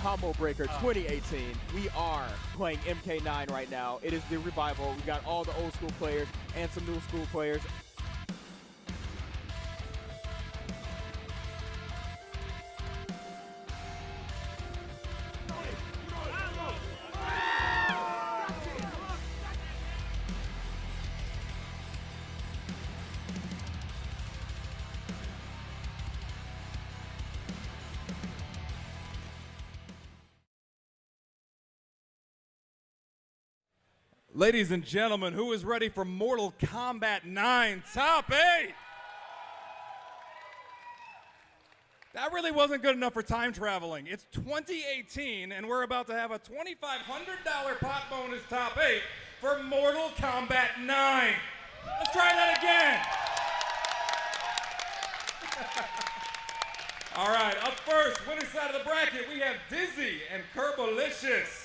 Combo Breaker 2018. We are playing MK9 right now. It is the revival. We've got all the old school players and some new school players. Ladies and gentlemen, who is ready for Mortal Kombat 9 Top 8? That really wasn't good enough for time traveling. It's 2018, and we're about to have a $2,500 pot bonus Top 8 for Mortal Kombat 9. Let's try that again. All right, up first, winner side of the bracket, we have Dizzy and Kerbalicious.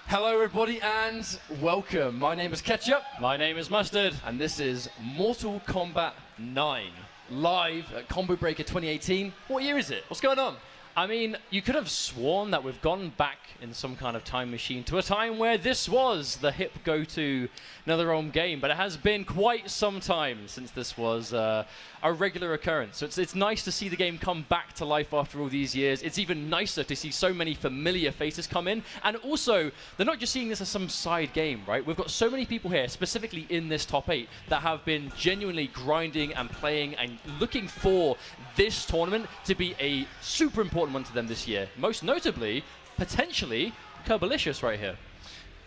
Hello everybody and welcome. My name is Ketchup. My name is Mustard. And this is Mortal Kombat 9, live at Combo Breaker 2018. What year is it? What's going on? I mean, you could have sworn that we've gone back in some kind of time machine to a time where this was the hip go-to NetherRealm game, but it has been quite some time since this was a regular occurrence. So it's nice to see the game come back to life after all these years. It's even nicer to see so many familiar faces come in, and also, they're not just seeing this as some side game, right? We've got so many people here, specifically in this top 8, that have been genuinely grinding and playing and looking for this tournament to be a super important one to them this year. Most notably, potentially, Kerbalicious right here.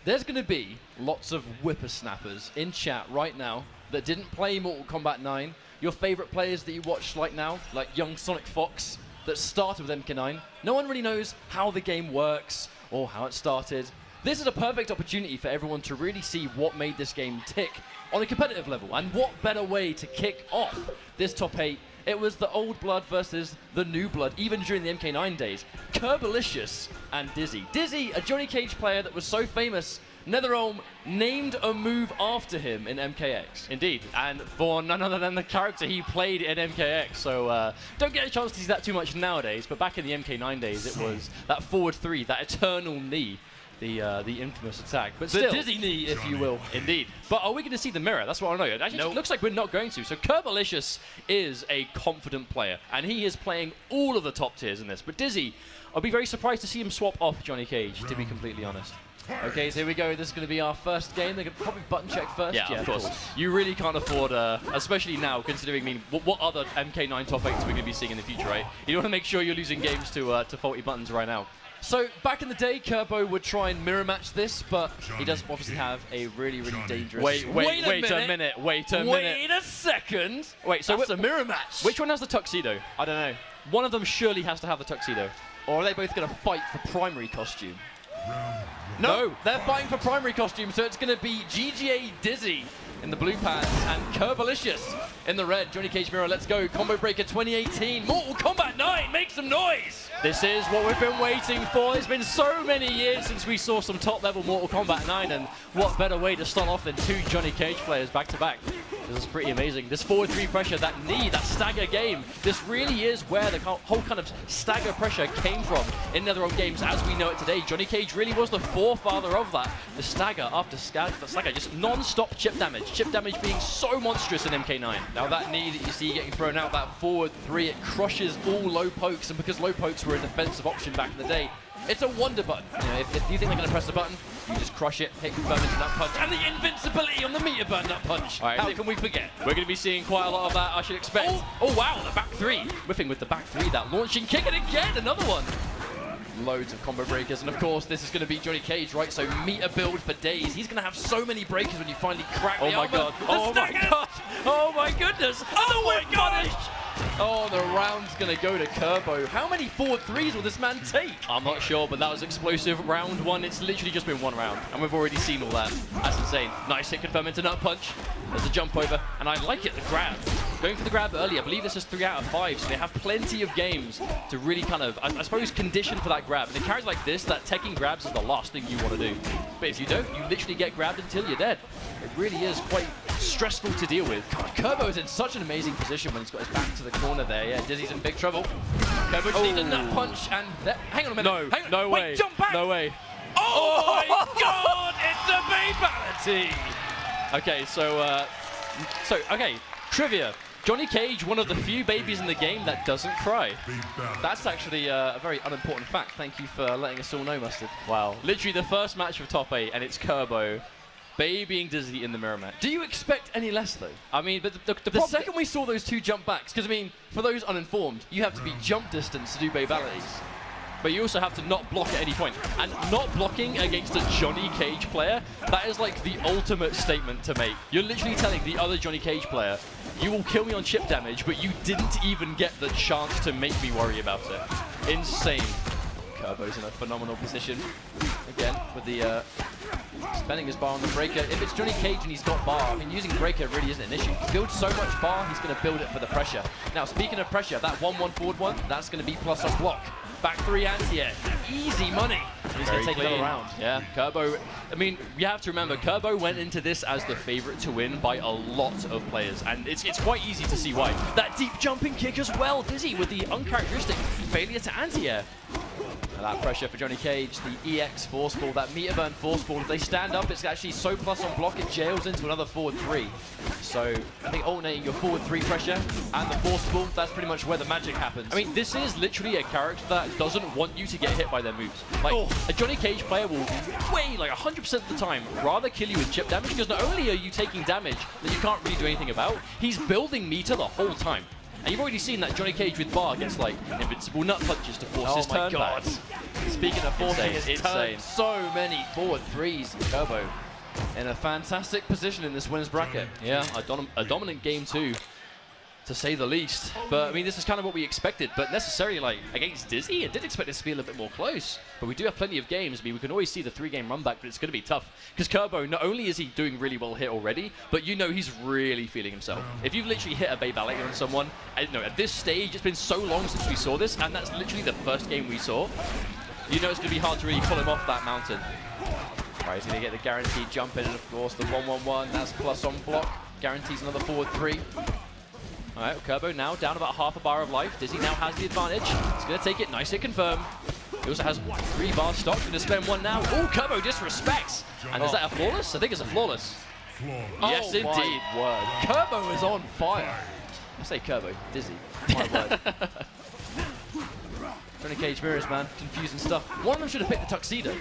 There's going to be lots of whippersnappers in chat right now that didn't play Mortal Kombat 9. Your favorite players that you watch like now, like young Sonic Fox, that started with MK9. No one really knows how the game works or how it started. This is a perfect opportunity for everyone to really see what made this game tick on a competitive level, and what better way to kick off this top 8. It was the old blood versus the new blood, even during the MK9 days. Kerbalicious and Dizzy. Dizzy, a Johnny Cage player that was so famous, NetherRealm named a move after him in MKX. Indeed, and for none other than the character he played in MKX. So don't get a chance to see that too much nowadays, but back in the MK9 days, it was that forward 3, that eternal knee. The infamous attack, but still, the Dizzy knee, if you will. Indeed. But are we going to see the mirror? That's what I know. Actually, it looks like we're not going to. So Kerbalicious is a confident player, and he is playing all of the top tiers in this. But Dizzy, I'll be very surprised to see him swap off Johnny Cage, to be completely honest. Okay, so here we go. This is going to be our first game. They're going to probably button check first. Yeah, of course. You really can't afford, especially now, considering what other MK9 top 8s we're going to be seeing in the future, right? You want to make sure you're losing games to faulty buttons right now. So, back in the day, Kerbo would try and mirror match this, but he does obviously have a really, really dangerous... Wait a minute. Wait a second. Wait, so that's a mirror match. Which one has the tuxedo? I don't know. One of them surely has to have the tuxedo. Or are they both going to fight for primary costume? No, they're fighting for primary costume, so it's going to be GGA Dizzy in the blue pants and Kerbalicious in the red. Johnny Cage mirror, let's go. Combo Breaker 2018. Mortal Kombat 9, make some noise! This is what we've been waiting for. It's been so many years since we saw some top-level Mortal Kombat 9, and what better way to start off than 2 Johnny Cage players back-to-back. This is pretty amazing. This forward 3 pressure, that knee, that stagger game, this really is where the whole kind of stagger pressure came from in NetherRealm games as we know it today. Johnny Cage really was the forefather of that. The stagger after stagger, just non-stop chip damage. Chip damage being so monstrous in MK9. Now that knee that you see getting thrown out, that forward 3, it crushes all low pokes, and because low pokes were a defensive option back in the day, it's a wonder button. You know, if you think they're going to press the button, you just crush it, hit confirm into that punch, and the invincibility on the meter button that punch. Right, how can we forget? We're going to be seeing quite a lot of that, I should expect. Oh wow, the back 3. Whiffing with the back 3, that launching kick, and again, another one. Loads of combo breakers, and of course, this is going to be Johnny Cage, right? So meter build for days. He's going to have so many breakers when you finally crack the my god. Oh my god. Oh my goodness. Oh my god. Oh, the round's going to go to Kerbo. How many forward 3s will this man take? I'm not sure, but that was explosive. Round 1, it's literally just been 1 round, and we've already seen all that. That's insane. Nice hit confirm into nut punch. There's a jump over, and I like it, the grab. going for the grab early. I believe this is 3 out of 5, so they have plenty of games to really kind of, I suppose, condition for that grab. And in carries like this, that teching grabs is the last thing you want to do. But if you don't, you literally get grabbed until you're dead. It really is quite stressful to deal with. God, Kerbo is in such an amazing position when he's got his back to the corner there. Yeah, Dizzy's in big trouble. Kerbo just needs a nut punch, and hang on a minute. No, hang on. no Wait, way. jump back. No way. Oh my God! It's a babality. Okay, so okay, trivia. Johnny Cage, one of the few babies in the game that doesn't cry. That's actually a very unimportant fact. Thank you for letting us all know, Mustard. Wow. Literally the first match of top 8, and it's Kerbo babying Dizzy in the mirror match. Do you expect any less, though? I mean, but the second we saw those two jump backs, because, I mean, for those uninformed, you have to be jump distance to do babalities. But you also have to not block at any point. And not blocking against a Johnny Cage player, that is like the ultimate statement to make. You're literally telling the other Johnny Cage player, you will kill me on chip damage, but you didn't even get the chance to make me worry about it. Insane. Kerbo's in a phenomenal position. Again, with the spending his bar on the breaker. If it's Johnny Cage and he's got bar, I mean, using breaker really isn't an issue. He builds so much bar, he's going to build it for the pressure. Now, speaking of pressure, that 1-1 forward one, that's going to be plus on block. Back 3 anti-air. Easy money. He's going to take another round. Yeah, Kerbo. I mean, you have to remember, Kerbo went into this as the favorite to win by a lot of players, and it's quite easy to see why. That deep jumping kick as well, Dizzy, with the uncharacteristic failure to anti-air. That pressure for Johnny Cage, the EX force ball, that meter burn force ball. If they stand up, it's actually so plus on block, it jails into another forward 3. So I think alternating your forward 3 pressure and the force ball, that's pretty much where the magic happens. I mean, this is literally a character that doesn't want you to get hit by their moves. Like, a Johnny Cage player will way, like 100% of the time, rather kill you with chip damage, because not only are you taking damage that you can't really do anything about, he's building meter the whole time. And you've already seen that Johnny Cage with bar gets like invincible nut punches to force his turn back. Speaking of forcing his turn, so many forward 3s. Kerbo in a fantastic position in this winner's bracket. Yeah, a dominant game too, to say the least. But I mean, this is kind of what we expected. But necessarily, like against Dizzy, I did expect this to be a little bit more close. But we do have plenty of games. I mean, we can always see the 3-game run back, but it's going to be tough because Kerbo, not only is he doing really well here already, but you know he's really feeling himself. If you've literally hit a babality on someone, at this stage, it's been so long since we saw this, and that's literally the first game we saw. You know it's going to be hard to really pull him off that mountain. Right, he's going to get the guaranteed jump in, and of course the 1-1-1. That's plus on block. Guarantees another forward 3. All right, Kerbo now down about half a bar of life. Dizzy now has the advantage. He's going to take it. Nice hit confirm. He also has 3 bar stock. Going to spend 1 now. Oh, Kerbo disrespects. And is that a flawless? I think it's a flawless. Yes, indeed. Word. Kerbo is on fire. I say Kerbo. Dizzy. My word. Johnny Cage mirrors, man. Confusing stuff. One of them should have picked the tuxedo.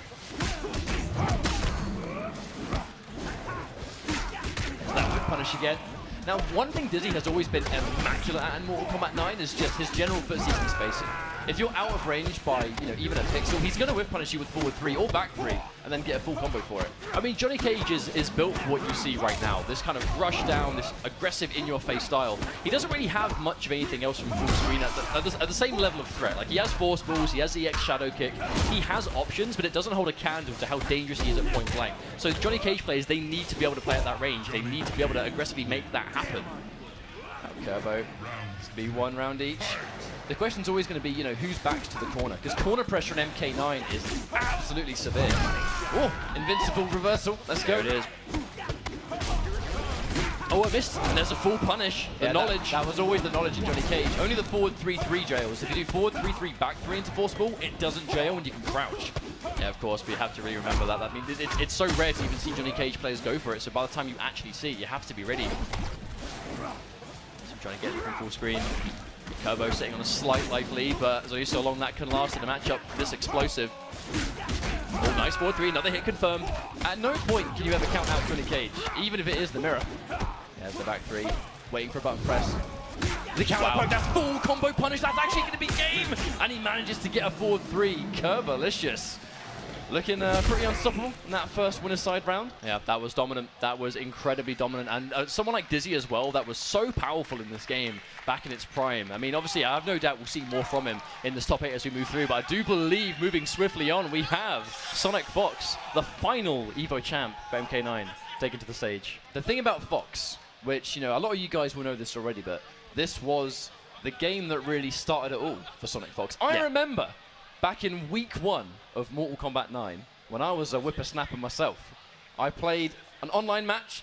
There's that whip punish again. Now, one thing Dizzy has always been immaculate at in Mortal Kombat 9 is just his general foot-seeking spacing. If you're out of range by, even a pixel, he's going to whip punish you with forward 3 or back 3 and then get a full combo for it. I mean, Johnny Cage is built for what you see right now. This kind of rush down, this aggressive in-your-face style. He doesn't really have much of anything else from full screen at the same level of threat. Like, he has force balls, he has the EX shadow kick. He has options, but it doesn't hold a candle to how dangerous he is at point blank. So Johnny Cage players, they need to be able to play at that range. They need to be able to aggressively make that happen. Kerbo, it's going to be 1 round each. The question's always going to be, who's back to the corner? Because corner pressure on MK9 is absolutely severe. Oh, invincible reversal. Let's go. There it is. Oh, I missed. And there's a full punish. The knowledge. That was always the knowledge in Johnny Cage. Only the forward 3-3 jails. If you do forward 3-3 back 3 into force ball, it doesn't jail and you can crouch. Yeah, of course, we have to really remember that. I mean, it's so rare to even see Johnny Cage players go for it. So by the time you actually see it, you have to be ready. Trying to get it from full screen. Kerbo sitting on a slight life lead, but there's only so long that can last in a matchup this explosive. Oh, nice forward 3, another hit confirmed. At no point can you ever count out Johnny Cage, even if it is the mirror. There's the back 3, waiting for a button press. The counter poke, that full combo punish, that's actually going to be game! And he manages to get a forward 3. Kerbalicious. Looking pretty unstoppable in that first winner's side round. Yeah, that was dominant. That was incredibly dominant. And someone like Dizzy as well, that was so powerful in this game back in its prime. I mean, obviously, I have no doubt we'll see more from him in this top 8 as we move through. But I do believe, moving swiftly on, we have Sonic Fox, the final EVO champ for MK9, taken to the stage. The thing about Fox which, you know, a lot of you guys will know this already, but this was the game that really started it all for Sonic Fox. I remember back in week 1 of Mortal Kombat 9, when I was a whippersnapper myself, I played an online match,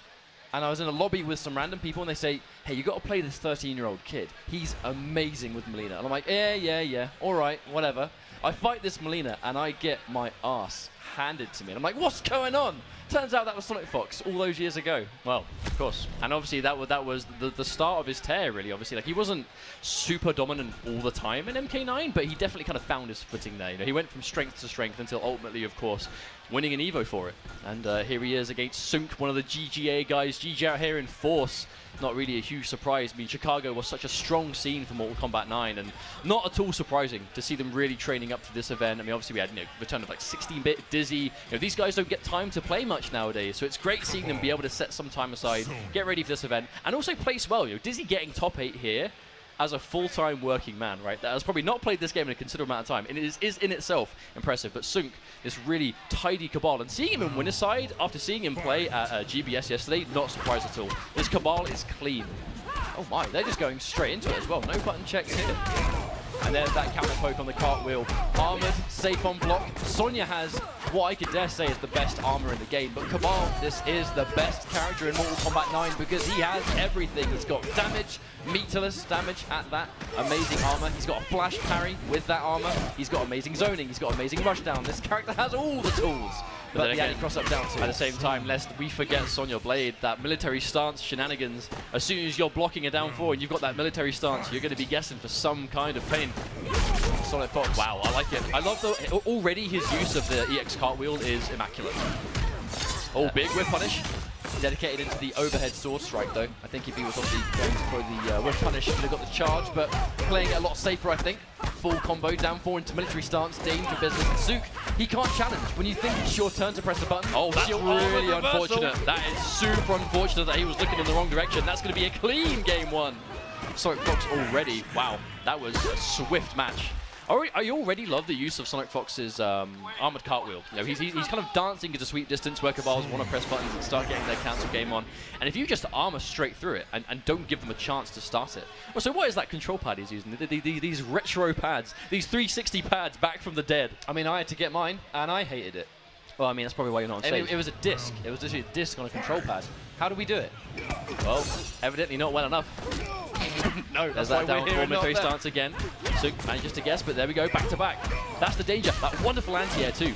and I was in a lobby with some random people, and they say, hey, you got to play this 13-year-old kid. He's amazing with Melina. And I'm like, yeah, all right, whatever. I fight this Melina, and I get my ass handed to me. And I'm like, what's going on? Turns out that was Sonic Fox all those years ago. Well, of course. And obviously that was the start of his tear, really, obviously. Like, he wasn't super dominant all the time in MK9, but he definitely kind of found his footing there. You know, he went from strength to strength until ultimately, of course, winning an Evo for it. And here he is against Sunk, one of the GGA guys. GG out here in force. Not really a huge surprise. I mean, Chicago was such a strong scene for Mortal Kombat 9, and not at all surprising to see them really training up for this event. I mean, obviously we had, you know, return of like 16-bit Dizzy. You know, these guys don't get time to play much nowadays, so it's great seeing them be able to set some time aside, get ready for this event, and also place well. You know, Dizzy getting top 8 here as a full-time working man, right? That has probably not played this game in a considerable amount of time, and it is in itself impressive. But Sunk, this really tidy Cabal, and seeing him in winner's side after seeing him play at GBS yesterday, not surprised at all. This Cabal is clean. Oh my, they're just going straight into it as well. No button checks here. And there's that counter poke on the cartwheel. Armored, safe on block. Sonya has what I could dare say is the best armor in the game. But Cabal, this is the best character in Mortal Kombat 9 because he has everything. He's got damage, meterless damage at that. Amazing armor. He's got a flash parry with that armor. He's got amazing zoning. He's got amazing rushdown. This character has all the tools. But yeah, cross up down too. At the same time, lest we forget Sonya Blade, that military stance shenanigans. As soon as you're blocking a down 4 and you've got that military stance, you're going to be guessing for some kind of pain. Sonic Fox. Wow, I like it. I love the already his use of the EX cartwheel is immaculate. Oh, big whip punish. Dedicated into the overhead sword strike though. I think if he was obviously going for the whip punish, he would have got the charge, but playing it a lot safer, I think. Full combo, down 4 into military stance, danger business. And Zook, he can't challenge. When you think it's your turn to press the button, oh, that's really unfortunate. That is super unfortunate that he was looking in the wrong direction. That's going to be a clean game 1. Sonic Fox already, wow, that was a swift match. I already love the use of Sonic Fox's armored cartwheel. You know, he's kind of dancing at a sweep distance where Cabals want to press buttons and start getting their cancel game on. And if you just armor straight through it and don't give them a chance to start it. Well, so what is that control pad he's using? These retro pads, these 360 pads back from the dead. I mean, I had to get mine, and I hated it. Well, I mean, that's probably why you're not on stage. It was a disc. It was just a disc on a control pad. How do we do it? Well, evidently not well enough. No, there's that down 4 military stance again. So manages to guess, but there we go, back to back. That's the danger. That wonderful anti-air too.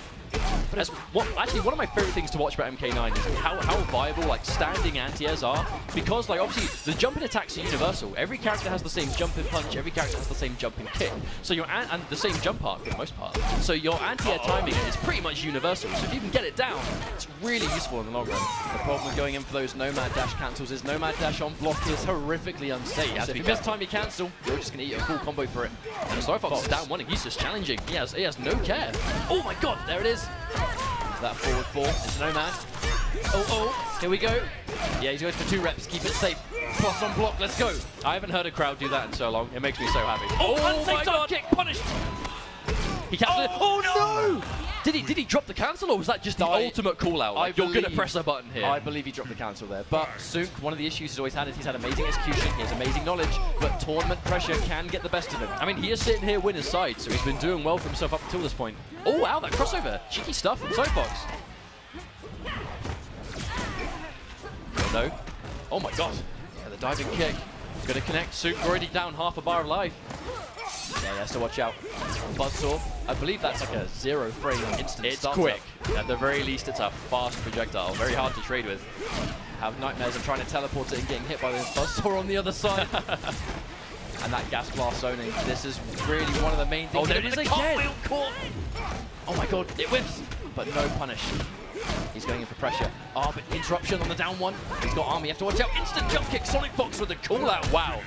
But actually, one of my favorite things to watch about MK9 is how viable like standing anti-airs are, because like obviously the jumping attacks are universal. Every character has the same jumping punch. Every character has the same jumping kick. So your and the same jump arc for the most part. So your anti-air timing is pretty much universal. So if you can get it down, it's really useful in the long run. The problem with going in for those Nomad Dash cancels is Nomad Dash on block is horrifically unsafe. So if you miss time you cancel, you're just gonna eat a full combo for it. And Sonic Fox is down 1. He's just challenging. He has no care. Oh my god, there it is. That forward 4 into Nomad. Oh, here we go. Yeah, he's going for 2 reps. Keep it safe. Plus on block, let's go. I haven't heard a crowd do that in so long. It makes me so happy. Oh my god! Kick punished. He canceled it. Oh no! Did he drop the cancel, or was that just the ultimate call out? Like, you're going to press a button here. I believe he dropped the cancel there. But Sunk, one of the issues he's always had is he's had amazing execution, he has amazing knowledge, but tournament pressure can get the best of him. I mean, he is sitting here winner's side, so he's been doing well for himself up until this point. Oh, wow, that crossover. Cheeky stuff from Sonic Fox. No. Oh my god. Yeah, the diving kick. Going to connect. Sunk already down half a bar of life. Yeah, he has to watch out. Buzzsaw. I believe that's like a 0 frame instant start. It's quick. At the very least, it's a fast projectile. Very hard to trade with. Have nightmares of trying to teleport it and getting hit by the Buzzsaw on the other side. And that gas blast zoning. This is really one of the main things. Oh, there it is again. Oh my god, it whips. But no punish. He's going in for pressure. Oh, but interruption on the down 1. He's got armor. You have to watch out. Instant jump kick. Sonic Fox with the call out. Wow.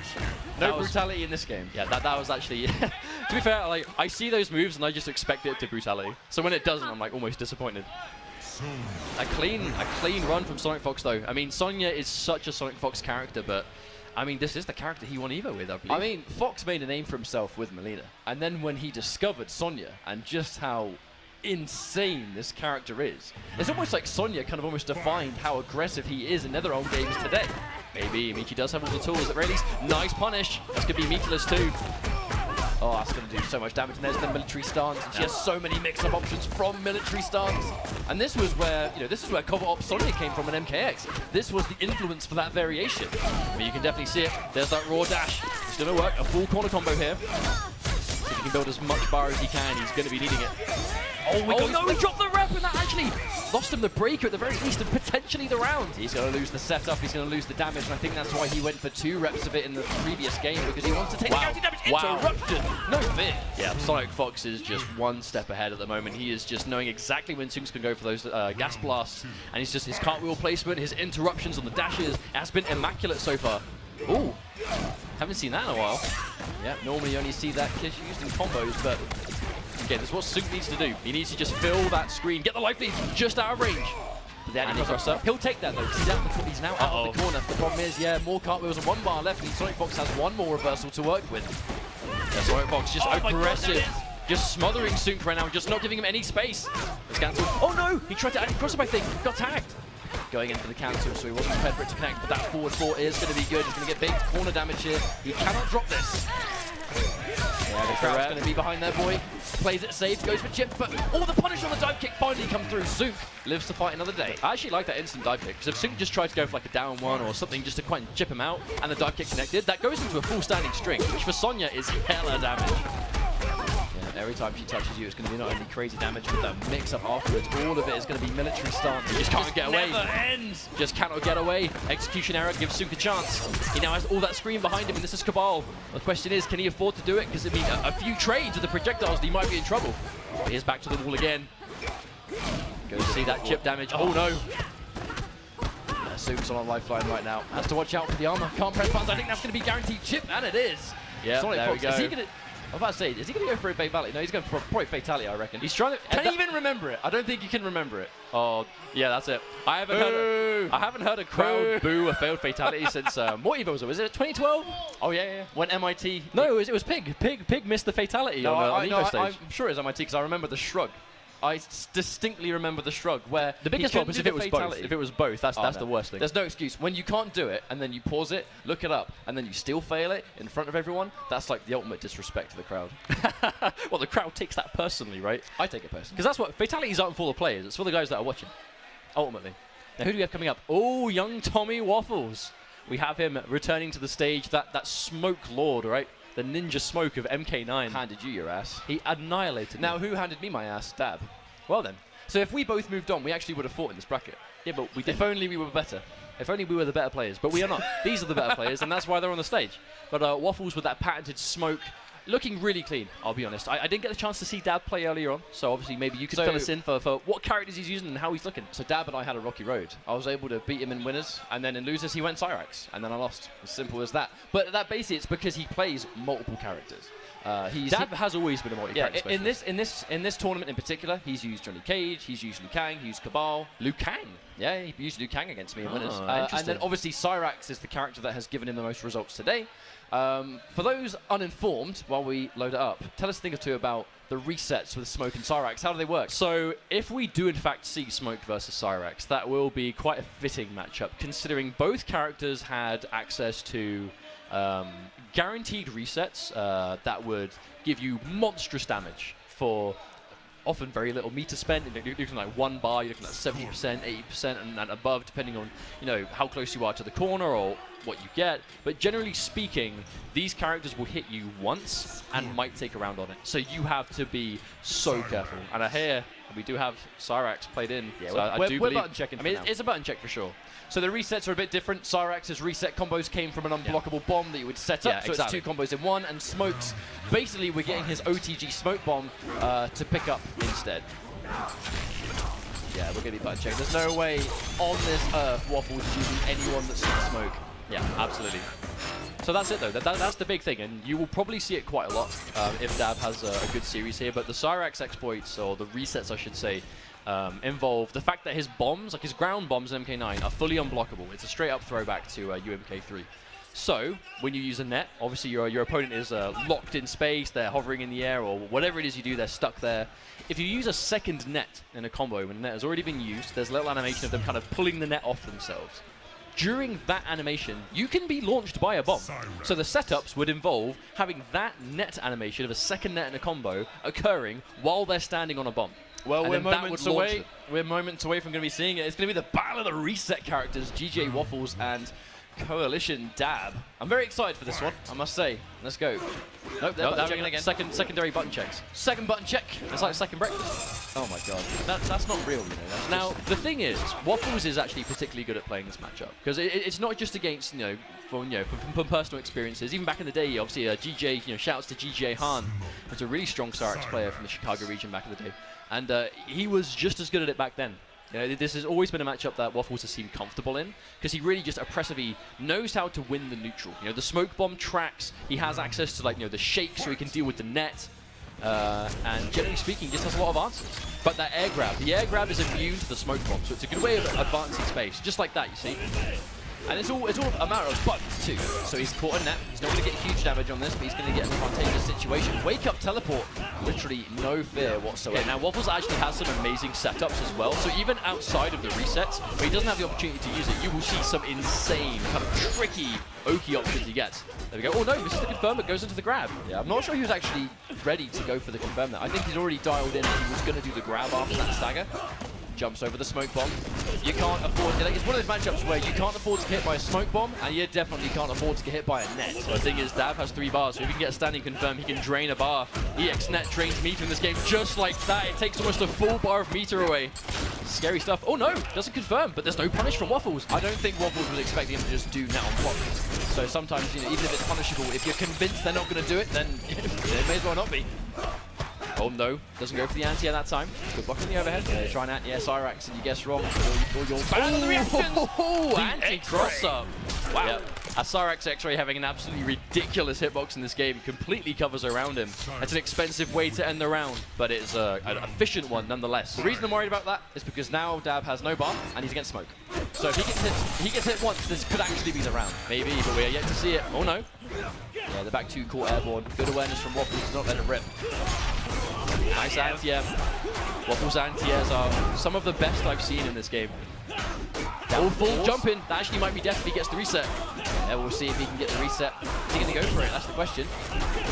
No brutality in this game. Yeah, that was actually... to be fair, like, I see those moves and I just expect it to brutality. So when it doesn't, I'm like almost disappointed. A clean run from Sonic Fox though. I mean, Sonya is such a Sonic Fox character, but I mean, this is the character he won Evo with, I believe. I mean, Fox made a name for himself with Melina. And then when he discovered Sonya and just how insane this character is, it's almost like Sonya kind of almost defined how aggressive he is in NetherRealm games today. Maybe Michi does have all the tools at the very least. Nice punish. That's going to be meatless too. Oh, that's going to do so much damage. And there's the military stance. And she has so many mix-up options from military stance. And this was where, this is where Kombat Op Sonya came from in MKX. This was the influence for that variation. I mean, you can definitely see it. There's that raw dash. It's going to work. A full corner combo here. If he can build as much bar as he can, he's going to be needing it. Oh no, he dropped the rep, and that actually lost him the breaker at the very least, and potentially the round. He's going to lose the setup, he's going to lose the damage, and I think that's why he went for 2 reps of it in the previous game, because he wants to take the guaranteed damage. Interruption! No fear. Yeah, Sonic Fox is just one step ahead at the moment. He is just knowing exactly when Soong's going to go for those gas blasts, and he's just his cartwheel placement, his interruptions on the dashes has been immaculate so far. Ooh, haven't seen that in a while. Yeah, normally you only see that used in combos, but again, this is what Soong needs to do. He needs to just fill that screen, get the life lead just out of range. And he'll take that though, because he's now out of the corner. The problem is, more cartwheels and 1 bar left, and Sonic Fox has 1 more reversal to work with. Yeah, Sonic Fox just aggressive, just smothering Soong right now, just not giving him any space. It's cancelled. Oh no! He tried to cross him, I think, got tagged. Going in for the cancel, so he wasn't prepared for it to connect, but that forward 4 is going to be good. He's going to get big corner damage here. He cannot drop this. Yeah, the crowd's going to be behind their boy. Plays it safe, goes for chip, but all the punish on the dive kick finally come through. Soong lives to fight another day. I actually like that instant dive kick, because if Soong just tried to go for like a down 1 or something just to quite chip him out, and the dive kick connected, that goes into a full standing string, which for Sonya is hella damage. Every time she touches you, it's going to be not only crazy damage, but the mix-up afterwards. All of it is going to be military stance. He just can't get away. Never ends. Just cannot get away. Execution error gives Soong a chance. He now has all that screen behind him, and this is Cabal. The question is, can he afford to do it? Because, I mean, a few trades with the projectiles, he might be in trouble. But he's back to the wall again. Go see that chip damage. Oh, no. Soong's on a lifeline right now. Has to watch out for the armor. Can't press buttons. I think that's going to be guaranteed chip, and it is. Yeah, there we go. Is he going to... I was about to say, is he going to go for a Fatality? No, he's going for probably Fatality, I reckon. He's trying to... Can he even remember it? I don't think he can remember it. Oh, yeah, that's it. I haven't heard a crowd boo a failed Fatality since... what EVO was it? Was it 2012? Oh, yeah. When MIT... No, it was Pig. Pig missed the Fatality on EVO stage. I'm sure it was MIT, because I remember the shrug. I distinctly remember the shrug where the biggest problem is if it was both. If it was both, that's the worst thing. There's no excuse. When you can't do it and then you pause it, look it up, and then you still fail it in front of everyone, that's like the ultimate disrespect to the crowd. Well, the crowd takes that personally, right? I take it personally. Because that's what fatalities aren't for the players, it's for the guys that are watching. Ultimately. Now, who do we have coming up? Oh, young Tommy Waffles. We have him returning to the stage, that smoke lord, right? The ninja smoke of MK9. Handed you your ass. He annihilated me. Now, who handed me my ass? Dab. Well then. So if we both moved on, we actually would have fought in this bracket. Yeah, but we didn't. If only we were better. If only we were the better players. But we are not. These are the better players, and that's why they're on the stage. But Waffles with that patented smoke, looking really clean, I'll be honest. I didn't get a chance to see Dab play earlier on, so obviously maybe you could fill us in for what characters he's using and how he's looking. So Dab and I had a rocky road. I was able to beat him in winners, and then in losers he went Cyrax, and then I lost. As simple as that. But that basically it's because he plays multiple characters. Dab has always been a multi-character specialist. In this tournament in particular, he's used Johnny Cage, he's used Liu Kang, he used Cabal. Liu Kang? Yeah, he used Liu Kang against me in winners. And then obviously Cyrax is the character that has given him the most results today. For those uninformed, while we load it up, tell us a thing or two about the resets with Smoke and Cyrax. How do they work? So if we do in fact see Smoke versus Cyrax, that will be quite a fitting matchup, considering both characters had access to guaranteed resets that would give you monstrous damage for often very little meter spent. You're looking like 1 bar, you're looking at 70%, 80% and above, depending on how close you are to the corner or what you get. But generally speaking, these characters will hit you once and might take a round on it. So you have to be so careful. And I hear we do have Cyrax played in. Yeah, so I do believe button checking. I mean, it's a button check for sure. So the resets are a bit different. Cyrax's reset combos came from an unblockable bomb that you would set up, so exactly. It's 2 combos in 1, and Smoke's, basically we're getting his OTG smoke bomb to pick up instead. Yeah, we're going to be button checked. There's no way on this earth Waffles is using anyone that's seen Smoke. Yeah, absolutely. So that's it though, that's the big thing, and you will probably see it quite a lot if Dab has a good series here, but the Cyrax exploits, or the resets I should say, involve the fact that his bombs, like his ground bombs in MK9, are fully unblockable. It's a straight up throwback to UMK3. So, when you use a net, obviously your opponent is locked in space, they're hovering in the air, or whatever it is you do, they're stuck there. If you use a second net in a combo, when the net has already been used, there's a little animation of them kind of pulling the net off themselves. during that animation, you can be launched by a bomb. So the setups would involve having that net animation of a second net and a combo occurring while they're standing on a bomb. Well, And we're then that moments would launch away. them. We're moments away from going to be seeing it. It's going to be the battle of the reset characters, GJ Waffles and Coalition Dab. I'm very excited for this one, I must say. Let's go. Nope, they're button checking again. Secondary button checks. Second button check. It's like second breakfast. Oh my god, that's not real, you know. Now, the thing is, Waffles is actually particularly good at playing this matchup, because it's not just against, from personal experiences. Even back in the day, obviously, GJ, shouts to GJ Hahn, who's a really strong Cyrax player from the Chicago region back in the day. And he was just as good at it back then. This has always been a matchup that Waffles has seemed comfortable in, because he really just oppressively knows how to win the neutral. The smoke bomb tracks, he has access to the shake, so he can deal with the net, and generally speaking, just has a lot of answers. But that air grab, the air grab is immune to the smoke bomb, so it's a good way of advancing space, just like that, you see. And it's all a matter of buttons too. So he's caught a net. He's not going to get huge damage on this, but he's going to get an advantageous situation. Wake up teleport, literally no fear whatsoever. Okay, now Waffles actually has some amazing setups as well. So even outside of the resets, where he doesn't have the opportunity to use it, you will see some insane, kind of tricky Oki options he gets. There we go. Oh no, this is the confirm. It goes into the grab. Yeah, I'm not sure he was actually ready to go for the confirm there. I think he's already dialed in that he was going to do the grab after that stagger. Jumps over the smoke bomb. You can't afford, it's one of those matchups where you can't afford to get hit by a smoke bomb, and you definitely can't afford to get hit by a net. So the thing is, Dab has 3 bars, so if he can get a standing confirm, he can drain a bar. EX net drains meter in this game just like that. It takes almost a full bar of meter away. Scary stuff. Oh no, doesn't confirm, but there's no punish from Waffles. I don't think Waffles was expecting him to just do net on block. So sometimes, even if it's punishable, if you're convinced they're not going to do it, then it may as well not be. Oh no, doesn't go for the anti at that time. Good block on the overhead. Yeah, you try and anti Cyrax and you guess wrong, or you're Bang on the reactions! Oh, Anti-cross up. Wow. Yep. A Cyrax X-Ray having an absolutely ridiculous hitbox in this game completely covers around him. It's an expensive way to end the round, but it's an efficient one nonetheless. The reason I'm worried about that is because now Dab has no bar and he's against smoke. So if he gets hit once, this could actually be the round. maybe, but we are yet to see it. Oh no. Yeah, the back 2 caught airborne. Good awareness from Waffles to not let it rip. Nice anti-air. Waffles anti-airs are some of the best I've seen in this game. Oh, full jump in. That actually might be death if he gets the reset. Yeah, we'll see if he can get the reset. Is he going to go for it? That's the question.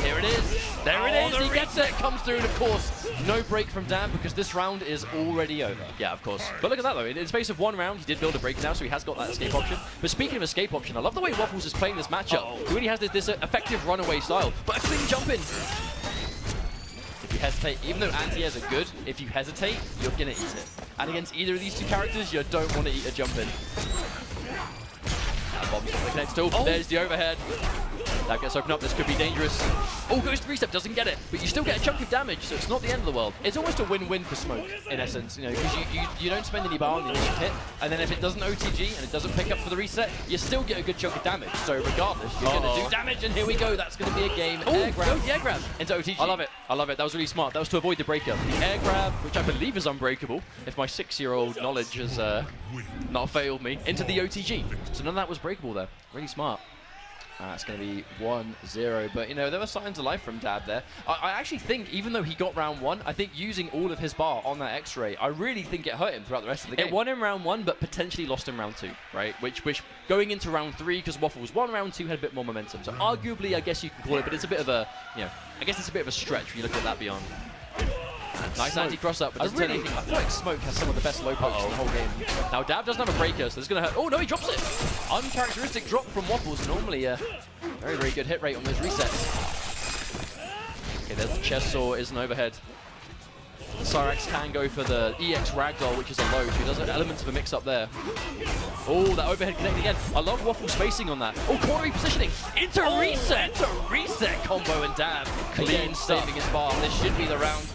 Here it is. There it is. He gets it. Comes through, and of course, no break from Dan because this round is already over. Yeah, of course. But look at that, though. In the space of 1 round, he did build a break now, so he has got that escape option. But speaking of escape option, I love the way Waffles is playing this matchup. He really has this effective runaway style, but a clean jump in. If you hesitate, even though anti-airs are good, if you hesitate, you're going to eat it. And against either of these 2 characters, you don't want to eat a jump in. Bombs on the connect still. Oh. There's the overhead. That gets opened up. This could be dangerous. Oh, goes to 3-step, doesn't get it. But you still get a chunk of damage, so it's not the end of the world. It's almost a win-win for Smoke, in essence, because you don't spend any bar on the initial hit, and then if it doesn't OTG and it doesn't pick up for the reset, you still get a good chunk of damage. So regardless, you're going to do damage, and here we go. That's going to be a game. Air grab. The air grab Into OTG. I love it. I love it. That was really smart. That was to avoid the breaker. The air grab, which I believe is unbreakable, if my 6-year-old knowledge has not failed me, into the OTG. So none of that was breakable there. Really smart. It's going to be 1-0, but there were signs of life from Dab there. I actually think, even though he got round 1, I think using all of his bar on that X-ray, I really think it hurt him throughout the rest of the game. It won in round 1, but potentially lost in round 2, right? Which going into round 3, because Waffles won round 2, had a bit more momentum. So arguably, I guess you can call it, but it's a bit of a, I guess it's a bit of a stretch when you look at that beyond. Nice anti-cross up, but doesn't turn anything I like feel like Smoke has some of the best low pokes in the whole game. Now Dab doesn't have a breaker, so this is going to hurt. Oh no, he drops it! Uncharacteristic drop from Waffles. Normally a very, very good hit rate on those resets. Okay, there's the chest saw, is an overhead. Cyrax can go for the EX ragdoll, which is a low, so he does have elements of a mix-up there. Oh, that overhead connect again. I love Waffle spacing on that. Oh, corner repositioning. Into reset! Into reset combo and Dab. Clean Again, stuff. saving his bar. This should be the round.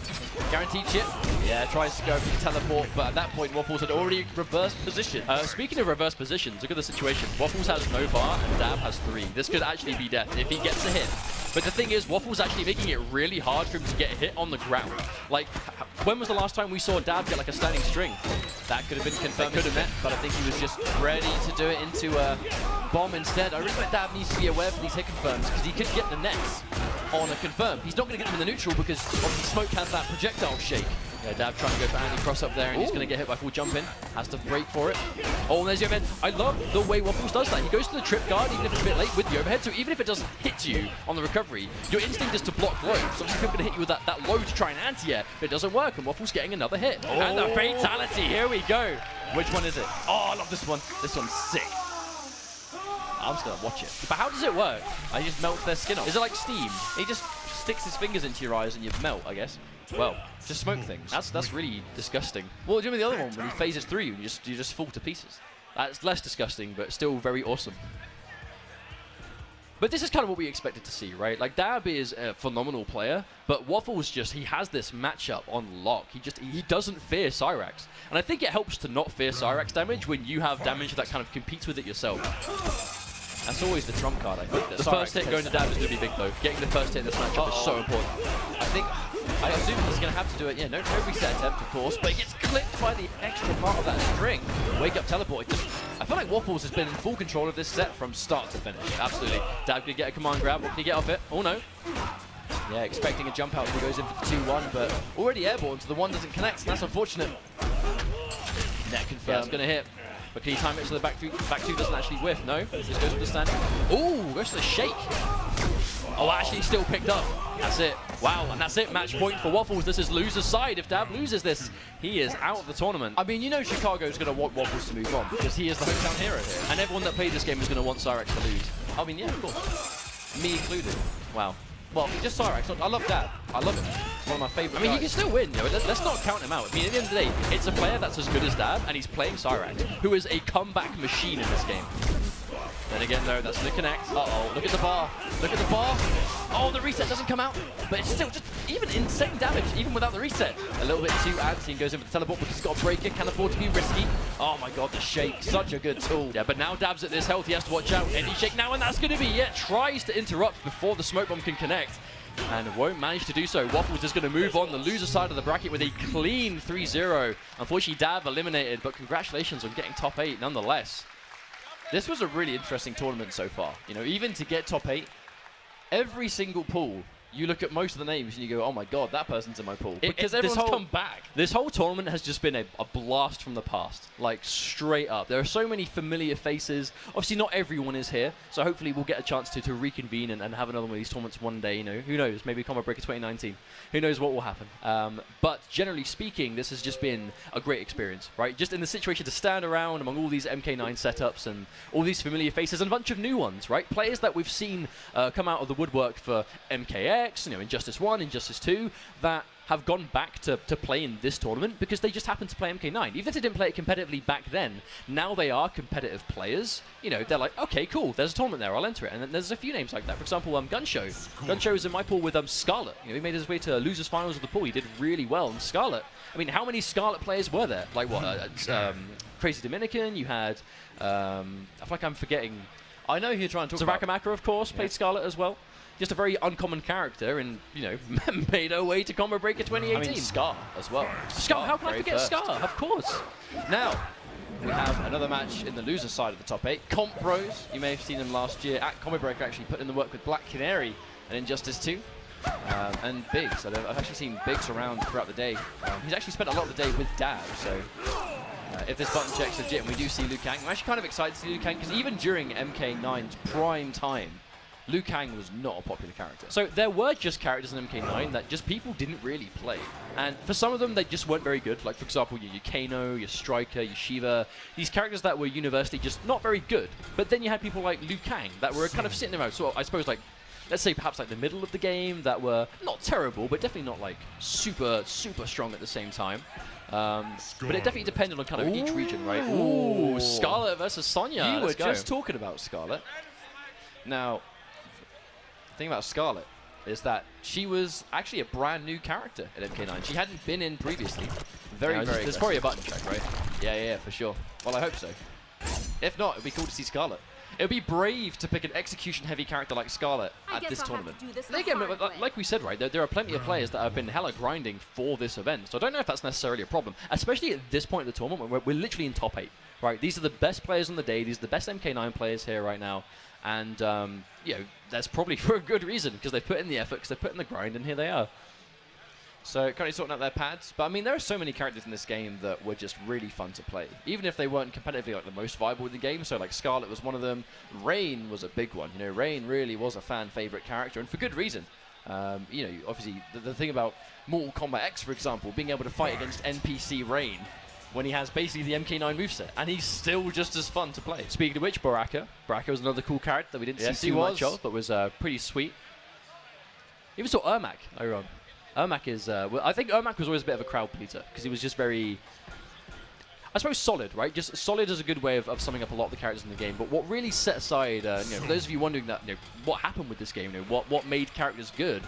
Guaranteed chip. Yeah, tries to go for the teleport, but at that point, Waffles had already reversed position. Speaking of reverse positions, look at the situation. Waffles has no bar and Dab has 3. This could actually be death if he gets a hit. But the thing is, Waffles actually making it really hard for him to get hit on the ground. Like, when was the last time we saw Dab get like a standing string? That could have been confirmed into net, but I think he was just ready to do it into a bomb instead. I really think Dab needs to be aware for these hit confirms, because he could get the nets on a confirm. He's not going to get them in the neutral because obviously Smoke has that projectile shake. Yeah, Dab trying to go for anti-cross up there, and he's going to get hit by full jump in. Has to break for it. Oh, and there's the overhead. I love the way Waffles does that. He goes to the trip guard, even if it's a bit late, with the overhead. So even if it doesn't hit you on the recovery, your instinct is to block low. So obviously people going to hit you with that low to try and anti-air, but it doesn't work, and Waffles getting another hit. Oh. And the fatality, here we go. Which one is it? Oh, I love this one. This one's sick. I'm just going to watch it. But how does it work? I just melt their skin off. Is it like steam? He just sticks his fingers into your eyes and you melt, I guess. Well, just smoke things. That's really disgusting. Well, do you remember the other one when he phases through you and you just fall to pieces? That's less disgusting, but still very awesome. But this is kind of what we expected to see, right? Like, Dab is a phenomenal player, but Waffles he has this matchup on lock. He doesn't fear Cyrax. And I think it helps to not fear Cyrax damage when you have damage that kind of competes with it yourself. That's always the trump card, I think. The first hit going to Dab is going to be big, though. Getting the first hit in this matchup is so important. I assume he's going to have to do it. Yeah, no reset attempt, of course, but he gets clipped by the extra part of that string. Wake up teleport. I feel like Waffles has been in full control of this set from start to finish. Absolutely. Dab can get a command grab. What can he get off it? Oh, no. Yeah, expecting a jump out as he goes in for the 2-1, but already airborne, so the 1 doesn't connect, and that's unfortunate. Net confirmed. Yeah, it's going to hit. But can he time it so the back two doesn't actually whiff? No, just goes for the stand. Ooh, goes for the shake. Oh, actually still picked up. That's it. Wow, and that's it. Match point for Waffles. This is loser's side. If Dab loses this, he is out of the tournament. I mean, you know Chicago's going to want Waffles to move on because he is the hometown hero here. And everyone that played this game is going to want Cyrax to lose. I mean, yeah, of course. Me included. Wow. Well, just Cyrax. I love Dab. I love him. One of my favorite guys. He can still win. You know, let's not count him out. I mean, at the end of the day, it's a player that's as good as Dab, and he's playing Cyrax, who is a comeback machine in this game. Then again, though, that's the connect. Uh-oh, look at the bar. Look at the bar. Oh, the reset doesn't come out, but it's still just even insane damage, even without the reset. A little bit too antsy and goes in for the teleport because he's got a breaker, can't afford to be risky. Oh my god, the shake, such a good tool. Yeah, but now Dab's at this health, he has to watch out. Any shake now, and that's going to be it. Tries to interrupt before the smoke bomb can connect. And won't manage to do so. Waffles is going to move on the loser side of the bracket with a clean 3-0. Unfortunately, Dab eliminated, but congratulations on getting top 8 nonetheless. This was a really interesting tournament so far. You know, even to get top 8, every single pool, you look at most of the names and you go, oh my god, that person's in my pool. Because everyone's come back. This whole tournament has just been a blast from the past. Like, straight up. There are so many familiar faces. Obviously, not everyone is here, so hopefully we'll get a chance to reconvene and have another one of these tournaments one day. You know, who knows? Maybe Kombat Breaker 2019. Who knows what will happen? But generally speaking, this has just been a great experience, right? Just in the situation to stand around among all these MK9 setups and all these familiar faces and a bunch of new ones, right? Players that we've seen come out of the woodwork for MKX, you know, Injustice 1, Injustice 2, that have gone back to play in this tournament because they just happened to play MK9. Even if they didn't play it competitively back then, now they are competitive players. You know, they're like, okay, cool, there's a tournament there, I'll enter it. And then there's a few names like that. For example, Gunshow. Gunshow is in my pool with Scarlet. You know, he made his way to losers finals of the pool. He did really well. And Scarlet, I mean, how many Scarlet players were there? Like what? Crazy Dominican, you had, I feel like I'm forgetting. I know who you're trying to talk about. Zarakamaka, of course, played Scarlet as well. Just a very uncommon character, and you know, made her way to Kombat Breaker 2018. I mean, Scar as well. Scar, how can I forget Scar? Of course. Now, we have another match in the loser side of the top 8. Comp Bros, you may have seen them last year at Kombat Breaker, actually put in the work with Black Canary and Injustice 2. And Biggs. I've actually seen Biggs around throughout the day. He's actually spent a lot of the day with Dab, so if this button check's legit and we do see Liu Kang, I'm actually kind of excited to see Liu Kang, because even during MK9's prime time, Liu Kang was not a popular character. So there were just characters in MK9 that just people didn't really play. And for some of them, they just weren't very good. Like, for example, your Kano, your Striker, your Shiva. These characters that were universally just not very good. But then you had people like Liu Kang that were kind of sitting around, sort of, I suppose, like, let's say perhaps like the middle of the game, that were not terrible, but definitely not like super, super strong at the same time. But it definitely depended on kind of each region, right? Ooh, Scarlet versus Sonya. You were just talking about Scarlet. Now, the thing about Scarlet is that she was actually a brand new character at MK9. She hadn't been in previously. Very there's probably a button check, right? Yeah, for sure. Well, I hope so. If not, it'd be cool to see Scarlet. It would be brave to pick an execution-heavy character like Scarlet at this tournament. And again, like we said, right, there are plenty of players that have been hella grinding for this event, so I don't know if that's necessarily a problem, especially at this point of the tournament when we're literally in top 8, right? These are the best players on the day. These are the best MK9 players here right now, and, you know, that's probably for a good reason, because they've put in the effort, because they've put in the grind, and here they are. So currently sorting out their pads. But I mean, there are so many characters in this game that were just really fun to play. Even if they weren't competitively like the most viable in the game. So like Scarlet was one of them. Rain was a big one. You know, Rain really was a fan favorite character, and for good reason. You know, obviously the thing about Mortal Kombat X, for example, being able to fight against NPC Rain when he has basically the MK9 moveset, and he's still just as fun to play. Speaking of which, Baraka was another cool character that we didn't see too much of, but was pretty sweet. Even saw Ermac earlier on. Ermac is, well, I think Ermac was always a bit of a crowd pleaser, because he was just very, I suppose, solid, right? Just solid is a good way of summing up a lot of the characters in the game. But what really set aside, you know, for those of you wondering that, you know, what happened with this game, you know, what made characters good,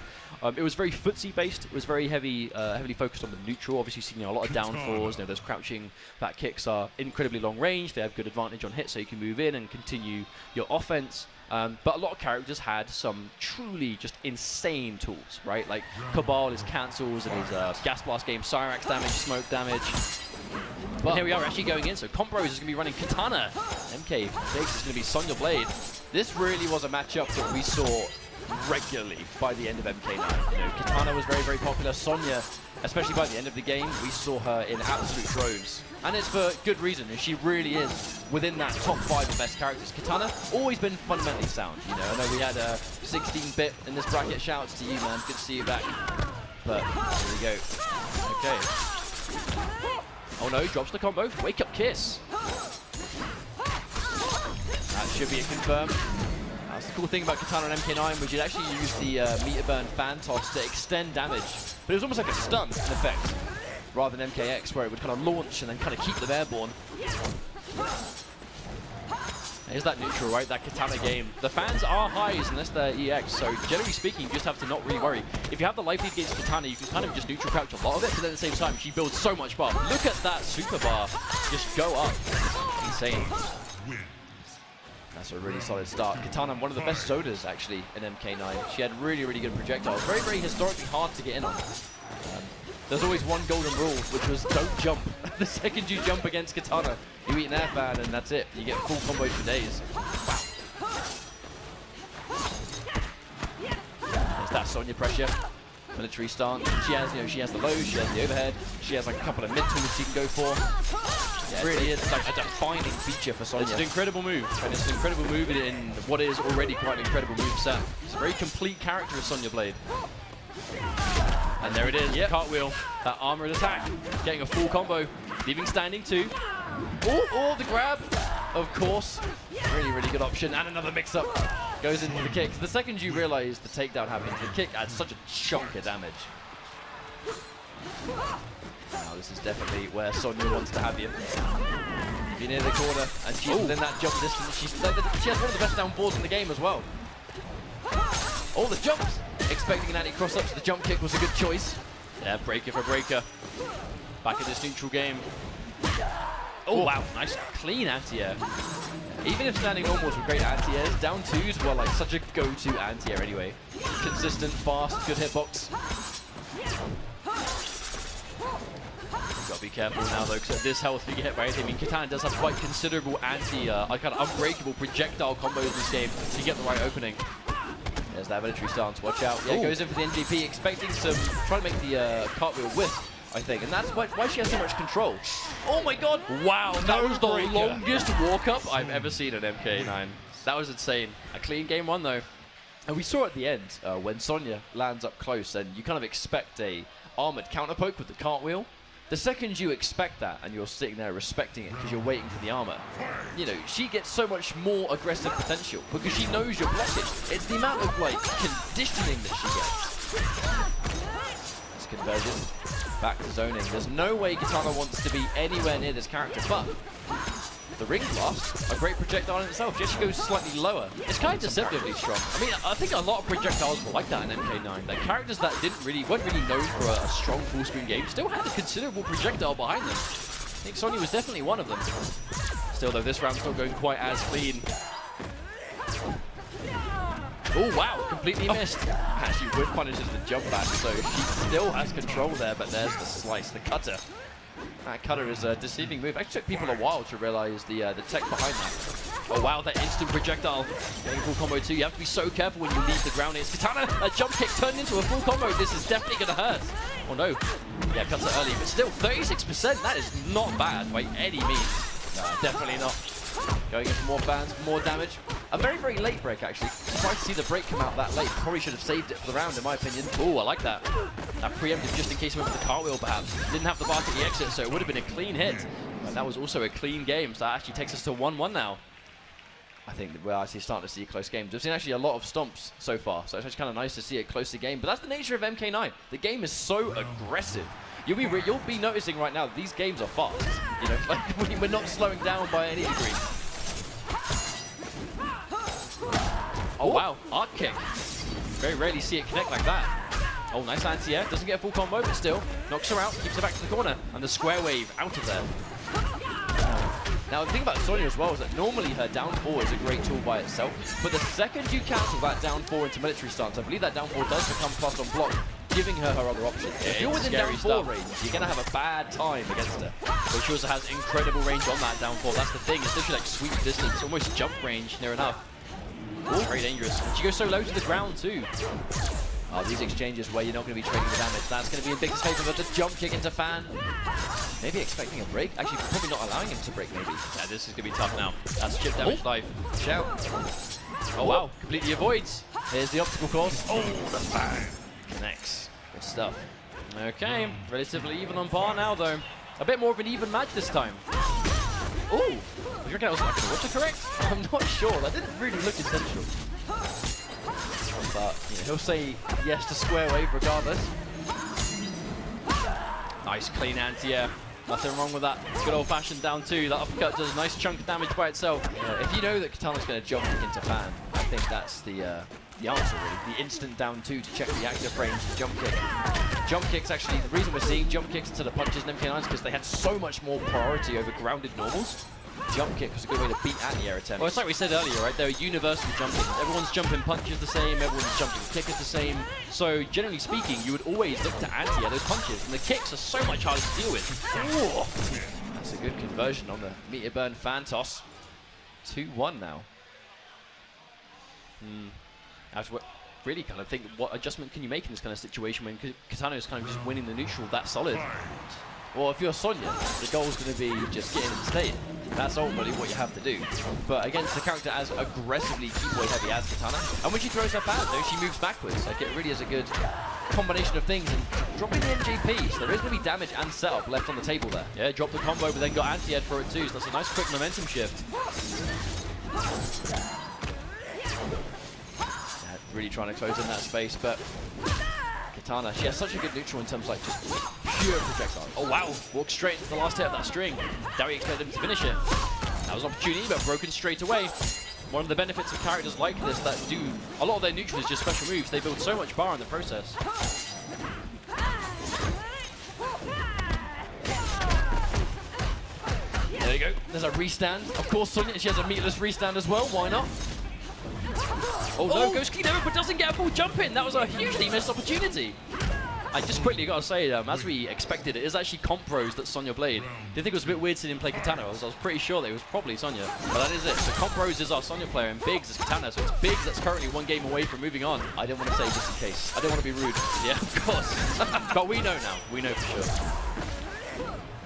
it was very footsie based. It was very heavily focused on the neutral. Obviously, seeing, you know, a lot of downfalls. You know, those crouching back kicks are incredibly long range. They have good advantage on hit, so you can move in and continue your offense. But a lot of characters had some truly just insane tools, right? Like Cabal, his cancels, and his gas blast game, Cyrax damage, smoke damage. But here we are actually going in. So Compros is going to be running Katana. MK Jakes is going to be Sonya Blade. This really was a matchup that we saw regularly by the end of MK9. You know, Katana was very, very popular. Sonya, especially by the end of the game, we saw her in absolute droves. And it's for good reason. She really is within that top 5 of best characters. Katana, always been fundamentally sound. You know, I know we had a 16-bit in this bracket. Shouts to you, man. Good to see you back. But here we go. Okay. Oh no, drops the combo. Wake up kiss. That should be a confirm. That's the cool thing about Katana and MK9, which you'd actually use the meter burn fan toss to extend damage. But it was almost like a stun, in effect, rather than MKX, where it would kind of launch and then kind of keep them airborne. Here's that neutral, right? That Katana game. The fans are highs unless they're EX, so generally speaking, you just have to not really worry. If you have the life lead against Katana, you can kind of just neutral crouch a lot of it, but then at the same time, she builds so much bar. Look at that super bar just go up. Insane. That's a really solid start. Katana, one of the best Zodas, actually, in MK9. She had really, really good projectiles. Very, very historically hard to get in on. There's always one golden rule, which was don't jump. The second you jump against Katana, you eat an air fan, and that's it. You get full combos for days. Wow. There's that Sonya pressure. Military stance. She has, you know, she has the low, she has the overhead, she has like a couple of mid tools she can go for. Yeah, it really is like a defining feature for Sonya. It's an incredible move, and it's an incredible move in what is already quite an incredible move set. It's a very complete character of Sonya Blade. And there it is, cartwheel, that armored attack, getting a full combo, leaving standing too. Oh, the grab, of course. Really, really good option, and another mix-up. Goes into the kick. The second you realize the takedown happens, the kick adds such a chunk of damage. Now this is definitely where Sonya wants to have you. Be near the corner, and she's within that jump distance. She has one of the best down fours in the game as well. All the jumps! Expecting an anti-cross up, so the jump kick was a good choice. Yeah, breaker for breaker. Back in this neutral game. Oh wow, nice clean anti-air. Even if standing normals were great anti-airs, down twos were like such a go-to anti-air anyway. Consistent, fast, good hitbox. You've got to be careful now though, because at this health you get hit by anything. I mean, Katana does have quite considerable kind of unbreakable projectile combos in this game if you get the right opening. There's that military stance, watch out. Yeah, goes in for the NGP, expecting some, trying to make the cartwheel whiff, I think. And that's why she has so much control. Oh my god! Wow, that was the longest walk-up I've ever seen in MK9. That was insane. A clean game one though. And we saw at the end, when Sonya lands up close, and you kind of expect a armored counterpoke with the cartwheel. The second you expect that, and you're sitting there respecting it because you're waiting for the armor, you know, she gets so much more aggressive potential because she knows you're blocking. It's the amount of, like, conditioning that she gets. This conversion. Back to zoning. There's no way Katana wants to be anywhere near this character, but the ring blast, a great projectile in itself, she actually goes slightly lower. It's kind of deceptively strong. I mean, I think a lot of projectiles were like that in MK9. Like characters that weren't really known for a strong full screen game still had a considerable projectile behind them. I think Sonya was definitely one of them. Still though, this round's not going quite as clean. Oh wow, completely missed. Actually whip punishes the jump back, so she still has control there, but there's the slice, the cutter. That cutter is a deceiving move. It took people a while to realize the tech behind that. Oh wow, that instant projectile. Getting full combo too. You have to be so careful when you leave the ground. It's Katana. A jump kick turned into a full combo. This is definitely going to hurt. Oh no. Yeah, cuts it early, but still 36%. That is not bad by any means. No, definitely not. Going in for more fans, more damage. A very, very late break, actually. Surprised to see the break come out that late. Probably should have saved it for the round, in my opinion. Oh, I like that. That preemptive just in case he went for the cartwheel, perhaps. Didn't have the bar at the exit, so it would have been a clean hit. But that was also a clean game, so that actually takes us to 1-1 now. I think that we're actually starting to see close games. We've seen actually a lot of stomps so far, so it's actually kind of nice to see a closer game. But that's the nature of MK9. The game is so aggressive. You'll be noticing right now that these games are fast. You know, like we're not slowing down by any degree. Oh wow, arc kick. Very rarely see it connect like that. Oh, nice anti-air. Doesn't get a full combo, but still knocks her out, keeps her back to the corner, and the square wave out of there. Now, the thing about Sonya as well is that normally her down 4 is a great tool by itself, but the second you cancel that down 4 into military stance, I believe that down 4 does become plus on block, giving her other options. If you're within down 4 range, you're going to have a bad time against her. But she also has incredible range on that down 4. That's the thing. It's literally like sweep distance, almost jump range near enough. Ooh, very dangerous. And she goes so low to the ground too. Oh, these exchanges where you're not going to be trading the damage. That's going to be in big favor, but the jump kick into Fan. Maybe expecting a break. Actually, probably not allowing him to break, maybe. Yeah, this is going to be tough now. That's chip damage live. Shout. Oh, wow. Completely avoids. Here's the obstacle course. Oh, the Fan. Connects. Good stuff. Okay. Relatively even on par now, though. A bit more of an even match this time. Ooh. Do you reckon I was like, autocorrect? I'm not sure. That didn't really look intentional. But you know, he'll say yes to square wave regardless. Nice clean anti-air. Nothing wrong with that. Good old-fashioned down 2. That uppercut does a nice chunk of damage by itself. If you know that Katana's going to jump kick into Fan, I think that's the answer, really. The instant down 2 to check the active range, the jump kick. Jump kicks, actually, the reason we're seeing jump kicks into the punches in MK9 is because they had so much more priority over grounded normals. Jump kick was a good way to beat anti-air attempts. Well, it's like we said earlier, right? They're universal jumping. Everyone's jumping punches the same, everyone's jumping kickers the same. So, generally speaking, you would always look to anti-air those punches, and the kicks are so much harder to deal with. Ooh. That's a good conversion on the meter burn fan toss. 2-1 now. As we really kind of think, what adjustment can you make in this kind of situation when Katana is kind of just winning the neutral that solid? Well, if you're Sonya, the goal is going to be just get in and stay in. That's ultimately what you have to do. But against a character as aggressively keyboard heavy as Katana, and when she throws her fan, though, she moves backwards. Like, it really is a good combination of things. And dropping the MJP, so there is going to be damage and setup left on the table there. Yeah, drop the combo, but then got anti-ed for it too, so that's a nice quick momentum shift. Yeah, really trying to close in that space, but Katana, she has such a good neutral in terms of like just pure projectile. Oh wow, walks straight into the last hit of that string. Dowie expected him to finish it. That was an opportunity, but broken straight away. One of the benefits of characters like this that do a lot of their neutral is just special moves. They build so much bar in the process. There you go. There's a restand. Of course, Sonya, she has a meatless restand as well. Why not? Oh no, goes clean over, but doesn't get a full jump in. That was a hugely missed opportunity. I just quickly got to say, as we expected, it is actually comp pros that Sonya played. Did think it was a bit weird seeing him play Katana. I was pretty sure that it was probably Sonya. But that is it. So comp pros is our Sonya player, and Biggs is Katana. So it's Biggs that's currently 1 game away from moving on. I didn't want to say just in case. I didn't want to be rude. Yeah, of course. But we know now. We know for sure.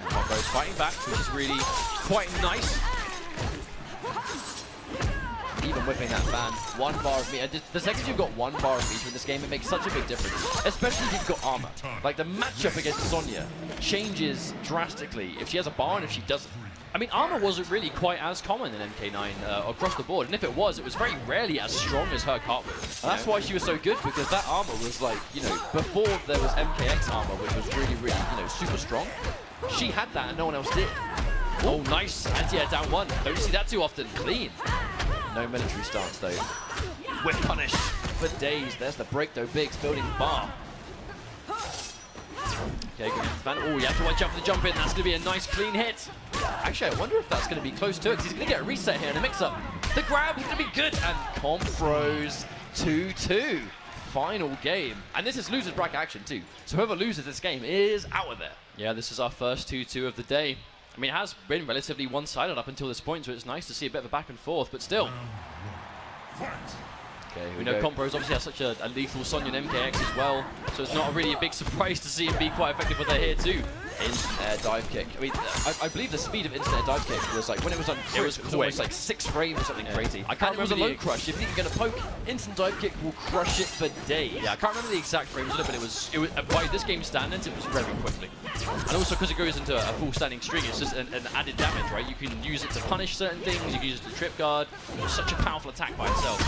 Comp pros fighting back, which is really quite nice. Even whipping that fan, 1 bar of meter. The second you've got 1 bar of meter in this game, it makes such a big difference. Especially if you've got armor. Like, the matchup against Sonya changes drastically if she has a bar and if she doesn't. I mean, armor wasn't really quite as common in MK9 across the board. And if it was very rarely as strong as her cartwheel. And that's why she was so good, because that armor was like, you know, before there was MKX armor, which was really, really, you know, super strong. She had that and no one else did. Oh, nice. Anti-air down 1. Don't see that too often. Clean. No military stance though. Whip punish for days. There's the break though. Biggs building bar. Okay, good man. Oh, you have to watch out for the jump in. That's going to be a nice clean hit. Actually, I wonder if that's going to be close to it, because he's going to get a reset here in a mix-up. The grab is going to be good. And comp pros 2-2. Final game. And this is loser's bracket action too. So whoever loses this game is out of there. Yeah, this is our first 2-2 of the day. I mean, it has been relatively one-sided up until this point, so it's nice to see a bit of a back and forth, but still. Okay, we know Combros obviously has such a lethal Sonya and MKX as well, so it's not really a big surprise to see him be quite effective when they're here too. Instant air dive kick. I mean, I believe the speed of instant air dive kick was like, when it was on crit, it was almost like 6 frames or something crazy. I can't remember. It was a low crush. If you're going to poke, instant dive kick will crush it for days. Yeah, I can't remember the exact frames of it, but it was by this game's standards, it was very quickly. And also because it goes into a full standing string, it's just an added damage, right? You can use it to punish certain things, you can use it to trip guard. It's such a powerful attack by itself.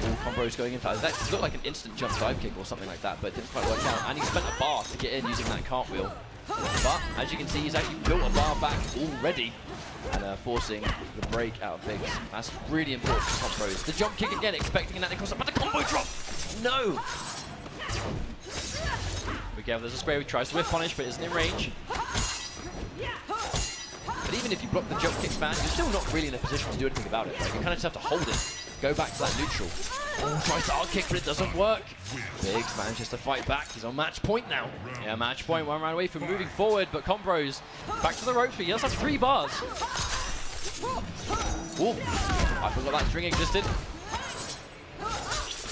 All combos going in fast. That looked like an instant jump dive kick or something like that, but it didn't quite work out. And he spent a bar to get in using that cartwheel. But as you can see, he's actually built a bar back already and forcing the break out of Biggs. That's really important for combos. The jump kick again, expecting an cross up, but the combo drop! No! We go, there's a square who tries to whiff punish, but isn't in range. But even if you block the jump kick span, you're still not really in a position to do anything about it. Right? You kind of just have to hold it. Go back to that neutral. Oh, tries to arc kick, but it doesn't work. Biggs manages to fight back. He's on match point now. Yeah, match point, 1 round away from moving forward, but Combros back to the ropes, but he does have 3 bars. Ooh, I forgot that string existed.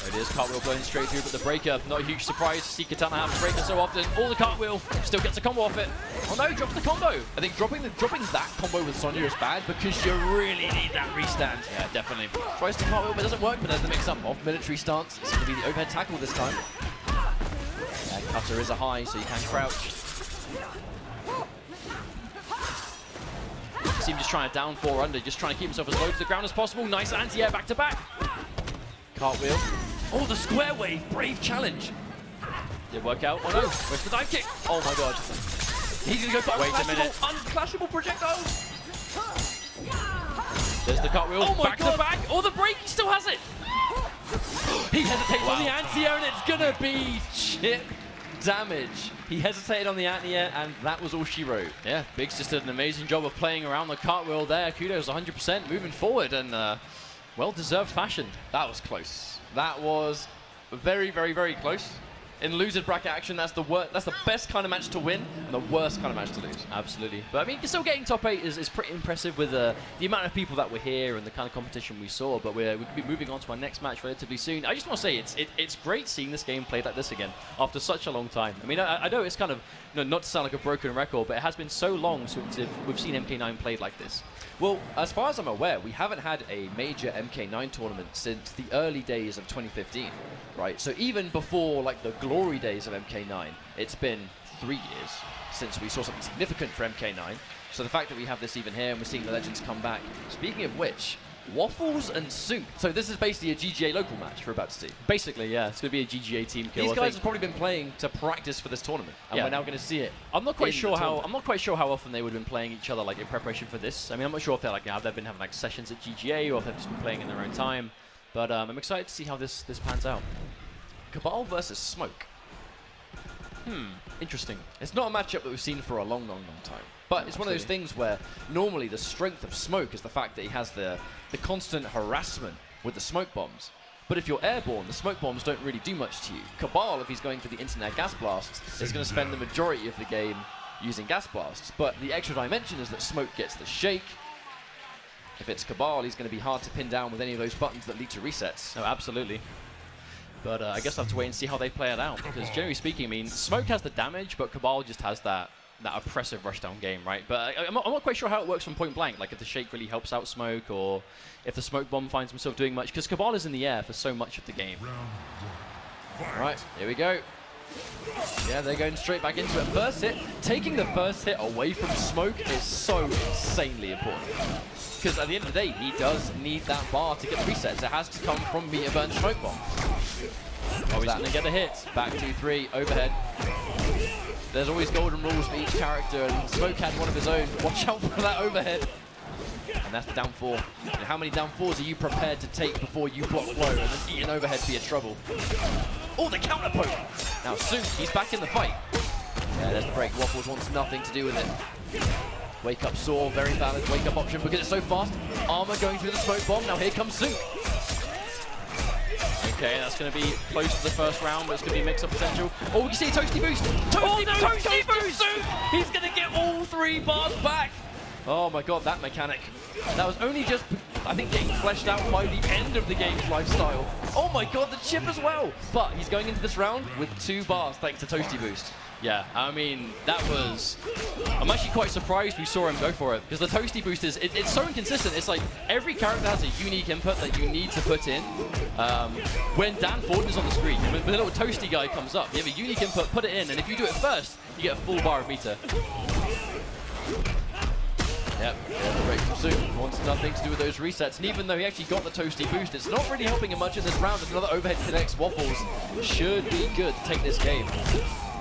There it is, cartwheel blowing straight through, but the breaker, not a huge surprise to see Katana have a breaker so often. All the cartwheel, still gets a combo off it. Oh no, drops the combo. I think dropping that combo with Sonya is bad because you really need that restand. Yeah, definitely. Tries to cartwheel, but it doesn't work, but there's the mix-up off military stance. It's going to be the overhead tackle this time. Yeah, cutter is a high, so you can crouch. See him just trying to down 4 under, just trying to keep himself as low to the ground as possible. Nice anti-air back to back. Cartwheel. Oh, the square wave, brave challenge. Did work out. Oh no, where's the dive kick? Oh my god. He's going to go for wait a minute. unclashable projectile. There's the cartwheel, oh my back god. to back. Oh, the break, he still has it. He hesitates on the anti-air and it's going to be chip damage. He hesitated on the anti-air and that was all she wrote. Yeah, Biggs just did an amazing job of playing around the cartwheel there. Kudos 100% moving forward and well-deserved fashion. That was close. That was very, very, very close. In losers bracket action, that's the best kind of match to win and the worst kind of match to lose. Absolutely. But I mean, still getting top 8 is pretty impressive with the amount of people that were here and the kind of competition we saw. But we could be moving on to our next match relatively soon. I just want to say it's great seeing this game played like this again after such a long time. I mean, I know it's kind of, you know, not to sound like a broken record, but it has been so long since we've seen MK9 played like this. Well, as far as I'm aware, we haven't had a major MK9 tournament since the early days of 2015, right? So even before like the glory days of MK9, it's been 3 years since we saw something significant for MK9. So the fact that we have this even here and we're seeing the legends come back. Speaking of which, Waffles and Sook. So this is basically a GGA local match we're about to see. Basically, yeah, it's going to be a GGA team kill. These guys have probably been playing to practice for this tournament, and we're now going to see it. I'm not quite sure how often they would have been playing each other like in preparation for this. I mean, I'm not sure if they're like they've been having like sessions at GGA or if they've just been playing in their own time. But I'm excited to see how this pans out. Cabal versus Smoke. Interesting. It's not a matchup that we've seen for a long, long, long time. But it's one of those things where normally the strength of Smoke is the fact that he has the constant harassment with the smoke bombs. But if you're airborne, the smoke bombs don't really do much to you. Cabal, if he's going for the internet gas blasts, is going to spend the majority of the game using gas blasts. But the extra dimension is that Smoke gets the shake. If it's Cabal, he's going to be hard to pin down with any of those buttons that lead to resets. Oh, absolutely. But I guess I'll have to wait and see how they play it out. Because generally speaking, I mean, Smoke has the damage, but Cabal just has that oppressive rushdown game, right? But I'm not quite sure how it works from point blank, like if the shake really helps out Smoke or if the smoke bomb finds himself doing much, because Cabal is in the air for so much of the game. Right, here we go. Yeah, they're going straight back into it. First hit, taking the first hit away from Smoke is so insanely important. Because at the end of the day, he does need that bar to get the resets. It has to come from meter burn smoke bomb. Oh, he's going to get the hit. Back 2-3, overhead. There's always golden rules for each character, and Smoke had one of his own. Watch out for that overhead. And that's the down 4. And how many down 4s are you prepared to take before you block low and then eat an overhead for your trouble? Oh, the counter poke! Now Sook, he's back in the fight. Yeah, there's the break. Waffles wants nothing to do with it. Wake up Saw, very valid wake up option because it's so fast. Armor going through the smoke bomb. Now here comes Sook. Okay, that's going to be close to the first round, but it's going to be mix-up potential. Oh, we can see a Toasty Boost! Toasty Boost! He's going to get all 3 bars back! Oh my god, that mechanic. That was only just I think, getting fleshed out by the end of the game's lifestyle. Oh my god, the chip as well! But he's going into this round with 2 bars thanks to Toasty Boost. Yeah, I mean, that was... I'm actually quite surprised we saw him go for it, because the Toasty Boost is... It's so inconsistent. It's like every character has a unique input that you need to put in. When Dan Forden is on the screen, when the little Toasty guy comes up, you have a unique input, put it in, and if you do it first, you get a full bar of meter. Yep, yeah, the break from Soon wants nothing to do with those resets, and even though he actually got the Toasty Boost, it's not really helping him much in this round. As another overhead connects, Waffles should be good to take this game.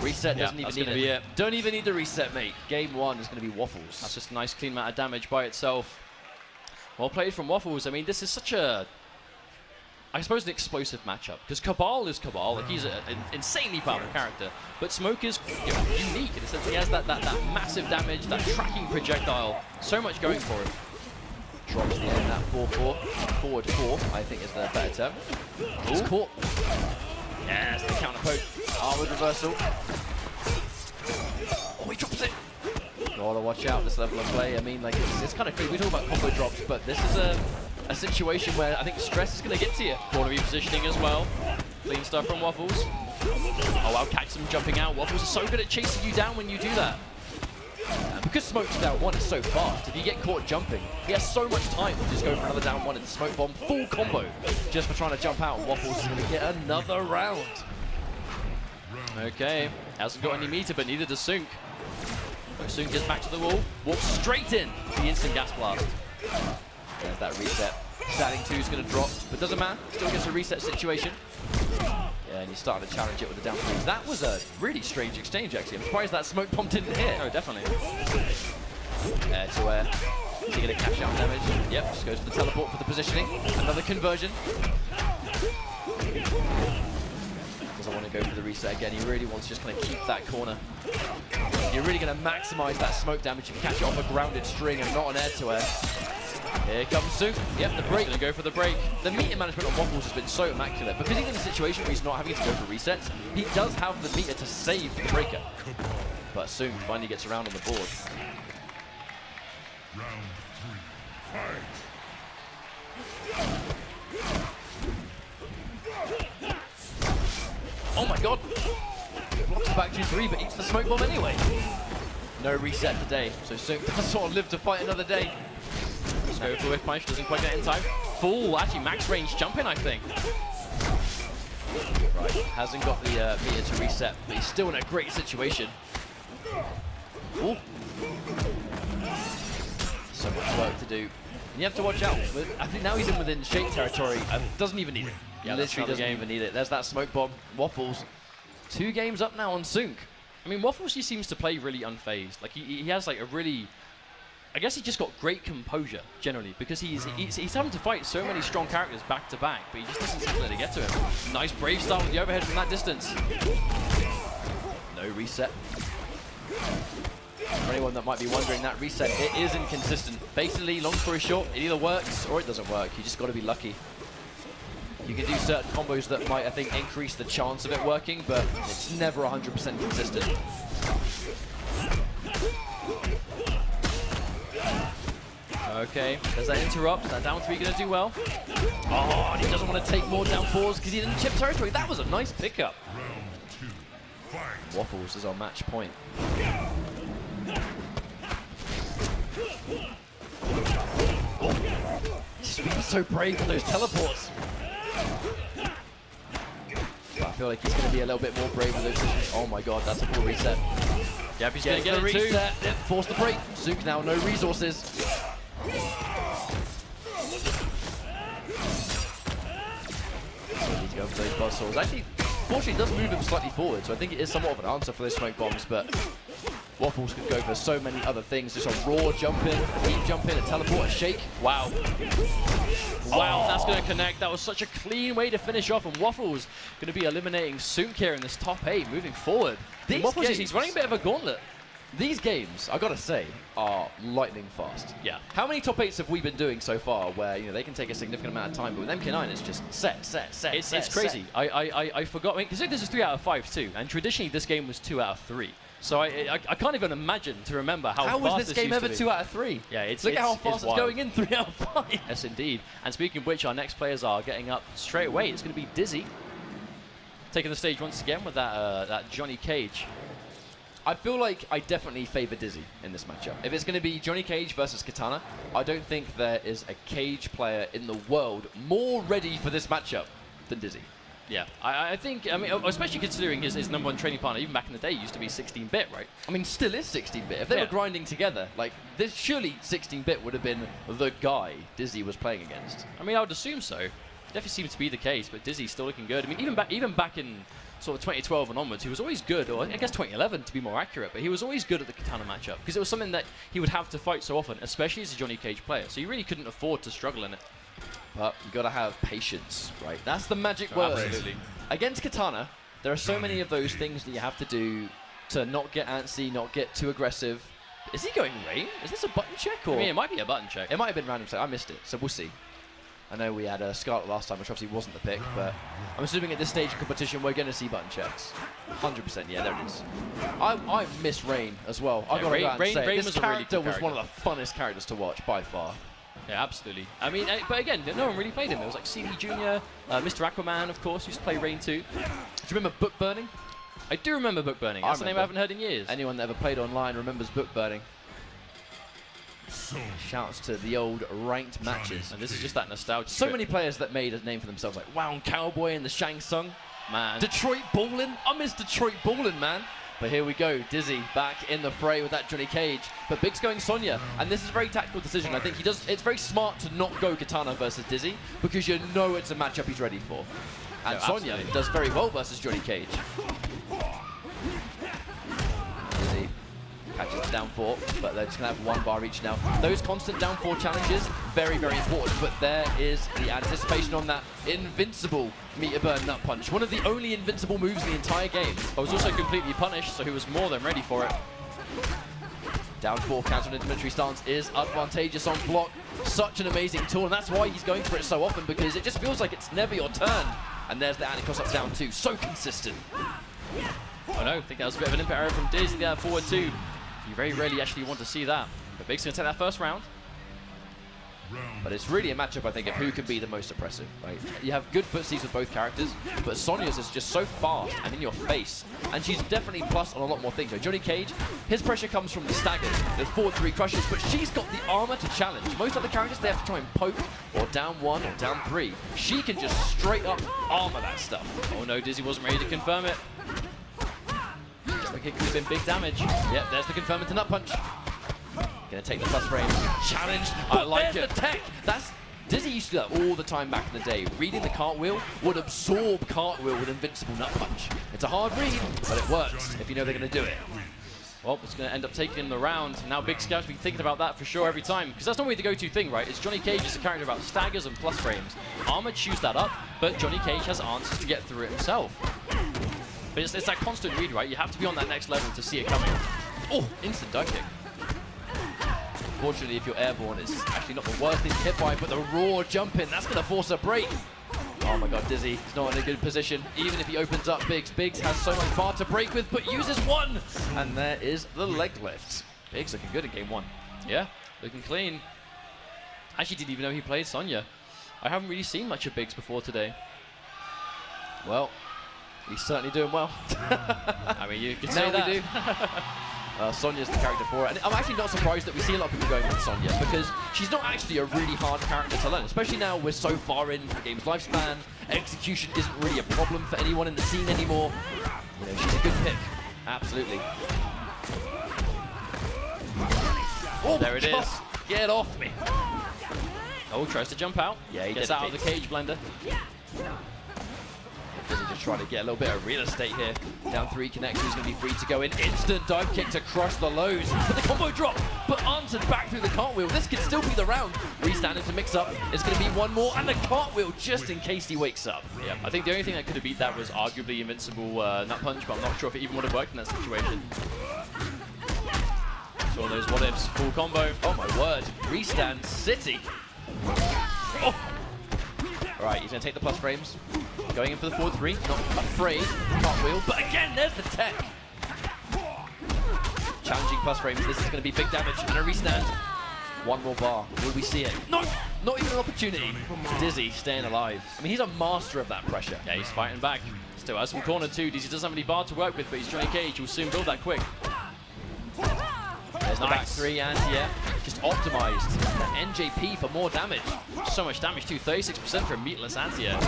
Reset doesn't even need it. Don't even need the reset, mate. Game 1 is going to be Waffles. That's just a nice clean amount of damage by itself. Well played from Waffles. I mean, this is such a... I suppose an explosive matchup, because Cabal is Cabal, like he's an insanely powerful character, but Smoke is unique in the sense he has that massive damage, that tracking projectile, so much going for him. Drops the end, that 4-4, forward 4, I think is the better term. He's caught. Yes, the counter poke, armored reversal. Oh, he drops it. Gotta watch out this level of play. I mean, like, it's kind of crazy. We talk about combo drops, but this is a situation where I think stress is going to get to you. Corner repositioning as well. Clean stuff from Waffles. Oh wow, catch him jumping out. Waffles is so good at chasing you down when you do that. And because Smoke's down 1 is so fast, if you get caught jumping, he has so much time to just go for another down 1 and Smoke Bomb full combo just for trying to jump out. Waffles is going to get another round. Okay, hasn't got any meter, but neither does Sunk. Sunk gets back to the wall, walks straight in the instant gas blast. There's that reset. Standing 2 is going to drop, but doesn't matter. Still gets a reset situation. Yeah, and he's starting to challenge it with the down 3s. That was a really strange exchange, actually. I'm surprised that Smoke Bomb didn't hit. Oh, definitely. Air to air. Is he going to cash out damage? Yep, just goes for the teleport for the positioning. Another conversion. Doesn't want to go for the reset again. He really wants to just kind of keep that corner. You're really going to maximize that smoke damage if you catch it off a grounded string and not an air to air. Here comes Sue. Yep, the break. Going to go for the break. The meter management on Waffles has been so immaculate. Because he's in a situation where he's not having to go for resets, he does have the meter to save the breaker. But Sue finally gets around on the board. Round 3, fight! Oh my god! Blocks the back 2-3, but eats the smoke bomb anyway. No reset today, so Sunk does sort of live to fight another day. Let's go for Whip Punch, doesn't quite get it in time. Full, actually max range jumping, I think. Right, hasn't got the meter to reset, but he's still in a great situation. Ooh. So much work to do. And you have to watch out. I think now he's in within shape territory. Doesn't even need it. Yeah, literally doesn't even need it. There's that smoke bomb. Waffles. 2 games up now on Sunk. I mean, Waffles, he seems to play really unfazed. Like, he has, like, a really... I guess he just got great composure, generally, because he's having to fight so many strong characters back to back, but he just doesn't seem to let it get to him. Nice brave start with the overhead from that distance. No reset. For anyone that might be wondering, that reset, it is inconsistent. Basically, long story short, it either works or it doesn't work. You just got to be lucky. You can do certain combos that might, I think, increase the chance of it working, but it's never 100% consistent. Okay, there's that interrupt. That down 3 going to do well. Oh, and he doesn't want to take more down 4s because he didn't chip territory. That was a nice pickup. Round 2, fight! Waffles is on match point. Oh. He's being so brave with those teleports. But I feel like he's going to be a little bit more brave with those. Oh my god, that's a full reset. Yep, he's going to get the it reset. too. Yep, force the break. Zook now, no resources. So he needs to go for those buzzsaws. Actually, fortunately, it does move him slightly forward, so I think it is somewhat of an answer for those smoke bombs, but Waffles could go for so many other things. Just a raw jump in, a deep jump in, a teleport, a shake. Wow. Wow, that's going to connect. That was such a clean way to finish off, and Waffles going to be eliminating Sunk here in this top 8 moving forward. Waffles, he's running a bit of a gauntlet. These games, I gotta say, are lightning fast. Yeah. How many top 8s have we been doing so far where, you know, they can take a significant amount of time, but with MK9 it's just set. It's crazy. I forgot, I mean, because this is 3 out of 5 too, and traditionally this game was 2 out of 3. So I can't even imagine to remember how fast was this game used ever to be. 2 out of 3? Yeah, it's Look at how it's fast it's wild. going in 3 out of 5. Yes, indeed. And speaking of which, our next players are getting up straight away. It's going to be Dizzy taking the stage once again with that Johnny Cage. I feel like I definitely favor Dizzy in this matchup. If it's going to be Johnny Cage versus Katana, I don't think there is a Cage player in the world more ready for this matchup than Dizzy. Yeah, I think, I mean, especially considering his #1 training partner, even back in the day, used to be 16-bit, right? I mean, still is 16-bit. If they were grinding together, like, this surely 16-bit would have been the guy Dizzy was playing against. I mean, I would assume so. Definitely seems to be the case, but Dizzy's still looking good. I mean, even back in sort of 2012 and onwards, he was always good, or I guess 2011 to be more accurate, but he was always good at the Katana matchup because it was something that he would have to fight so often, especially as a Johnny Cage player. So you really couldn't afford to struggle in it. But you got to have patience, right? That's the magic word. Absolutely. Against Katana, there are so many of those things that you have to do to not get antsy, not get too aggressive. Is he going rain? Is this a button check? Or I mean, it might be a button check. it might have been random. So I missed it, so we'll see. I know we had Scarlet last time, which obviously wasn't the pick, but I'm assuming at this stage of competition we're going to see button checks. 100%, yeah, there it is. I miss Rain as well. I got to go out and say Rain this was a really character good was one of the funnest characters to watch by far. Yeah, absolutely. I mean, but again, no one really played him. It was like CD Jr., Mr. Aquaman, of course, used to play Rain too. Do you remember Book Burning? I do remember Book Burning. That's a name I haven't heard in years. Anyone that ever played online remembers Book Burning. Shouts to the old ranked matches. And this is just that nostalgia. So many players that made a name for themselves, like Wow Cowboy and the Shang Tsung. Man. Detroit Ballin'. I miss Detroit Ballin', man. But here we go, Dizzy back in the fray with that Johnny Cage. But Big's going Sonya, and this is a very tactical decision. I think he does. It's very smart to not go Katana versus Dizzy because you know it's a matchup he's ready for. And Sonya does very well versus Johnny Cage. Dizzy catches the down 4, but they're just going to have 1 bar each now. Those constant down 4 challenges, very, very important, but there is the anticipation on that invincible meter burn nut punch. One of the only invincible moves in the entire game. I was also completely punished, so he was more than ready for it. Down 4 counter into military stance is advantageous on block. Such an amazing tool, and that's why he's going for it so often, because it just feels like it's never your turn. And there's the anti-cross up down 2, so consistent. I know, I think that was a bit of an input error from Dizzy there, forward 2. You very rarely actually want to see that. But Big's going to take that first round. But it's really a matchup, I think, of who can be the most oppressive, right? You have good footsies with both characters, but Sonya's is just so fast and in your face. And she's definitely plus on a lot more things. So Johnny Cage, his pressure comes from the staggers, the forward 3 crushes, but she's got the armor to challenge. Most other characters, they have to try and poke, or down 1, or down 3. She can just straight up armor that stuff. Oh no, Dizzy wasn't ready to confirm it. It could have been big damage. Yep, there's the confirm into nut punch. Gonna take the plus frame. Challenged. I like it. The tech. That's Dizzy used to do that all the time back in the day. Reading the cartwheel would absorb cartwheel with invincible nut punch. It's a hard read, but it works if you know they're gonna do it. Well, it's going to end up taking the round. Now Big Scout's been thinking about that for sure every time, because that's normally the go-to thing, right? It's Johnny Cage is a character about staggers and plus frames. Armor chews that up, but Johnny Cage has answers to get through it himself. But it's that constant read, right? You have to be on that next level to see it coming. Oh, instant dive kick. Fortunately, if you're airborne, it's actually not the worst thing to hit by, but the raw jump in, that's going to force a break. Oh my god, Dizzy, he's not in a good position. Even if he opens up Biggs has so much bar to break with, but uses 1. And there is the leg lift. Biggs looking good in game 1. Yeah, looking clean. Actually didn't even know he played Sonya. I haven't really seen much of Biggs before today. Well, he's certainly doing well. I mean, you could say that. We do. Sonya's the character for it. And I'm actually not surprised that we see a lot of people going with Sonya, because she's not actually a really hard character to learn, especially now we're so far in the game's lifespan. Execution isn't really a problem for anyone in the scene anymore. You know, she's a good pick. Absolutely. Oh, there it is. Get off me. Oh, tries to jump out. Yeah, he gets out of the cage blender. Dizzy just trying to get a little bit of real estate here. Down 3 connects, he's going to be free to go in. Instant dive kick to crush the lows. But the combo drop, but answered back through the cartwheel. This could still be the round. Restand into mix up. It's going to be 1 more, and the cartwheel just in case he wakes up. Yeah, I think the only thing that could have beat that was arguably invincible nut punch, but I'm not sure if it even would have worked in that situation. So all those what ifs, full combo. Oh my word, Restand City. Oh. All right, he's going to take the plus frames. Going in for the forward 3, not afraid. Cartwheel, but again, there's the tech. Challenging plus frames. This is going to be big damage and a restand. One more bar. Will we see it? No! Not even an opportunity. Dizzy staying alive. I mean, he's a master of that pressure. Yeah, he's fighting back. Still has some corner too. Dizzy doesn't have any bar to work with, but he's Johnny Cage. He'll soon build that quick. There's the back three, and yeah, just optimized. NJP for more damage. So much damage too. 36% for a meatless anti-air.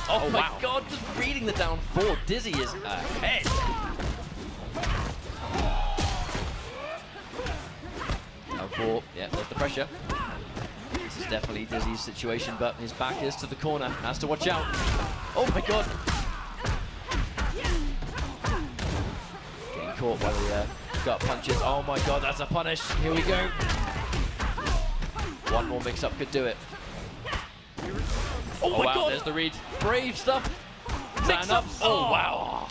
Oh my wow. god, just reading the down four. Dizzy is ahead. Down four, yeah, there's the pressure. This is definitely Dizzy's situation, but his back is to the corner. Has to watch out. Oh my god. Getting caught by the gut punches. Oh my god, that's a punish. Here we go. One more mix-up could do it. Oh, my wow, god, there's the read. brave stuff. Is that enough? Oh wow.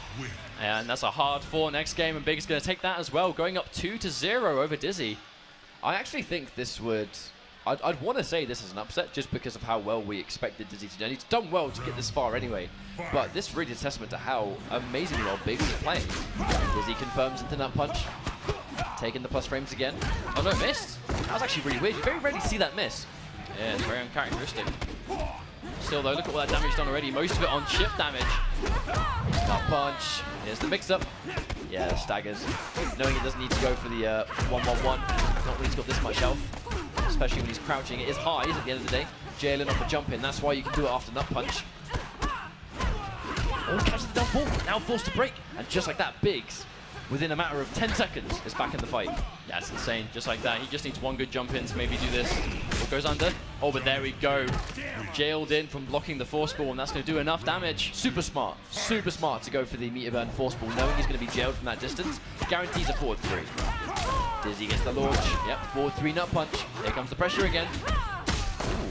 And that's a hard 4 next game, and Big's going to take that as well, going up 2-0 over Dizzy. I actually think this would... I'd want to say this is an upset just because of how well we expected Dizzy to do. And he's done well to get this far anyway. But this really is a testament to how amazingly well Biggs is playing. Dizzy confirms into nut punch. Taking the plus frames again. Oh no, missed. That was actually really weird. You very rarely see that miss. Yeah, it's very uncharacteristic. Still though, look at all that damage done already. Most of it on chip damage. Nut punch. Here's the mix-up. Yeah, staggers. Knowing he doesn't need to go for the 1-1-1. Not when he's got this much health. Especially when he's crouching. It is highs at the end of the day. Jailing off a jump in. That's why you can do it after nut punch. Oh, catches the down ball. Now forced to break. And just like that, Biggs, within a matter of 10 seconds, is back in the fight. That's insane. Just like that. He just needs one good jump in to maybe do this. What goes under? Oh, but there we go. Jailed in from blocking the force ball, and that's going to do enough damage. Super smart to go for the meter burn force ball, knowing he's going to be jailed from that distance. Guarantees a forward 3. Dizzy gets the launch. Yep, forward 3 nut punch. Here comes the pressure again.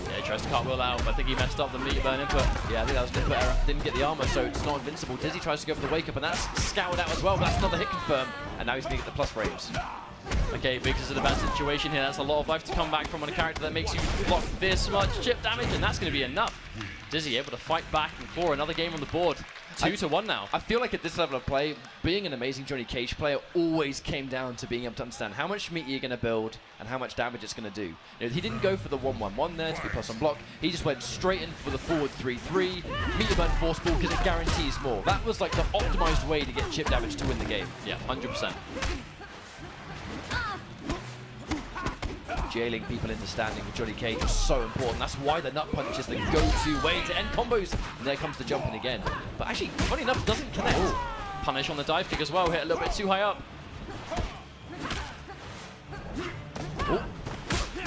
Yeah, he tries to cartwheel out, but I think he messed up the meter burn input. Yeah, I think that was an input error. Didn't get the armor, so it's not invincible. Dizzy tries to go for the wake up, and that's scoured out as well. That's another hit confirm, and now he's going to get the plus frames. Okay, Biggs is in a bad situation here. That's a lot of life to come back from on a character that makes you block this much chip damage, and that's going to be enough. Dizzy able to fight back and claw another game on the board. 2-1 now. I feel like at this level of play, being an amazing Johnny Cage player always came down to being able to understand how much meat you're going to build and how much damage it's going to do. You know, he didn't go for the 1-1-1 there to be plus on block. He just went straight in for the forward 3-3, meter burn force ball because it guarantees more. That was like the optimized way to get chip damage to win the game. Yeah, 100%. Jailing people into standing with Johnny Cage is so important. That's why the nut punch is the go-to way to end combos. And there comes the jump in again. But actually, funny enough, doesn't connect. Ooh. Punish on the dive kick as well. Hit a little bit too high up. Ooh.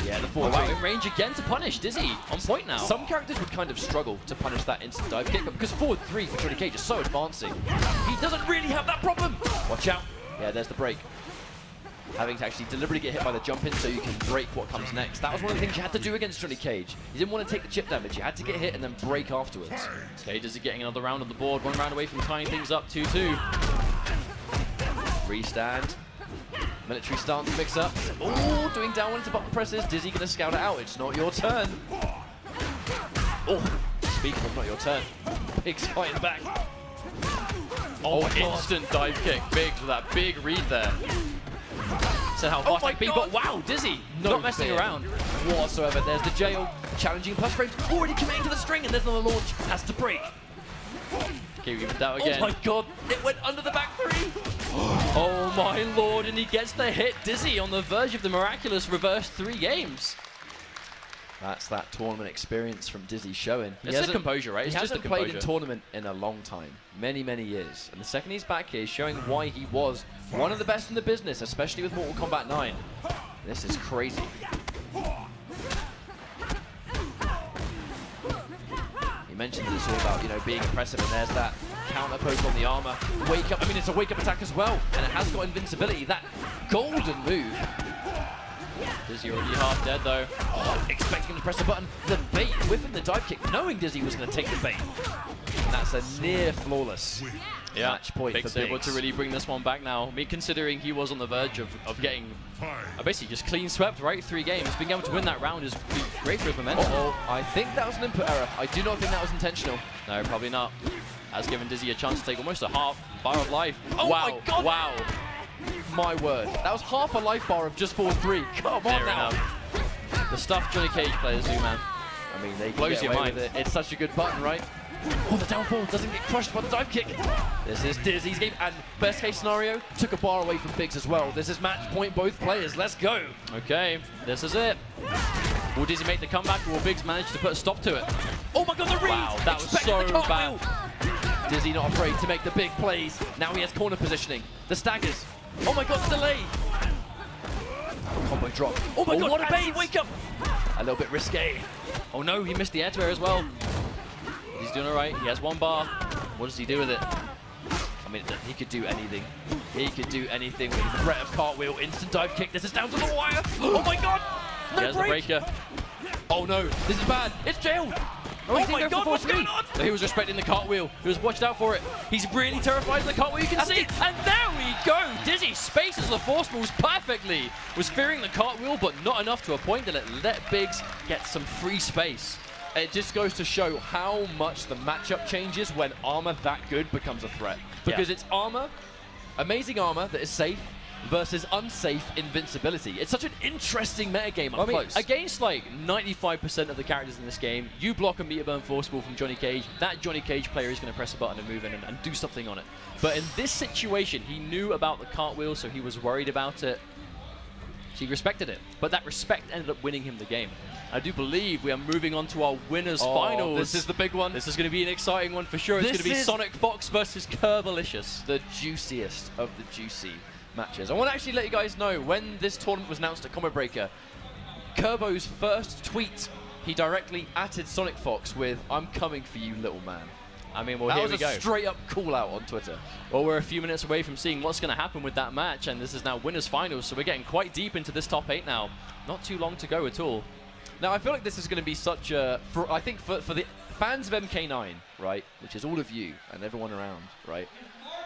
Yeah, the forward. Wow, in range again to punish. Dizzy on point now. Some characters would kind of struggle to punish that instant dive kick, but because forward 3 for Johnny Cage is so advancing, he doesn't really have that problem. Watch out. Yeah, there's the break. Having to actually deliberately get hit by the jump in so you can break what comes next. That was one of the things you had to do against Johnny Cage. You didn't want to take the chip damage. You had to get hit and then break afterwards. Okay, Dizzy getting another round on the board. 1 round away from tying things up. 2-2. Restand. Military stance mix-ups. Oh, doing down one into button presses. Dizzy going to scout it out. It's not your turn. Oh, speaking of not your turn. Biggs fighting back. Oh, instant dive kick. Biggs with that big read there. So how fast like B, but wow, Dizzy not messing around whatsoever. There's the jail, challenging plus frames, already committing to the string, and there's another launch, has to break. Okay, we went down again. Oh my god, it went under the back 3. Oh my lord, and he gets the hit. Dizzy on the verge of the miraculous reverse 3 games. That's that tournament experience from Dizzy showing. It's the composure, right? He It's just hasn't the played composure. in tournament in a long time. Many, many years. And the second he's back here, showing why he was one of the best in the business, especially with Mortal Kombat 9. This is crazy. He mentioned that it's all about, you know, being impressive, and there's that counter poke on the armor. Wake up, I mean, it's a wake-up attack as well, and it has got invincibility. That golden move. Dizzy already half dead though. Oh, expecting him to press the button. The bait, whipping the dive kick, knowing Dizzy was going to take the bait. And that's a near flawless match point Biggs for Biggs. able to really bring this one back now. Me considering he was on the verge of getting basically just clean swept, right? 3 games. Being able to win that round is great for his momentum. Uh-oh, I think that was an input error. I do not think that was intentional. No, probably not. Has given Dizzy a chance to take almost a half bar of life. Oh wow, my God. wow. My word. That was half a life bar of just forward 3. Come on Fair now. enough. The stuff Johnny Cage players do, man. I mean, they Blows blows your your mind. mind. It's such a good button, right? Oh, the downfall doesn't get crushed by the dive kick. This is Dizzy's game, and best case scenario, took a bar away from Biggs as well. This is match point both players. Let's go. Okay, this is it. Will Dizzy make the comeback, or will Biggs manage to put a stop to it? Oh my god, the read! Wow, that was Expected so the cartwheel. bad. Dizzy not afraid to make the big plays. Now he has corner positioning. The staggers. Oh my god, the delay. Combo drop. Oh my god, what a Andy, bait. wake up. A little bit risque. Oh no, he missed the air to air as well. He's doing all right. He has 1 bar. What does he do with it? I mean, he could do anything. He could do anything with the threat of cartwheel, instant dive kick. This is down to the wire. Oh my god! He has the breaker. Oh no, this is bad. It's jailed. Oh, he Oh didn't my go for god, full what's going speed. on? So he was respecting the cartwheel. He was watched out for it. He's really terrified of the cartwheel. You can see it. And there we go. Dizzy spaces the force moves perfectly. Was fearing the cartwheel, but not enough to a point that it let Biggs get some free space. It just goes to show how much the matchup changes when armor that good becomes a threat. Because it's armor, amazing armor that is safe, versus unsafe invincibility. It's such an interesting metagame up close. Against like 95% of the characters in this game, you block a meter burn force ball from Johnny Cage, that Johnny Cage player is going to press a button and move in and do something on it. But in this situation, he knew about the cartwheel, so he was worried about it. So he respected it. But that respect ended up winning him the game. I do believe we are moving on to our winners finals. This is the big one. This is going to be an exciting one for sure. It's going to be Sonic Fox versus Kerbalicious. The juiciest of the juicy matches. I want to actually let you guys know, when this tournament was announced at Combo Breaker, Kerbo's first tweet, he directly atted Sonic Fox with, "I'm coming for you, little man." I mean, well, That here was we go. a straight up call out on Twitter. Well, we're a few minutes away from seeing what's going to happen with that match, and this is now winners finals, so we're getting quite deep into this top 8 now. Not too long to go at all. Now, I feel like this is going to be such a, I think for the fans of MK9, right, which is all of you and everyone around, right,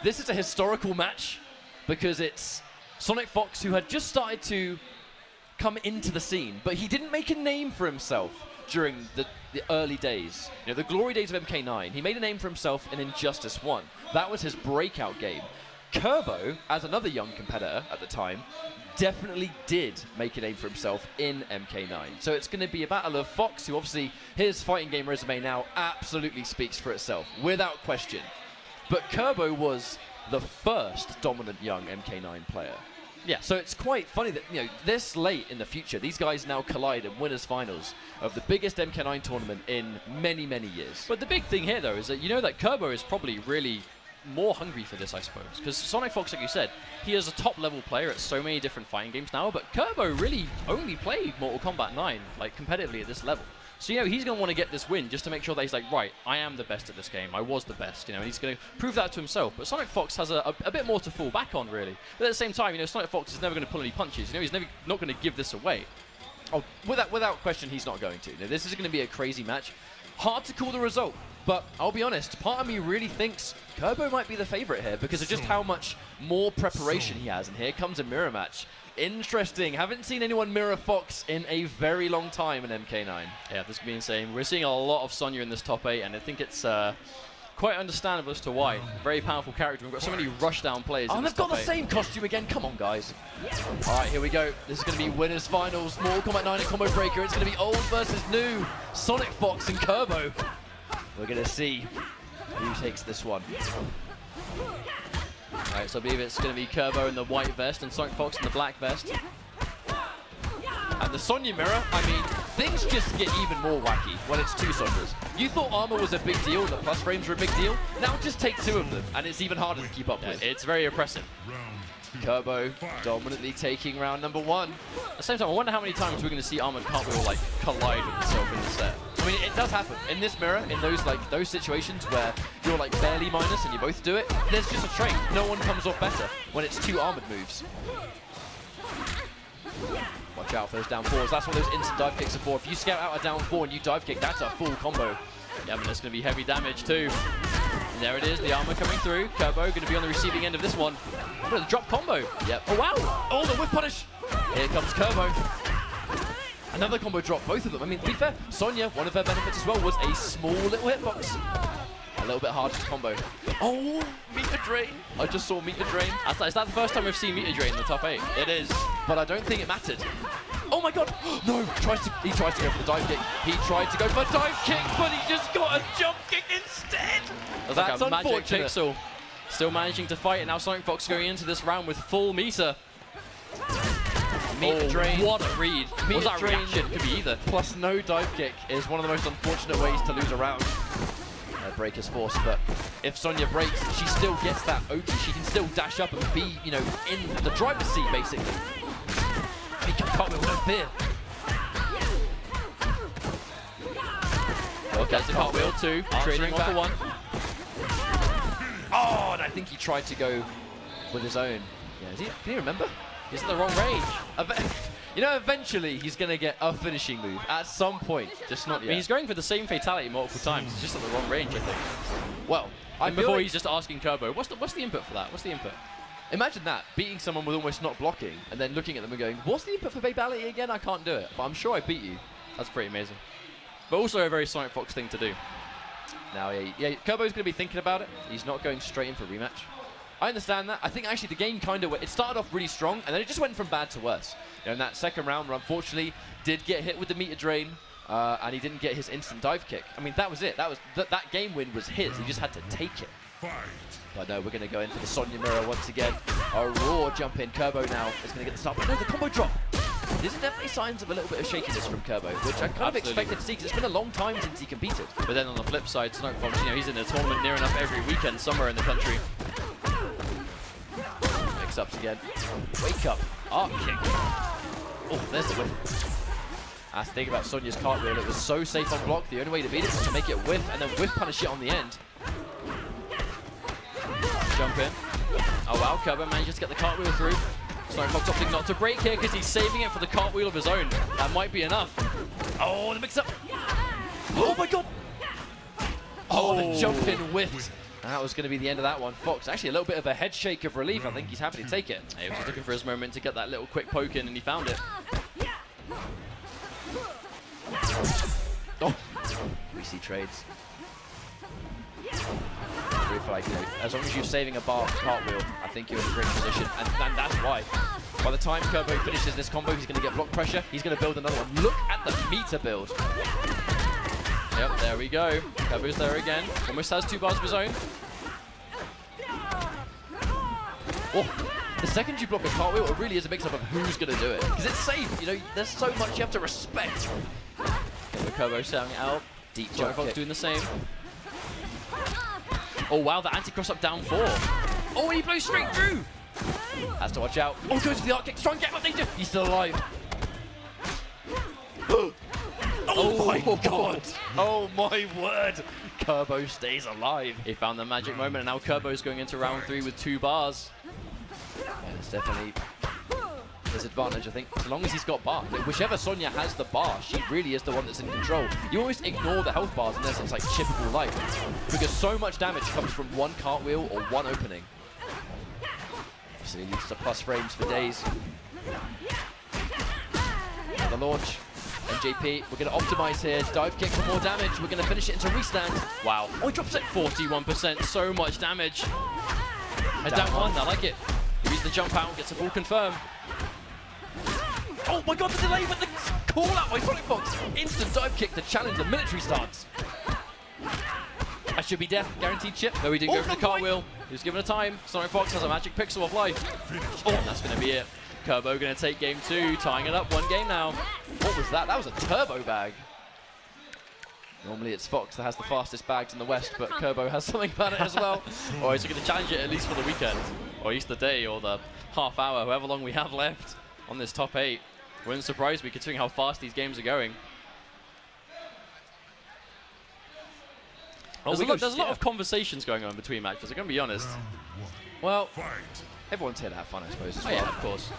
this is a historical match because it's Sonic Fox, who had just started to come into the scene, but he didn't make a name for himself during the early days. You know, the glory days of MK9. He made a name for himself in Injustice 1. That was his breakout game. Kerbo, as another young competitor at the time, definitely did make a name for himself in MK9. So it's going to be a battle of Fox, who obviously his fighting game resume now absolutely speaks for itself, without question. But Kerbo was the first dominant young MK9 player. Yeah. So it's quite funny that, you know, this late in the future, these guys now collide in winners finals of the biggest MK9 tournament in many, many years. But the big thing here, though, is that you know that Kerbo is probably really more hungry for this, I suppose. Because Sonic Fox, like you said, he is a top-level player at so many different fighting games now, but Kerbo really only played Mortal Kombat 9, like, competitively at this level. So, you know, he's going to want to get this win just to make sure that he's like, right, I am the best at this game. I was the best, you know, and he's going to prove that to himself. But Sonic Fox has a bit more to fall back on, really. But at the same time, you know, Sonic Fox is never going to pull any punches. You know, he's not going to give this away. Oh, without question, he's not going to. Now, this is going to be a crazy match. Hard to call the result, but I'll be honest, part of me really thinks Kerbo might be the favorite here because of just how much more preparation he has. And here comes a mirror match. Interesting. Haven't seen anyone mirror Fox in a very long time in MK9. Yeah, this could be insane. We're seeing a lot of Sonya in this top 8, and I think it's quite understandable as to why. Very powerful character. We've got so many rushdown players in Oh, this they've got top the 8. same costume again. Come on, guys. All right, here we go. This is going to be winners finals. Mortal Kombat 9 and Combo Breaker. It's going to be old versus new. Sonic Fox and Kerbo. We're going to see who takes this one. Alright, so I believe it's going to be Kerbo in the white vest and Sonic Fox in the black vest. And the Sonya mirror, I mean, things just get even more wacky when it's two Sonyas. You thought armor was a big deal, the plus frames were a big deal. Now just take two of them, and it's even harder to keep up with. It's very oppressive. Kerbo dominantly taking round number 1. At the same time, I wonder how many times we're going to see Armored Cartwheel like collide with itself in the set. I mean, it does happen. In this mirror, in those situations where you're like barely minus and you both do it, there's just a trait. No one comes off better when it's two armored moves. Watch out for those down 4s. That's what those instant dive kicks are for. If you scout out a down 4 and you dive kick, that's a full combo. Yeah, but there's going to be heavy damage too. And there it is, the armor coming through. Kerbo going to be on the receiving end of this one. What a drop combo. Yep. Oh, wow. Oh, the whip punish. Here comes Kerbo. Another combo drop, both of them. I mean, to be fair, Sonya, one of her benefits as well was a small little hitbox. A little bit harder to combo. Oh, meter drain. I just saw meter drain. Is that the first time we've seen meter drain in the top 8? It is, but I don't think it mattered. Oh my god! No! He tries to go for the dive kick. He tried to go for a dive kick, but he just got a jump kick instead. That's That's like a magic unfortunate. pixel. Still managing to fight, and now Sonic Fox going into this round with full meter. Meter drain. What a read. Meter Was that a drain. reaction? Could be either. Plus no dive kick is one of the most unfortunate ways to lose a round. Break is forced, but if Sonya breaks, she still gets that open. She can still dash up and be, you know, in the driver's seat, basically. He can't with no fear. Okay, there's a cartwheel too. Trading Answering one back. for one. Oh, and I think he tried to go with his own. Yeah, can you remember? He's in the wrong range. You know, eventually he's going to get a finishing move at some point, just not I mean, yet. he's going for the same fatality multiple times. He's just at the wrong range, I think. Well, And before he's just asking Kerbo, what's the input for that? What's the input? Imagine that, beating someone with almost not blocking, and then looking at them and going, what's the input for Babality again? I can't do it, but I'm sure I beat you. That's pretty amazing. But also a very Sonic Fox thing to do. Now, yeah, Kerbo's going to be thinking about it. He's not going straight in for a rematch. I understand that. I think actually the game kind of, it started off really strong, and then it just went from bad to worse. You know, in that second round, where unfortunately did get hit with the meter drain, and he didn't get his instant dive kick. I mean, that was it. That game win was his. He just had to take it. Fight. But no, we're going to go in for the Sonya mirror once again. A raw jump in. Kerbo now is going to get the start. But no, the combo drop. These are definitely signs of a little bit of shakiness from Kerbo, which I kind of expected to see, because it's been a long time since he competed. But then on the flip side, Sonic Fox, you know, he's in a tournament near enough every weekend somewhere in the country. Mix-ups again. Wake up. Arc kick. Oh, there's the whiff. That's the thing about Sonya's cartwheel. It was so safe on block. The only way to beat it was to make it whiff, and then whiff punish it on the end. Jump in. Oh wow, Kerbo manages to get the cartwheel through. Sonic Fox opting not to break here because he's saving it for the cartwheel of his own. That might be enough. Oh, the mix-up. Oh my god. Oh, the jump in whiffed. That was going to be the end of that one. Fox, actually a little bit of a head shake of relief. I think he's happy to take it. He was just looking for his moment to get that little quick poke in, and he found it. Oh, we see trades. I feel like, you know, as long as you're saving a bar cartwheel, I think you're in a great position, and that's why. By the time Kerbo finishes this combo, he's going to get block pressure. He's going to build another one. Look at the meter build. Yep, there we go. Kerbo's there again. Almost has 2 bars of his own. Oh, the second you block a cartwheel, it really is a mix-up of who's going to do it. Because it's safe, you know, there's so much you have to respect. Kerbo shouting it out. Deep Sonic jump Fox kick. doing the same. Oh wow, the anti-cross up down 4. Oh, and he blows straight through. Has to watch out. Oh, goes for the arc kick. Try and get him up danger. He's still alive. Oh my god. Oh my word. Kerbo stays alive. He found the magic moment, and now Kerbo's going into round 3 with 2 bars. Yeah, it's definitely his advantage, I think. As long as he's got bar. Whichever Sonya has the bar, she really is the one that's in control. You always ignore the health bars unless it's like chippable life. Because so much damage comes from one cartwheel or one opening. Obviously, it leads to plus frames for days. The launch. MJP, we're going to optimize here. Dive kick for more damage. We're going to finish it into restand. Wow. Oh, he drops it. 41%, so much damage. And down 1, I like it. He reads the jump out, gets a full confirm. Oh my god, the delay with the call out by Sonic Fox. Instant dive kick to challenge the military stance. That should be death, guaranteed chip. No, he didn't go Oh, for the no, cartwheel. He was given a time. Sonic Fox has a magic pixel of life. Oh, and that's going to be it. Kerbo going to take game 2, tying it up 1 game now. What was that? That was a turbo bag. Normally it's Fox that has the fastest bags in the West, but Kerbo has something about it as well. Or he's going to challenge it at least for the weekend, or at least the day, or the half hour, however long we have left on this top 8. Wouldn't surprise me considering how fast these games are going. There's a lot of conversations going on between matches, I'm going to be honest. Round 1. Well, Fight. everyone's here to have fun, I suppose, as Oh well. yeah, of course.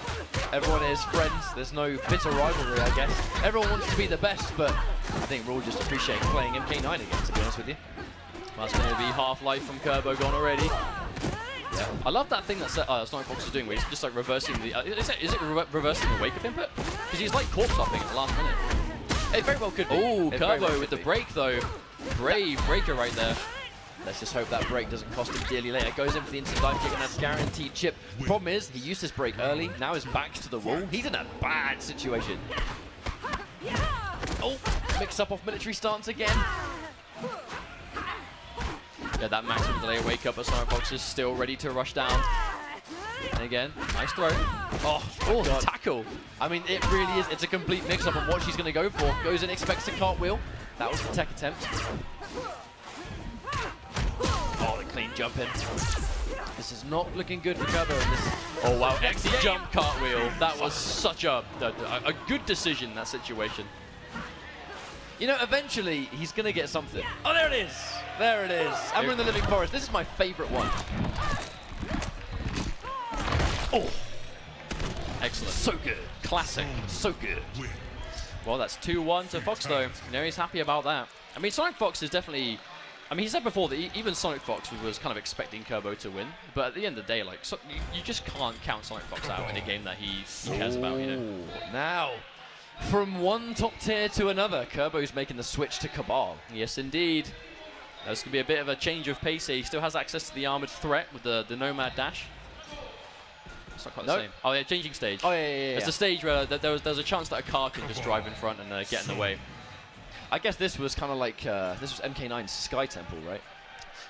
Everyone is friends. There's no bitter rivalry, I guess. Everyone wants to be the best, but I think we're all just appreciating playing MK9 again, to be honest with you. That's going to be half-life from Kerbo gone already. Yeah. I love that thing that Sonic Fox is doing, where he's just like reversing the... is it reversing the wake-up input? Because he's like corpse hopping at the last minute. It very well could be. Oh, It very well Kerbo could with the be. break though. Brave breaker right there. Let's just hope that break doesn't cost him dearly later. Goes in for the instant dive kick, and that's guaranteed chip. Problem is, he used his break early. Now his back's to the wall. He's in a bad situation. Oh, mix up off military stance again. Yeah, that maximum delay wake up, but Sonic Fox is still ready to rush down. And again, nice throw. Oh, the tackle. I mean, it really is. It's a complete mix-up on what she's going to go for. Goes in, expects a cartwheel. That was the tech attempt. Oh, the clean jump in. This is not looking good for Kerbo in this. Oh, wow. Exit jump cartwheel. That was such a good decision in that situation. You know, eventually, he's going to get something. Oh, there it is. There it is. And we're in the Living Forest. This is my favorite one. Oh. Excellent. So good. Classic. So good. Well, that's 2-1 to Fox, though. You know, he's happy about that. I mean, Sonic Fox is definitely... I mean, he said before that even Sonic Fox was kind of expecting Kerbo to win. But at the end of the day, like, you just can't count Sonic Fox out in a game that he cares about, you know. Now, from one top tier to another, Kerbo's making the switch to Cabal. Yes, indeed. There's going to be a bit of a change of pace here. He still has access to the armored threat with the Nomad Dash. It's not quite the same. Oh, yeah, changing stage. Oh, yeah. There's a stage where there's a chance that a car can just drive in front and get in the way. I guess this was kind of like, this was MK9's Sky Temple, right?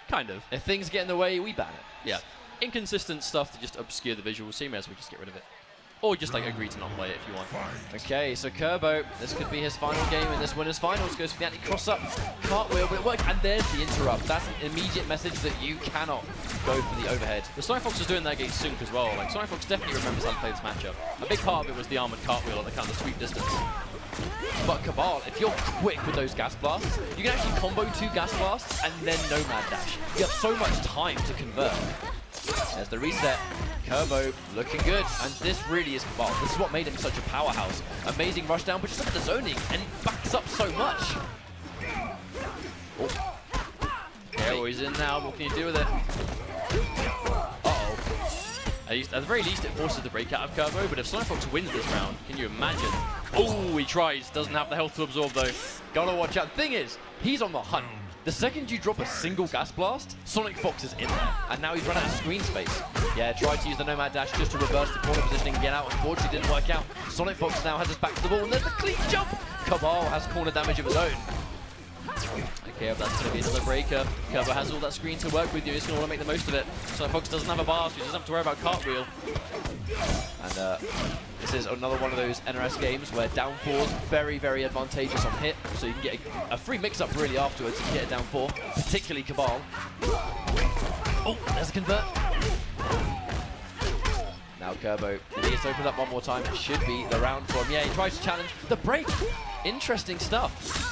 Kind of. If things get in the way, we ban it. Yeah. Inconsistent stuff to just obscure the visuals, so you may as well just get rid of it. Or just like agree to not play it if you want. Okay, so Kerbo, this could be his final game in this winners finals. Goes for the anti-cross up, cartwheel, but it works. And there's the interrupt. That's an immediate message that you cannot go for the overhead. The Sonic Fox was doing that against Sunk as well. Like, Sonic Fox definitely remembers how to play this matchup. A big part of it was the armored cartwheel at the kind of sweep distance. But Cabal, if you're quick with those gas blasts, you can actually combo 2 gas blasts and then Nomad Dash. You have so much time to convert. There's the reset. Kerbo looking good, and this really is Cabal. This is what made him such a powerhouse. Amazing rush down, but just look at the zoning, and he backs up so much. Oh. Yeah, he's in now. What can you do with it? At the very least, it forces the break out of Kerbo, but if Sonic Fox wins this round, can you imagine? Oh, he tries. Doesn't have the health to absorb, though. Gotta watch out. Thing is, he's on the hunt. The second you drop a single gas blast, Sonic Fox is in there. And now he's run out of screen space. Yeah, tried to use the Nomad Dash just to reverse the corner positioning and get out. Unfortunately, didn't work out. Sonic Fox now has his back to the wall, and there's the clean jump. Cabal has corner damage of his own. Okay, that's going to be another breaker. Kerbo has all that screen to work with you. He's going to want to make the most of it. Sonic Fox doesn't have a bar, so he doesn't have to worry about cartwheel. And this is another one of those NRS games where down 4 is very, very advantageous on hit. So you can get a free mix-up really afterwards if you get a down 4, particularly Cabal. Oh, there's a convert. Now Kerbo needs to open up one more time. It should be the round for him. Yeah, he tries to challenge the break. Interesting stuff.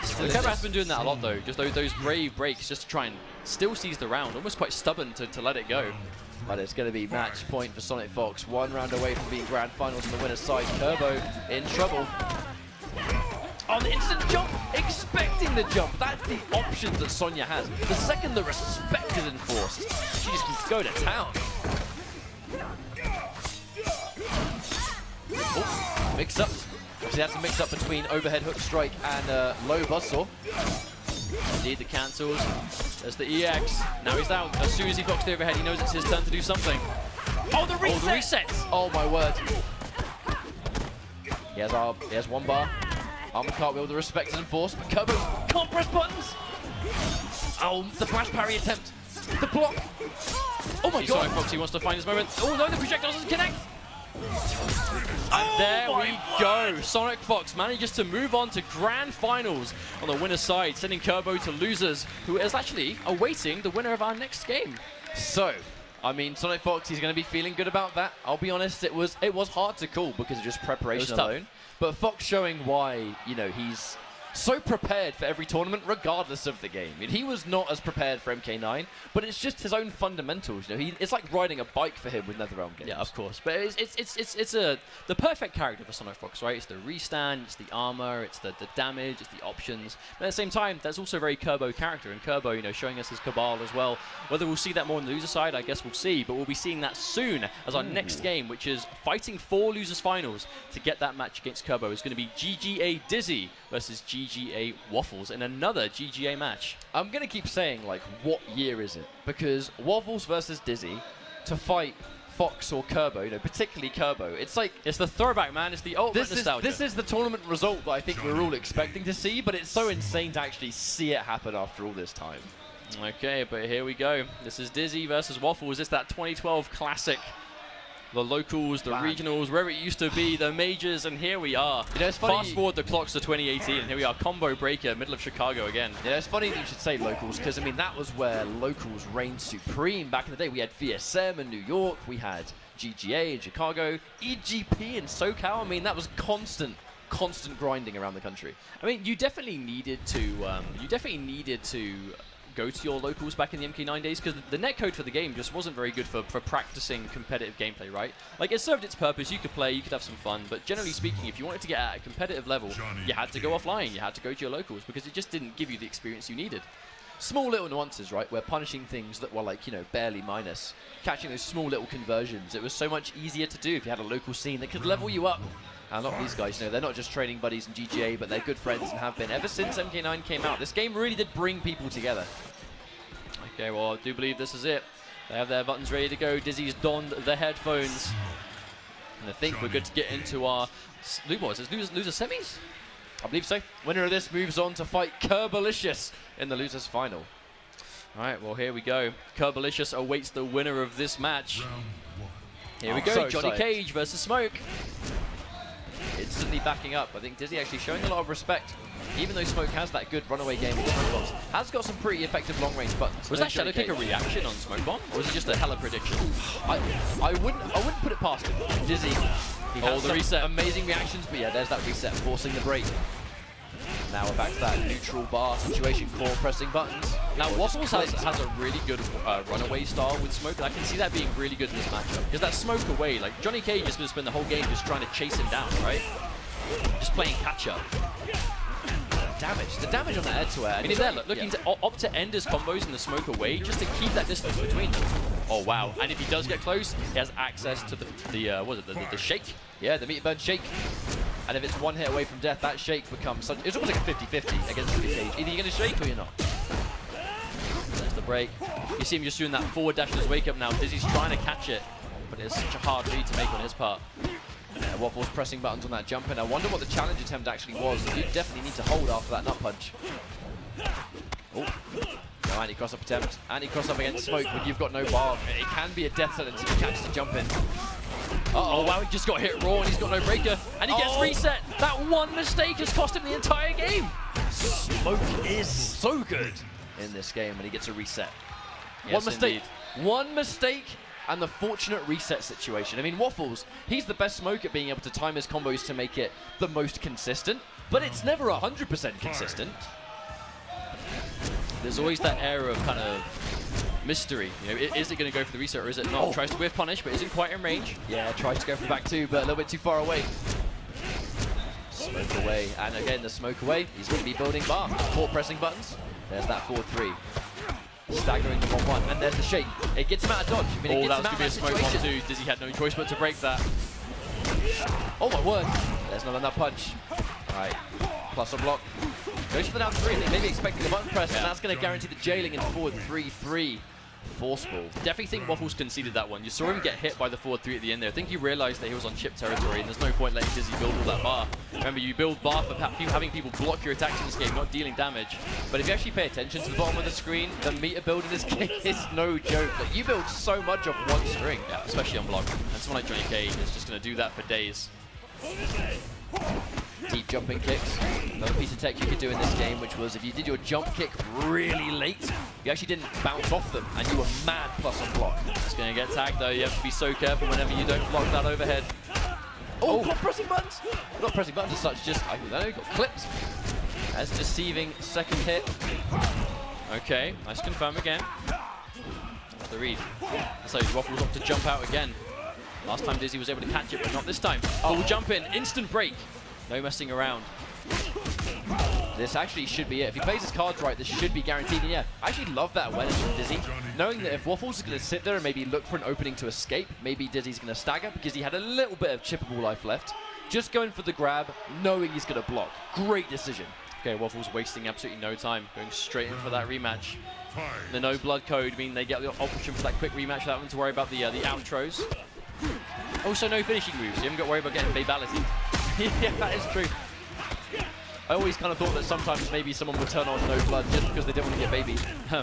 Kerbo has been doing that a lot, though. Just those brave breaks just to try and still seize the round. Almost quite stubborn to let it go. But it's going to be match point for Sonic Fox. 1 round away from being grand finals on the winner's side. Kerbo in trouble. On the instant jump, expecting the jump. That's the options that Sonya has. The second the respect is enforced, she just can go to town. Oh, mix up. Obviously, that's a mix up between overhead hook strike and low buzzsaw. Indeed, the cancels. There's the EX. Now he's down. As soon as he blocks the overhead, he knows it's his turn to do something. Oh, the reset! Oh, the reset! Oh, my word. He has 1 bar. Armor cartwheel, the respect is enforced, but Kerbo can't press buttons. Oh, the flash parry attempt. The block. Oh, my God. Sonic Fox, he wants to find his moment. Oh, no, the projectile doesn't connect. And there we go. Sonic Fox manages to move on to grand finals on the winner's side, sending Kerbo to losers, who is actually awaiting the winner of our next game. So, I mean, Sonic Fox, he's going to be feeling good about that. I'll be honest, it was hard to call because of just preparation alone. But Fox showing why, you know, he's so prepared for every tournament, regardless of the game. I mean, he was not as prepared for MK9, but it's just his own fundamentals. You know, it's like riding a bike for him with NetherRealm games. Yeah, of course. But it's the perfect character for Sonic Fox, right? It's the restand, it's the armor, it's the damage, it's the options. But at the same time, that's also a very Kerbo character, and Kerbo, you know, showing us his Cabal as well. Whether we'll see that more on the loser side, I guess we'll see, but we'll be seeing that soon as our next game, which is fighting for losers finals to get that match against Kerbo. Is going to be GGA Dizzy versus GGA Waffles in another GGA match. I'm going to keep saying, like, what year is it? Because Waffles versus Dizzy to fight Fox or Kerbo, you know, particularly Kerbo, it's like... It's the throwback, man. It's the ultimate nostalgia. This is the tournament result that I think we're all expecting to see, but it's so insane to actually see it happen after all this time. Okay, but here we go. This is Dizzy versus Waffles. It's that 2012 classic. The locals, the regionals, wherever it used to be, the majors, and here we are. You know, it's funny. Fast forward the clocks to 2018, and here we are, combo breaker, middle of Chicago again. Yeah, it's funny that you should say locals, because, I mean, that was where locals reigned supreme back in the day. We had VSM in New York, we had GGA in Chicago, EGP in SoCal. I mean, that was constant grinding around the country. I mean, you definitely needed to go to your locals back in the MK9 days, because the netcode for the game just wasn't very good for practicing competitive gameplay, right? Like, it served its purpose. You could play, you could have some fun, but generally speaking, if you wanted to get at a competitive level, you had to go offline, you had to go to your locals, because it just didn't give you the experience you needed. Small little nuances, right? We're punishing things that were, like, you know, barely minus. Catching those small little conversions. It was so much easier to do if you had a local scene that could level you up. And a lot of these guys, you know, they're not just training buddies in GGA, but they're good friends and have been ever since MK9 came out. This game really did bring people together. Okay, well, I do believe this is it. They have their buttons ready to go. Dizzy's donned the headphones. And I think we're good to get into our... What is this, loser semis? I believe so. Winner of this moves on to fight Kerbalicious in the losers final. All right, well, here we go. Kerbalicious awaits the winner of this match. Here we go, So Johnny excited. Cage versus Smoke. Instantly backing up. I think Dizzy actually showing a lot of respect. Even though Smoke has that good runaway game with Smoke Bombs, has got some pretty effective long-range buttons. Was that Shadow Kick a reaction on Smoke Bomb, or was it just a hella prediction? I wouldn't put it past him. Dizzy, he has the some reset. amazing reactions, but yeah, there's that reset, forcing the break. Now we're back to that neutral bar situation, core pressing buttons. Now, Waffles has a really good runaway style with Smoke, and I can see that being really good in this matchup. Because that Smoke away, like, Johnny Cage is going to spend the whole game just trying to chase him down, right? Just playing catch-up. The damage on that head to air. I mean, there, looking to opt to end his combos in the Smoke away just to keep that distance between them. Oh, wow. And if he does get close, he has access to the shake. Yeah, the meter burn shake. And if it's one hit away from death, that shake becomes such... It's almost like a 50-50 against Johnny Cage. Either you're going to shake or you're not. There's the break. You see him just doing that forward dash in his wake up now. Dizzy's trying to catch it, but it's such a hard read to make on his part. Yeah, Waffles pressing buttons on that jump in. I wonder what the challenge attempt actually was. You definitely need to hold after that nut punch. Oh, no anti-cross up attempt. Anti-cross up against Smoke when you've got no bar. It can be a death sentence if you catch the jump in. Oh, wow, he just got hit raw and he's got no breaker. And he gets reset. That one mistake has cost him the entire game. Smoke is so good in this game when he gets a reset. Yes, One mistake. indeed. One mistake. And the fortunate reset situation. I mean, Waffles, he's the best Smoke at being able to time his combos to make it the most consistent, but it's never 100% consistent. There's always that air of kind of mystery. You know, is it going to go for the reset or is it not? Oh. Tries to whiff punish, but isn't quite in range. Yeah, tries to go for the back two, but a little bit too far away. Smoke away, and again the Smoke away. He's going to be building bar. 4 pressing buttons. There's that 4-3. Staggering the 1-1, and there's the shake. It gets him out of dodge. I mean, Oh, it that gets was him going out to be a of that Smoke situation. bomb too. Dizzy had no choice but to break that. Oh my word. There's another punch. Alright, plus a block. Goes for the down 3, I think maybe expecting the button press, and that's going to guarantee the jailing in forward 3-3. Forceful. Definitely think Waffles conceded that one. You saw him get hit by the forward 3 at the end there. I think he realized that he was on chip territory and there's no point letting Dizzy build all that bar. Remember, you build bar for having people block your attacks in this game, not dealing damage. But if you actually pay attention to the bottom of the screen, the meter build in this game is no joke. Like, you build so much off one string. Yeah, especially on block. And someone like Johnny Cage is just going to do that for days. Deep jumping kicks. Another piece of tech you could do in this game, which was if you did your jump kick really late, you actually didn't bounce off them, and you were mad plus on block. It's going to get tagged though. You have to be so careful whenever you don't block that overhead. Oh, not pressing buttons! Not pressing buttons as such, just, I don't know, got clipped. As deceiving second hit. Okay, nice confirm again. That's the read. So Waffles up to jump out again. Last time Dizzy was able to catch it, but not this time. Full jump in, instant break. No messing around. This actually should be it. If he plays his cards right, this should be guaranteed. And yeah, I actually love that awareness from Dizzy. Knowing that if Waffles is going to sit there and maybe look for an opening to escape, maybe Dizzy's going to stagger because he had a little bit of chippable life left. just going for the grab, knowing he's going to block. Great decision. Okay, Waffles wasting absolutely no time, going straight in for that rematch. Fight. The no blood code mean they get the option for that quick rematch without having to worry about the outros. Also, no finishing moves. You haven't got to worry about getting babality. Yeah, that is true. I always kind of thought that sometimes maybe someone would turn on no blood just because they didn't want to get baby.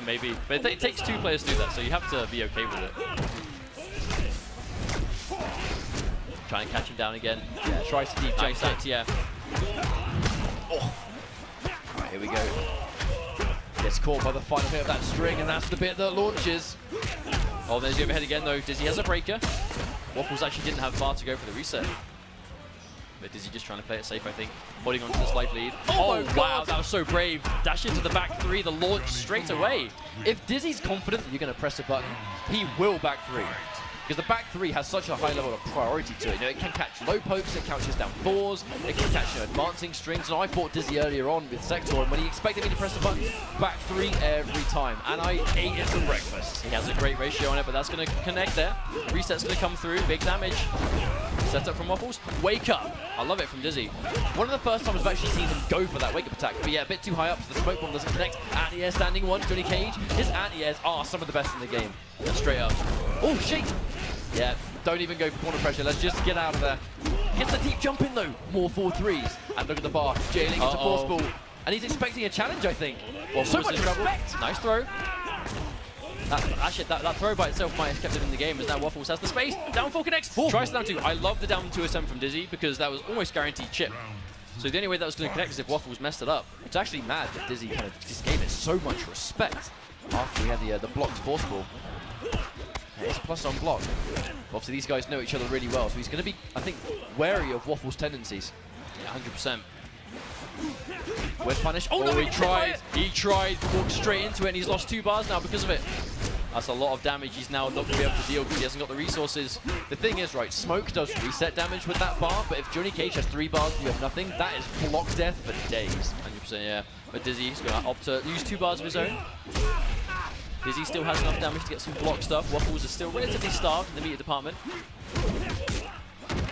Maybe. But it takes 2 players to do that, so you have to be okay with it. Trying to catch him down again. Yeah, tries to deep jump Nice hit, yeah. Oh. Right, here we go. Gets caught by the final hit of that string, and that's the bit that launches. Oh, there's the overhead again, though. Dizzy has a breaker. Waffles actually didn't have bar to go for the reset. But Dizzy just trying to play it safe, I think. Holding on to this life lead. Oh, my wow, God. that was so brave. Dash into the back 3, the launch straight away. If Dizzy's confident that you're going to press a button, he will back 3. Because the back 3 has such a high level of priority to it. You know, it can catch low pokes, it catches down 4s, it can catch advancing strings. And I fought Dizzy earlier on with Sector, and when he expected me to press the button, back 3 every time. And I ate it for breakfast. He has a great ratio on it, but that's going to connect there. Reset's going to come through. Big damage. Set up from Waffles. Wake up. I love it from Dizzy. One of the first times I've actually seen him go for that wake-up attack. But yeah, a bit too high up, so the smoke bomb doesn't connect. Anti-air standing 1, Johnny Cage. His anti-airs are some of the best in the game. Straight up. Oh, shake! Yeah, don't even go for corner pressure. Let's just get out of there. Gets the deep jump in, though. More 4-3s. And look at the bar. Jailing into force ball. And he's expecting a challenge, I think. Well, so much respect. Nice throw. Actually, that throw by itself might have kept it in the game, as now Waffles has the space. Down 4 connects. Tries down 2. I love the down 2SM from Dizzy because that was almost guaranteed chip. So the only way that was going to connect is if Waffles messed it up. It's actually mad that Dizzy kind of just gave it so much respect after we had the blocked force ball. It's plus on block. Obviously, these guys know each other really well, so he's going to be, I think, wary of Waffles' tendencies. Yeah, 100%. Whip punish. Oh, no, he tried. He tried. Walked straight into it, and he's lost 2 bars now because of it. That's a lot of damage he's now not going to be able to deal because he hasn't got the resources. The thing is, right, Smoke does reset damage with that bar, but if Johnny Cage has 3 bars and you have nothing, that is block death for days. 100%, yeah. But Dizzy's going to opt to use 2 bars of his own. Dizzy still has enough damage to get some block stuff. Waffles is still relatively starved in the meter department.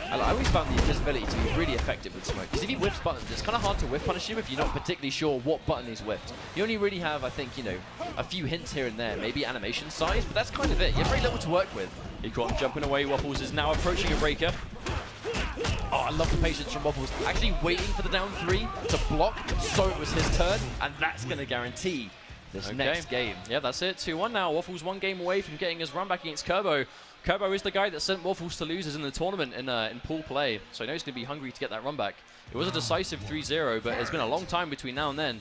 I always found the invisibility to be really effective with Smoke, because if he whiffs buttons, it's kind of hard to whiff punish him if you're not particularly sure what button he's whiffed. You only really have, I think, you know, a few hints here and there, maybe animation size, but that's kind of it. You have very little to work with. He caught him jumping away. Waffles is now approaching a breaker. Oh, I love the patience from Waffles. Actually waiting for the down 3 to block, so it was his turn, and that's going to guarantee this next game. Yeah, that's it. 2-1 now. Waffles 1 game away from getting his run back against Kerbo. Kerbo is the guy that sent Waffles to losers in the tournament in pool play, so I know he's going to be hungry to get that run back. It was a decisive 3-0, but it's been a long time between now and then.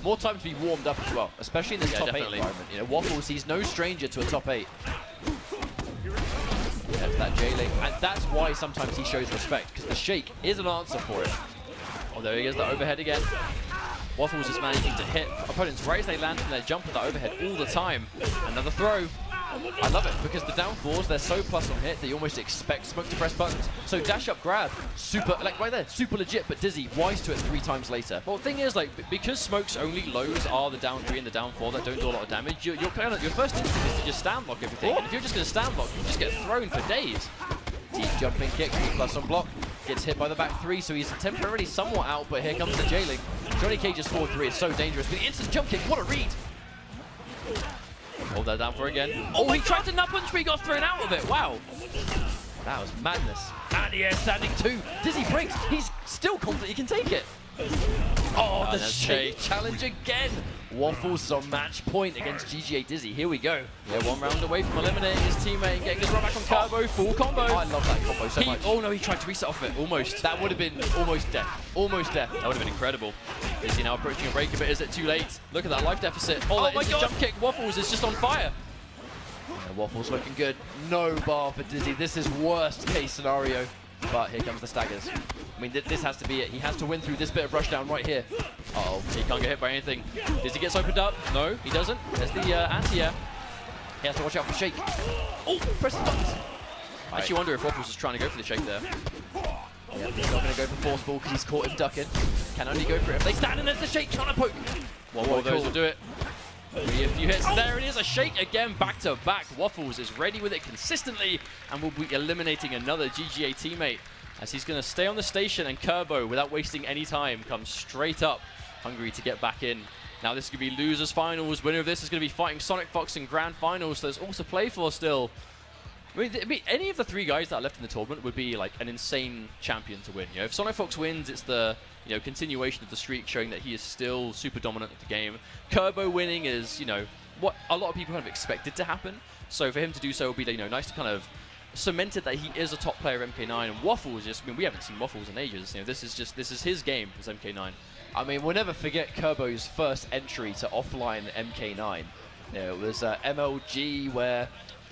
More time to be warmed up as well, especially in this top 8 definitely. environment. You know, Waffles, he's no stranger to a top 8. There's that J-Link, and that's why sometimes he shows respect, because the shake is an answer for it. Oh, there he is, the overhead again. Waffles is managing to hit opponents right as they land from their jump with that overhead all the time. Another throw. I love it, because the down 4s, they're so plus on hit that you almost expect Smoke to press buttons. So dash up grab, super, like right there, super legit, but Dizzy, wise to it 3 times later. Well, the thing is, like, because Smoke's only lows are the down 3 and the down 4 that don't do a lot of damage, your first instinct is to just stand block everything. And if you're just going to stand block, you just get thrown for days. Deep jumping kick, plus on block. Gets hit by the back 3, so he's temporarily somewhat out, but here comes the J-Link. Johnny Cage's 4-3 is so dangerous, but the instant jump kick, what a read! Hold that down for again. Oh, he tried to nut punch, but he got thrown out of it. Wow. That was madness. And he is standing 2. Dizzy breaks. He's still confident he can take it. Oh, the shake challenge again. Waffles is on match point against GGA Dizzy. Here we go. Yeah, 1 round away from eliminating his teammate and getting his run back on Kerbo. Full combo. I love that combo so much. Oh no, he tried to reset off it. Almost. That would have been almost death. Almost death. That would have been incredible. Is he now approaching a breaker, but is it too late? Look at that life deficit. Oh my God. Jump kick. Waffles is just on fire. Yeah, Waffles looking good. No bar for Dizzy. This is worst case scenario. But here comes the staggers. I mean, this has to be it. He has to win through this bit of rushdown right here. Uh-oh, he can't get hit by anything. Dizzy gets opened up. No, he doesn't. There's the anti-air. He has to watch out for shake. Oh, press the buttons. I actually wonder if Waffles was trying to go for the shake there. Yeah, he's not going to go for force ball because he's caught him ducking. Can only go for it if they stand and there's the shake trying to poke. One more of those will do it. Only a few hits. There it is, a shake again, back to back. Waffles is ready with it consistently and will be eliminating another GGA teammate. as he's going to stay on the station, and Kerbo, without wasting any time, comes straight up, hungry to get back in. Now this is going to be losers finals. Winner of this is going to be fighting Sonic Fox in grand finals, so there's all to play for still. I mean, any of the 3 guys that are left in the tournament would be like an insane champion to win. You know, if Sonic Fox wins, it's the continuation of the streak, showing that he is still super dominant at the game. Kerbo winning is what a lot of people kind of expected to happen. So for him to do so would be nice to kind of cement it that he is a top player of MK9. And Waffles, we haven't seen Waffles in ages. This is his game as MK9. I mean, we'll never forget Kerbo's first entry to offline MK9. It was MLG, where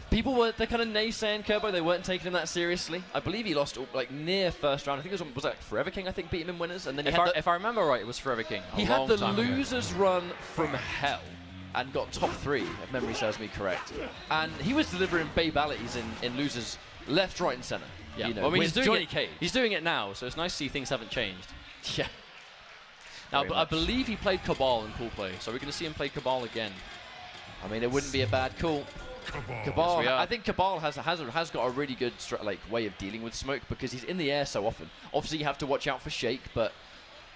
people were kind of naysaying Kerbo. They weren't taking him that seriously. I believe he lost like near first round. I think it was like Forever King. I think beat him in winners, and then if I remember right, it was Forever King. He had the losers run from hell and got top 3, if memory serves me correct. And he was delivering babalities in losers left, right, and center. Yeah, well, I mean, he's doing it now, so it's nice to see things haven't changed. Yeah. Now, I believe he played Cabal in pool play, so we're going to see him play Cabal again. I mean, it wouldn't be a bad call. Cabal, I think Cabal has got a really good way of dealing with smoke, because he's in the air so often. Obviously, you have to watch out for shake, but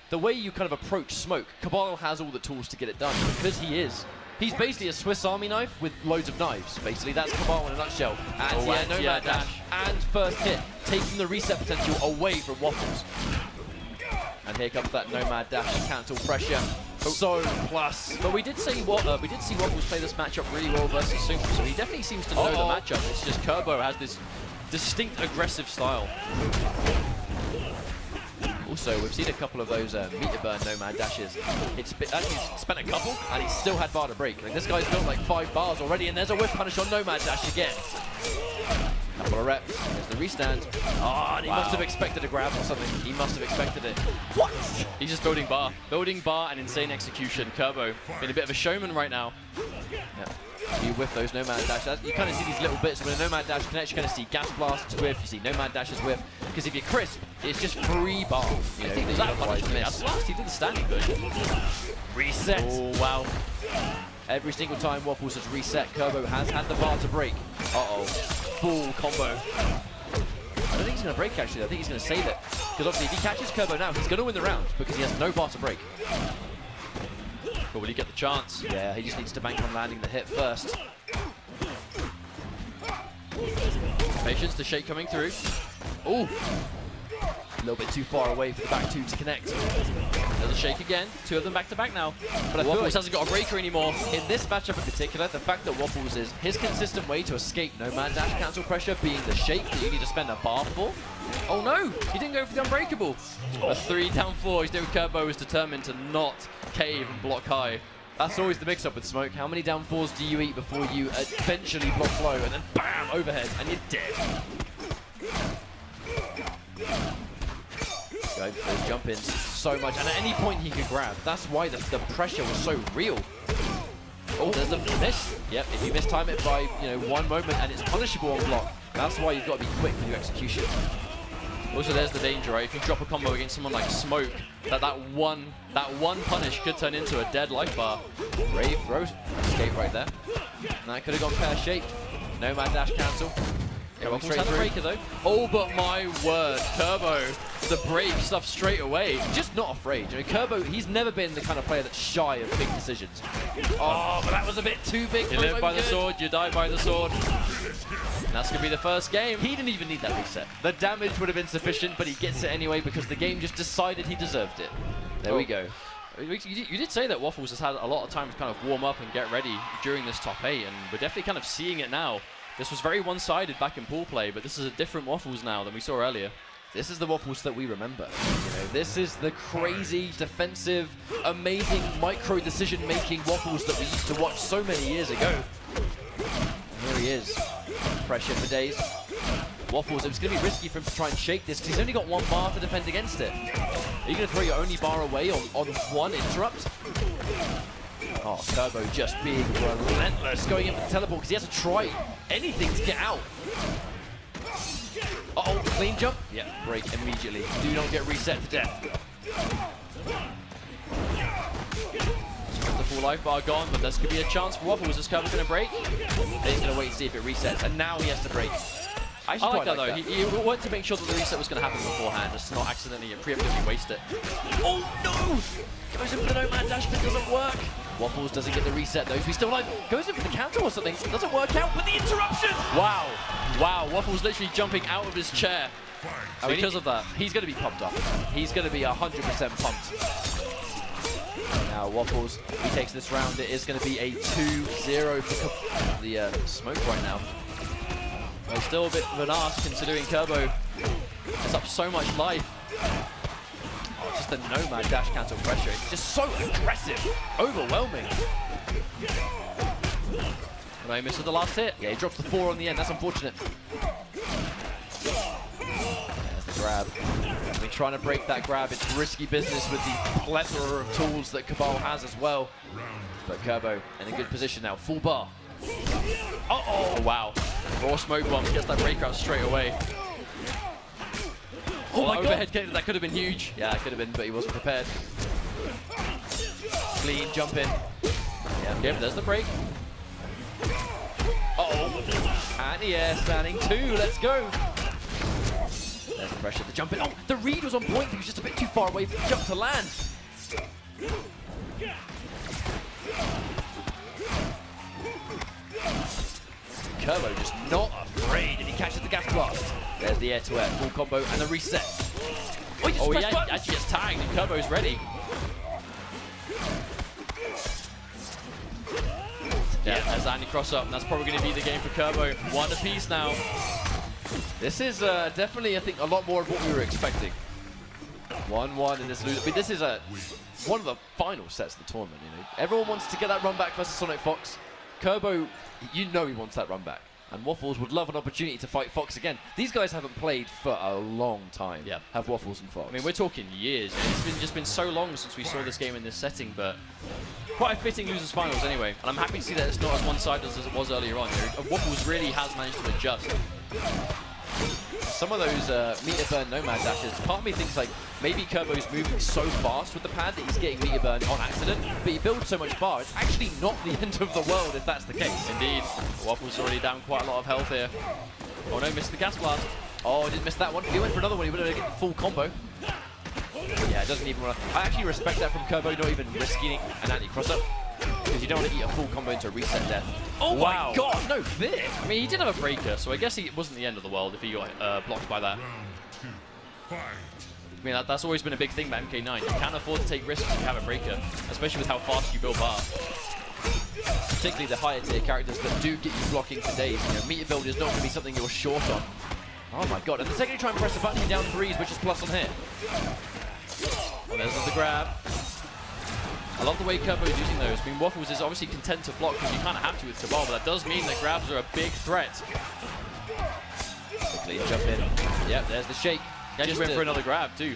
the way you kind of approach smoke, Cabal has all the tools to get it done, because he's basically a Swiss Army knife with loads of knives. Basically, that's Cabal in a nutshell. And Nomad Dash and first hit, taking the reset potential away from Waffles. And here comes that Nomad Dash cancel pressure. So plus. But we did see Waffles play this matchup really well versus Super, so he definitely seems to know the matchup. It's just Kerbo has this distinct aggressive style. Also, we've seen a couple of those meter burn Nomad Dashes. He's spent a couple, and he's still had bar to break. Like, this guy's built like 5 bars already, and there's a whip punish on Nomad Dash again. Couple of reps. There's the restand. Oh, and he must have expected a grab or something. He must have expected it. What? He's just building bar and insane execution. Kerbo being a bit of a showman right now. Yep. You whiff those Nomad Dashes. You kind of see these little bits. When a Nomad Dash connects, you kind of see Gas Blast's whiff, you see Nomad Dash's whiff. Because if you're crisp, it's just free bar. You know, was that punish from Gas Blast? He did the standing good. Reset. Oh, wow. Every single time Waffles has reset, Kerbo has had the bar to break. Uh-oh. Full combo. I don't think he's going to break, actually. I think he's going to save it. Because obviously, if he catches Kerbo now, he's going to win the round because he has no bar to break. But will he get the chance? Yeah, he just needs to bank on landing the hit first. Patience, the shake coming through. Ooh. A little bit too far away for the back 2 to connect. There's a shake again. 2 of them back to back now. But Waffles hasn't got a breaker anymore. In this matchup in particular, the fact that Waffles is his consistent way to escape Nomad Dash cancel pressure being the shake that you need to spend a bar for. Oh no! He didn't go for the unbreakable. A 3 down 4. He's doing Kerbo is determined to not cave and block high. That's always the mix-up with smoke. How many down 4s do you eat before you eventually block low and then BAM! Overhead and you're dead. Go for those jump-ins so much, and at any point he could grab. That's why the pressure was so real. Oh, there's the miss. Yep, if you mistime it by 1 moment and it's punishable on block, that's why you've got to be quick with your execution. Also, there's the danger, right? If you drop a combo against someone like Smoke, that one punish could turn into a dead life bar. Brave throws, escape right there. And that could have gone pear-shaped. Nomad Dash cancel. Waffles had a breaker though. Oh, but my word, Kerbo, the brave stuff straight away. Just not afraid. Kerbo, he's never been the kind of player that's shy of big decisions. Oh, but that was a bit too big. You live by the sword, you die by the sword. And that's going to be the first game. He didn't even need that reset. The damage would have been sufficient, but he gets it anyway because the game just decided he deserved it. There we go. You did say that Waffles has had a lot of time to kind of warm up and get ready during this top 8, and we're definitely kind of seeing it now. This was very one-sided back in pool play, but this is a different Waffles now than we saw earlier. This is the Waffles that we remember. This is the crazy, defensive, amazing micro decision-making Waffles that we used to watch so many years ago. And here he is. Pressure for days. Waffles, it was going to be risky for him to try and shake this because he's only got 1 bar to defend against it. Are you going to throw your only bar away on 1 interrupt? Oh, Kerbo just being relentless, going in for the teleport because he has to try anything to get out. Uh-oh, clean jump. Yeah, break immediately. Do not get reset to death. The full life bar gone, but this could be a chance for Waffles. Is Kerbo going to break? He's going to wait and see if it resets, and now he has to break. I like that though. He wanted to make sure that the reset was going to happen beforehand, just to not accidentally and preemptively waste it. Oh no! Goes in for the Nomad dash, but it doesn't work. Waffles doesn't get the reset though. He's still alive. Goes in for the counter or something. Doesn't work out with the interruption. Wow. Wow. Waffles literally jumping out of his chair because of that. He's going to be pumped up. He's going to be 100% pumped. Now Waffles, he takes this round. It is going to be a 2-0 for the Smoke right now. Well, still a bit of an ask considering Kerbo has up so much life. Oh, just a Nomad dash cancel pressure. It's just so aggressive, overwhelming. But he misses the last hit. Yeah, he drops the 4 on the end. That's unfortunate. There's the grab. I mean, trying to break that grab, it's risky business with the plethora of tools that Cabal has as well. But Kerbo in a good position now. Full bar. Oh, wow. Raw smoke bomb gets that breakout straight away. Oh my overhead kick, that could have been huge. Yeah, it could have been, but he wasn't prepared. Clean jump in. Yeah, there's the break. Uh-oh. And yeah, standing 2. Let's go. There's the pressure. The jump in. Oh, the read was on point. He was just a bit too far away for the jump to land. Kerbo just not afraid, and he catches the gas blast. There's the air-to-air, full combo, and the reset. Oh, he actually gets tagged, and Kerbo's ready. Yeah, there's that cross-up, and that's probably going to be the game for Kerbo. 1 apiece now. This is definitely, I think, a lot more of what we were expecting. 1-1 in this lose. I mean, this is one of the final sets of the tournament. You know, everyone wants to get that run back versus Sonic Fox. Kerbo, you know he wants that run back. And Waffles would love an opportunity to fight Fox again. These guys haven't played for a long time. Yeah, have Waffles and Fox. I mean, we're talking years. It's just been so long since we saw this game in this setting, but quite a fitting losers finals anyway. And I'm happy to see that it's not as one-sided as it was earlier on. Waffles really has managed to adjust. Some of those meter burn Nomad dashes, part of me thinks like maybe Kerbo's moving so fast with the pad that he's getting meter burn on accident, but he builds so much bar, it's actually not the end of the world if that's the case. Indeed. Waffles already down quite a lot of health here. Oh no, missed the gas blast. Oh, didn't miss that one. He went for another one, he would have get the full combo. Yeah, it doesn't even want to. I actually respect that from Kerbo, not even risking an anti-cross-up. Because you don't want to eat a full combo into a reset death. Oh wow. My god, no fear! I mean, he did have a breaker, so I guess it wasn't the end of the world if he got blocked by that. I mean, that's always been a big thing about MK9. You can't afford to take risks if you have a breaker, especially with how fast you build bar. Particularly the higher tier characters that do get you blocking for days. You know, meter build is not going to be something you're short on. Oh my god, and the second you try and press the button, you're down 3s, which is plus on hit. Well, there's another grab. I love the way Kerbo is using those. I mean, Waffles is obviously content to block because you kind of have to with Cabal, but that does mean that grabs are a big threat. Quickly jump in. Yep, there's the shake. Yeah, just went for another grab too.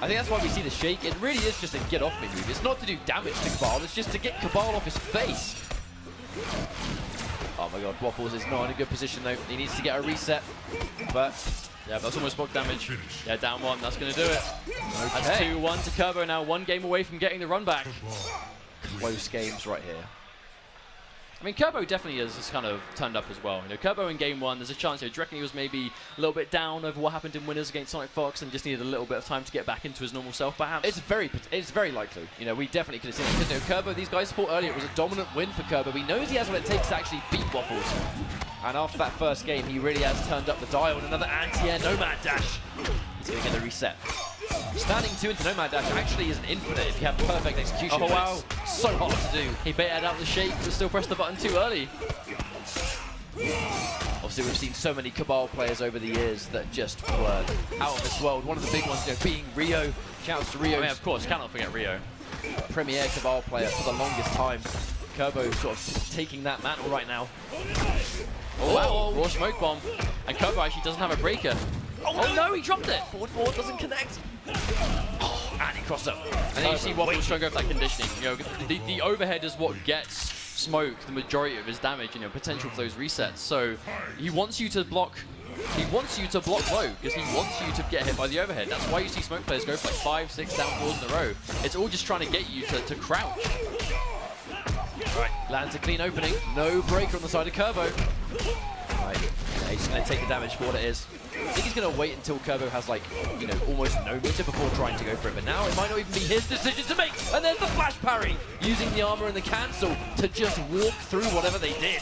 I think that's why we see the shake. It really is just a get off me move. It's not to do damage to Cabal, it's just to get Cabal off his face. Oh my god, Waffles is not in a good position though. He needs to get a reset, but yeah, that's almost block damage. Yeah, down 1, that's going to do it. Okay. That's 2-1 to Kerbo now, 1 game away from getting the run back. Close games right here. I mean, Kerbo definitely has kind of turned up as well. You know, Kerbo in game 1, there's a chance. Do you reckon he was maybe a little bit down over what happened in winners against Sonic Fox and just needed a little bit of time to get back into his normal self, perhaps? It's very likely. You know, we definitely could have seen it. Because, you know, Kerbo, these guys thought earlier it was a dominant win for Kerbo. He knows he has what it takes to actually beat Waffles. And after that first game, he really has turned up the dial. And another anti-air Nomad dash. He's going to get the reset. Standing 2 into Nomad dash actually is an infinite if you have perfect execution. Oh wow, so hard to do. He baited out the shake, but still pressed the button too early. Obviously, we've seen so many Cabal players over the years that just were out of this world. One of the big ones, you know, being Rio. Shouts to Rio. I mean, of course, cannot forget Rio. Premier Cabal player for the longest time. Kerbo sort of taking that mantle right now. Oh wow, raw smoke bomb. And Kerbo actually doesn't have a breaker. Oh no, he dropped it! Forward doesn't connect. Oh, and he crossed up. And then you see Waffles trying to go for that conditioning. You know, the overhead is what gets Smoke the majority of his damage, you know, potential for those resets. So he wants you to block. He wants you to block low because he wants you to get hit by the overhead. That's why you see Smoke players go for like 5, 6 down 4s in a row. It's all just trying to get you to crouch. Right, lands a clean opening. No breaker on the side of Kerbo. Right. Yeah, he's going to take the damage for what it is. I think he's going to wait until Kerbo has, like, you know, almost no meter before trying to go for it. But now it might not even be his decision to make. And there's the flash parry, using the armor and the cancel to just walk through whatever they did.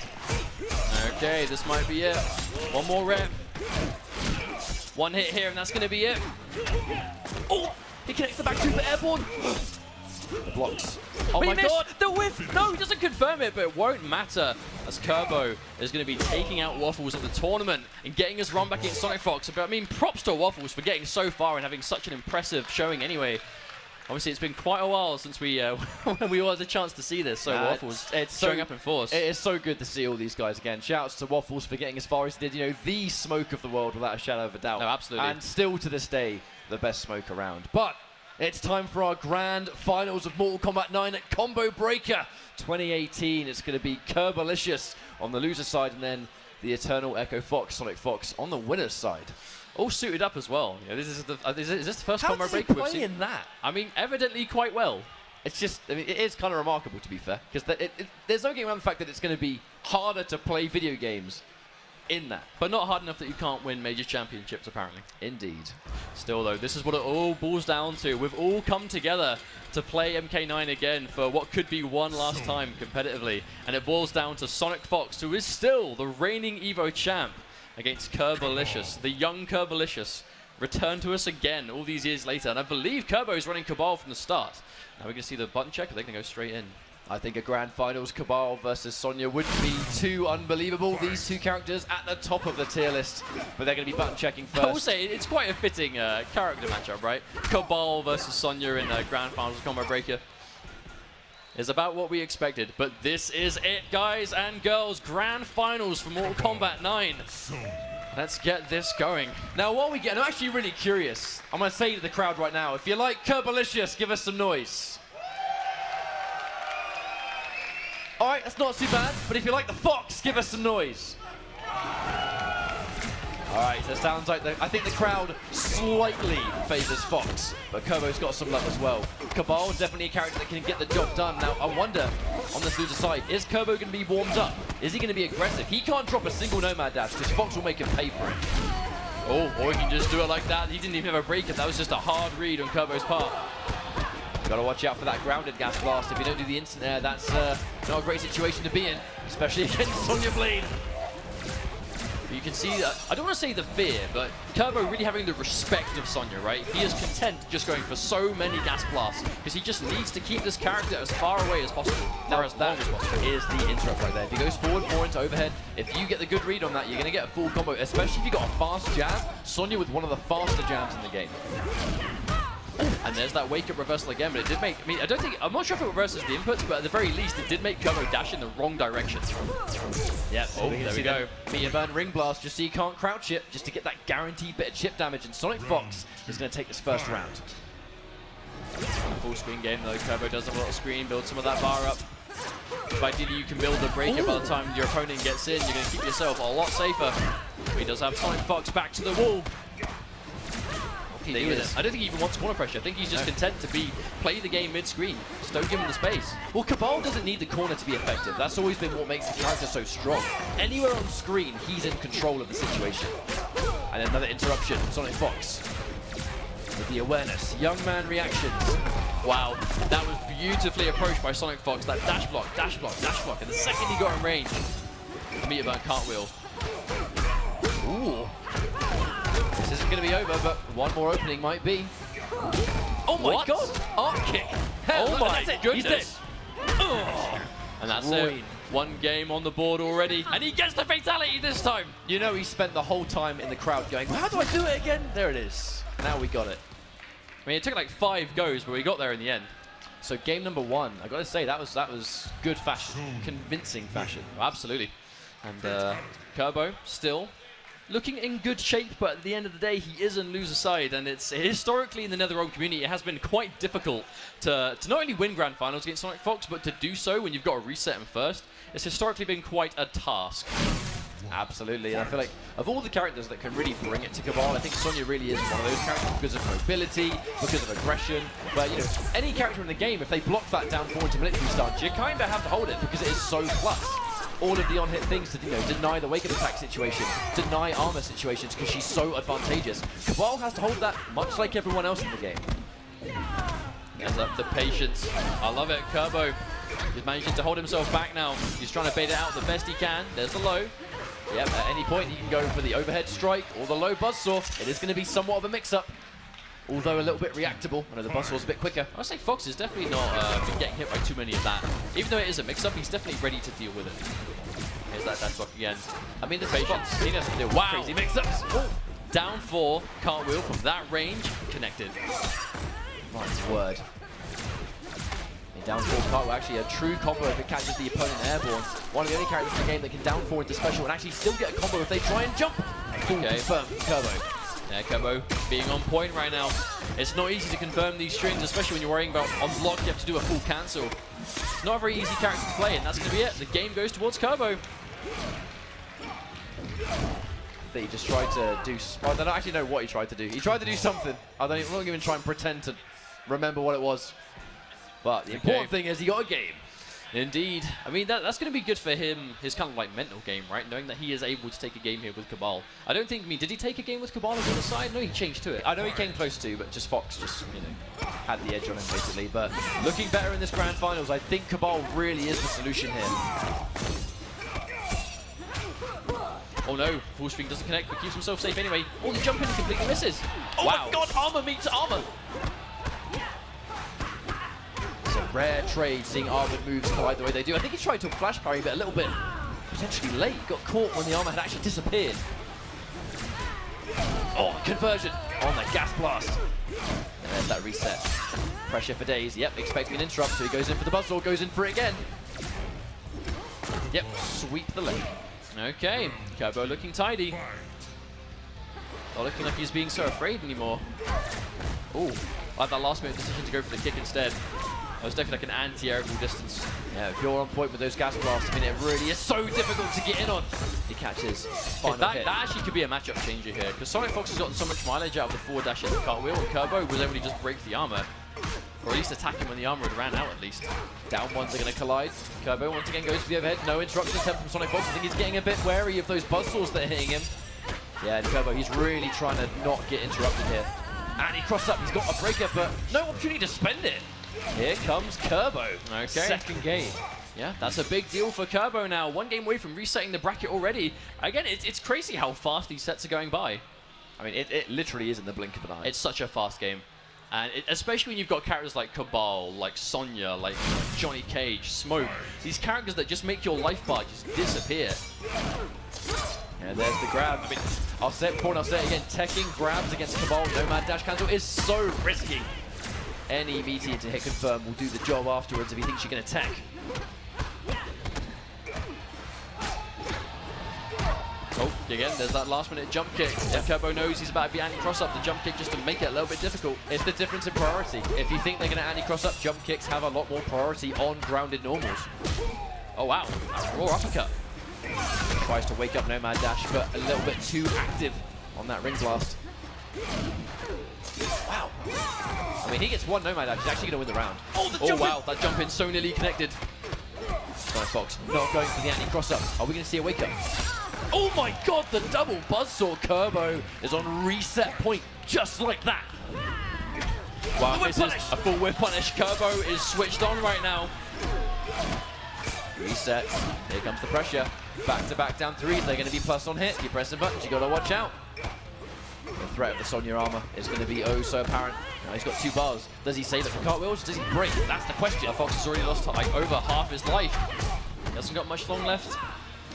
Okay, this might be it. One more rep. One hit here, and that's going to be it. Oh! He connects the back two for airborne. The blocks. Oh But my he missed. god, the whiff! No, he doesn't confirm it, but it won't matter as Kerbo is going to be taking out Waffles at the tournament and getting his run back against Sonic Fox. But I mean, props to Waffles for getting so far and having such an impressive showing anyway. Obviously, it's been quite a while since we when we all had the chance to see this, so Waffles it's showing up in force. It is so good to see all these guys again. Shouts to Waffles for getting as far as he did. You know, the smoke of the world without a shadow of a doubt. No, absolutely. And still to this day, the best smoke around. But it's time for our grand finals of Mortal Kombat 9 at Combo Breaker 2018. It's going to be Kerbalicious on the loser side, and then the Eternal Echo Fox, Sonic Fox, on the winner's side. All suited up as well. You know, is this the first Combo How does he Breaker we've play seen? in that? I mean, evidently quite well. It's just, I mean, it is kind of remarkable, to be fair, because there's no getting around the fact that it's going to be harder to play video games in that. But not hard enough that you can't win major championships, apparently. Indeed. Still, though, this is what it all boils down to. We've all come together to play MK9 again for what could be one last time competitively. And it boils down to Sonic Fox, who is still the reigning EVO champ, against Kerbalicious, the young Kerbalicious, returned to us again all these years later. And I believe Kerbo is running Cabal from the start. Now we're going to see the button check, or they're going to go straight in. I think a grand finals Cabal versus Sonya wouldn't be too unbelievable. These two characters at the top of the tier list, but they're going to be button checking first. I will say, it's quite a fitting character matchup, right? Cabal versus Sonya in grand finals of Combo Breaker is about what we expected. But this is it, guys and girls. Grand finals for Mortal Kombat 9. Let's get this going. Now, what we get, I'm actually really curious. I'm going to say to the crowd right now, if you like Kerbalicious, give us some noise. All right, that's not too bad. But if you like the Fox, give us some noise. All right, so it sounds like I think the crowd slightly favors Fox, but Kerbo's got some love as well. Cabal is definitely a character that can get the job done. Now, I wonder, on this loser side, is Kerbo going to be warmed up? Is he going to be aggressive? He can't drop a single Nomad dash because Fox will make him pay for it. Oh, or he can just do it like that. He didn't even have a breaker. That was just a hard read on Kerbo's part. Got to watch out for that grounded gas blast. If you don't do the instant air, that's not a great situation to be in, especially against Sonya Blade. You can see that, I don't want to say the fear, but Kerbo really having the respect of Sonya, right? He is content just going for so many gas blasts because he just needs to keep this character as far away as possible, or as long as possible. Is the interrupt right there. If he goes forward, more into overhead, if you get the good read on that, you're going to get a full combo, especially if you got a fast jab. Sonya with one of the faster jabs in the game. And there's that wake-up reversal again, but it did make, I mean, I'm not sure if it reverses the inputs, but at the very least, it did make Kerbo dash in the wrong direction. Yep, oh, there we go. Meteor Burn Ring Blast, just so you can't crouch it, just to get that guaranteed bit of chip damage, and Sonic Fox is going to take this first round. Full screen game though, Kerbo does have a little screen, build some of that bar up. If ideally you can build a breaker by the time your opponent gets in, you're going to keep yourself a lot safer. He does have Sonic Fox back to the wall. I don't think he even wants corner pressure. I think he's just content to play the game mid-screen. Just don't give him the space. Well, Cabal doesn't need the corner to be effective. That's always been what makes the character so strong. Anywhere on screen, he's in control of the situation. And another interruption, Sonic Fox. With the awareness, young man reactions. Wow, that was beautifully approached by Sonic Fox. That dash block, dash block, dash block. And the second he got in range, Meteor Burn cartwheel. Ooh. This isn't going to be over, but one more opening might be. Oh my god! Arc kick! Oh my goodness! He's dead. And that's it. One game on the board already, and he gets the fatality this time! You know he spent the whole time in the crowd going, how do I do it again? There it is. Now we got it. I mean, it took like 5 goes, but we got there in the end. So game number 1, I got to say, that was good fashion. Convincing fashion. Absolutely. And Kerbo still looking in good shape, but at the end of the day, he is in loser side, and it's historically in the NetherRealm community, it has been quite difficult to not only win grand finals against Sonic Fox, but to do so when you've got to reset him first. It's historically been quite a task. Absolutely, and I feel like of all the characters that can really bring it to Cabal, I think Sonya really is one of those characters because of mobility, because of aggression. But you know, any character in the game, if they block that down forward to military stance, you kind of have to hold it because it is so plus. all of the on-hit things to, deny the wake-up attack situation, deny armor situations because she's so advantageous. Kabal has to hold that much like everyone else in the game. Has up the patience. I love it. Kerbo is managing to hold himself back now. He's trying to bait it out the best he can. There's the low. Yep, at any point he can go for the overhead strike or the low buzzsaw. It is going to be somewhat of a mix-up, although a little bit reactable. I know the buzzsaw's a bit quicker. I'd say Fox is definitely not been getting hit by too many of that. Even though it is a mix-up, he's definitely ready to deal with it. Here's that dash block again. I mean, the patience. He has to deal with crazy mix-ups. Down 4, cartwheel from that range, connected. My word. Down 4 cartwheel, actually a true combo if it catches the opponent airborne. One of the only characters in the game that can down 4 into special and actually still get a combo if they try and jump. Okay. Confirm, Kerbo. Yeah, Kerbo being on point right now. It's not easy to confirm these strings, especially when you're worrying about on block, you have to do a full cancel. It's not a very easy character to play, and that's going to be it. The game goes towards Kerbo. He just tried to do... I don't actually know what he tried to do. He tried to do something. I'm not even try and pretend to remember what it was. But the important thing is he got a game. Indeed. I mean, that's going to be good for him, his kind of like mental game, right? Knowing that he is able to take a game here with Kabal. I don't think, did he take a game with Kabal on the other side? No, he changed to it. I know he came close to, but just Fox just, had the edge on him basically. But looking better in this grand finals, I think Kabal really is the solution here. Oh no, full string doesn't connect, but keeps himself safe anyway. Oh, the jump in completely misses. Oh wow. My god, armor meets armor. It's a rare trade seeing armored moves collide the way they do. I think he tried to flash parry, but a little bit potentially late. Got caught when the armor had actually disappeared. Oh, conversion on the gas blast. And there's that reset. Pressure for days. Yep, expecting an interrupt, so he goes in for the buzzsaw, goes in for it again. Yep, sweep the leg. Okay, Kerbo looking tidy. Not looking like he's being so afraid anymore. Oh, I had that last minute decision to go for the kick instead. That was definitely like an anti-airable distance. Yeah, if you're on point with those gas blasts, I mean, it really is so difficult to get in on. He catches final hit. That actually could be a matchup changer here, because Sonic Fox has gotten so much mileage out of the forward dash and the cartwheel, and Kerbo was able to just break the armor. Or at least attack him when the armor had ran out, at least. Down ones are going to collide. Kerbo once again goes for the overhead. No interruption attempt from Sonic Fox. I think he's getting a bit wary of those buzzsaws that are hitting him. Yeah, and Kerbo, he's really trying to not get interrupted here. And he crossed up. He's got a breaker, but no opportunity to spend it. Here comes Kerbo. Okay. Second game. Yeah, that's a big deal for Kerbo now. 1 game away from resetting the bracket already. Again, it's crazy how fast these sets are going by. I mean, it literally is in the blink of an eye. It's such a fast game. And especially when you've got characters like Kabal, like Sonya, like Johnny Cage, Smoke. These characters that just make your life bar just disappear. Yeah, there's the grab. I mean, I'll say it before and I'll say it again. Teching grabs against Kabal, Nomad dash cancel is so risky. Any meteor to hit confirm will do the job afterwards if he thinks you can attack. Oh, again, there's that last minute jump kick. If Kerbo knows he's about to be anti-cross up, the jump kick just to make it a little bit difficult. It's the difference in priority. If you think they're going to anti-cross up, jump kicks have a lot more priority on grounded normals. Oh wow, a raw uppercut. Tries to wake up Nomad dash, but a little bit too active on that ring blast. Wow. I mean, he gets 1 Nomad dash. He's actually going to win the round. Oh wow, that jump in so nearly connected. Sonic Fox not going for the anti-cross up. Are we going to see a wake up? Oh my god, the double buzzsaw. Kerbo is on reset point, just like that. Wow, this is a full whip punish. Kerbo is switched on right now. Resets. Here comes the pressure. Back to back down 3s. They're going to be plus on hit. You press the buttons, you got to watch out. The threat of the Sonya armor is going to be oh so apparent. Now he's got 2 bars. Does he save it for cartwheels? Does he break? That's the question. Fox has already lost like over half his life. He hasn't got much long left.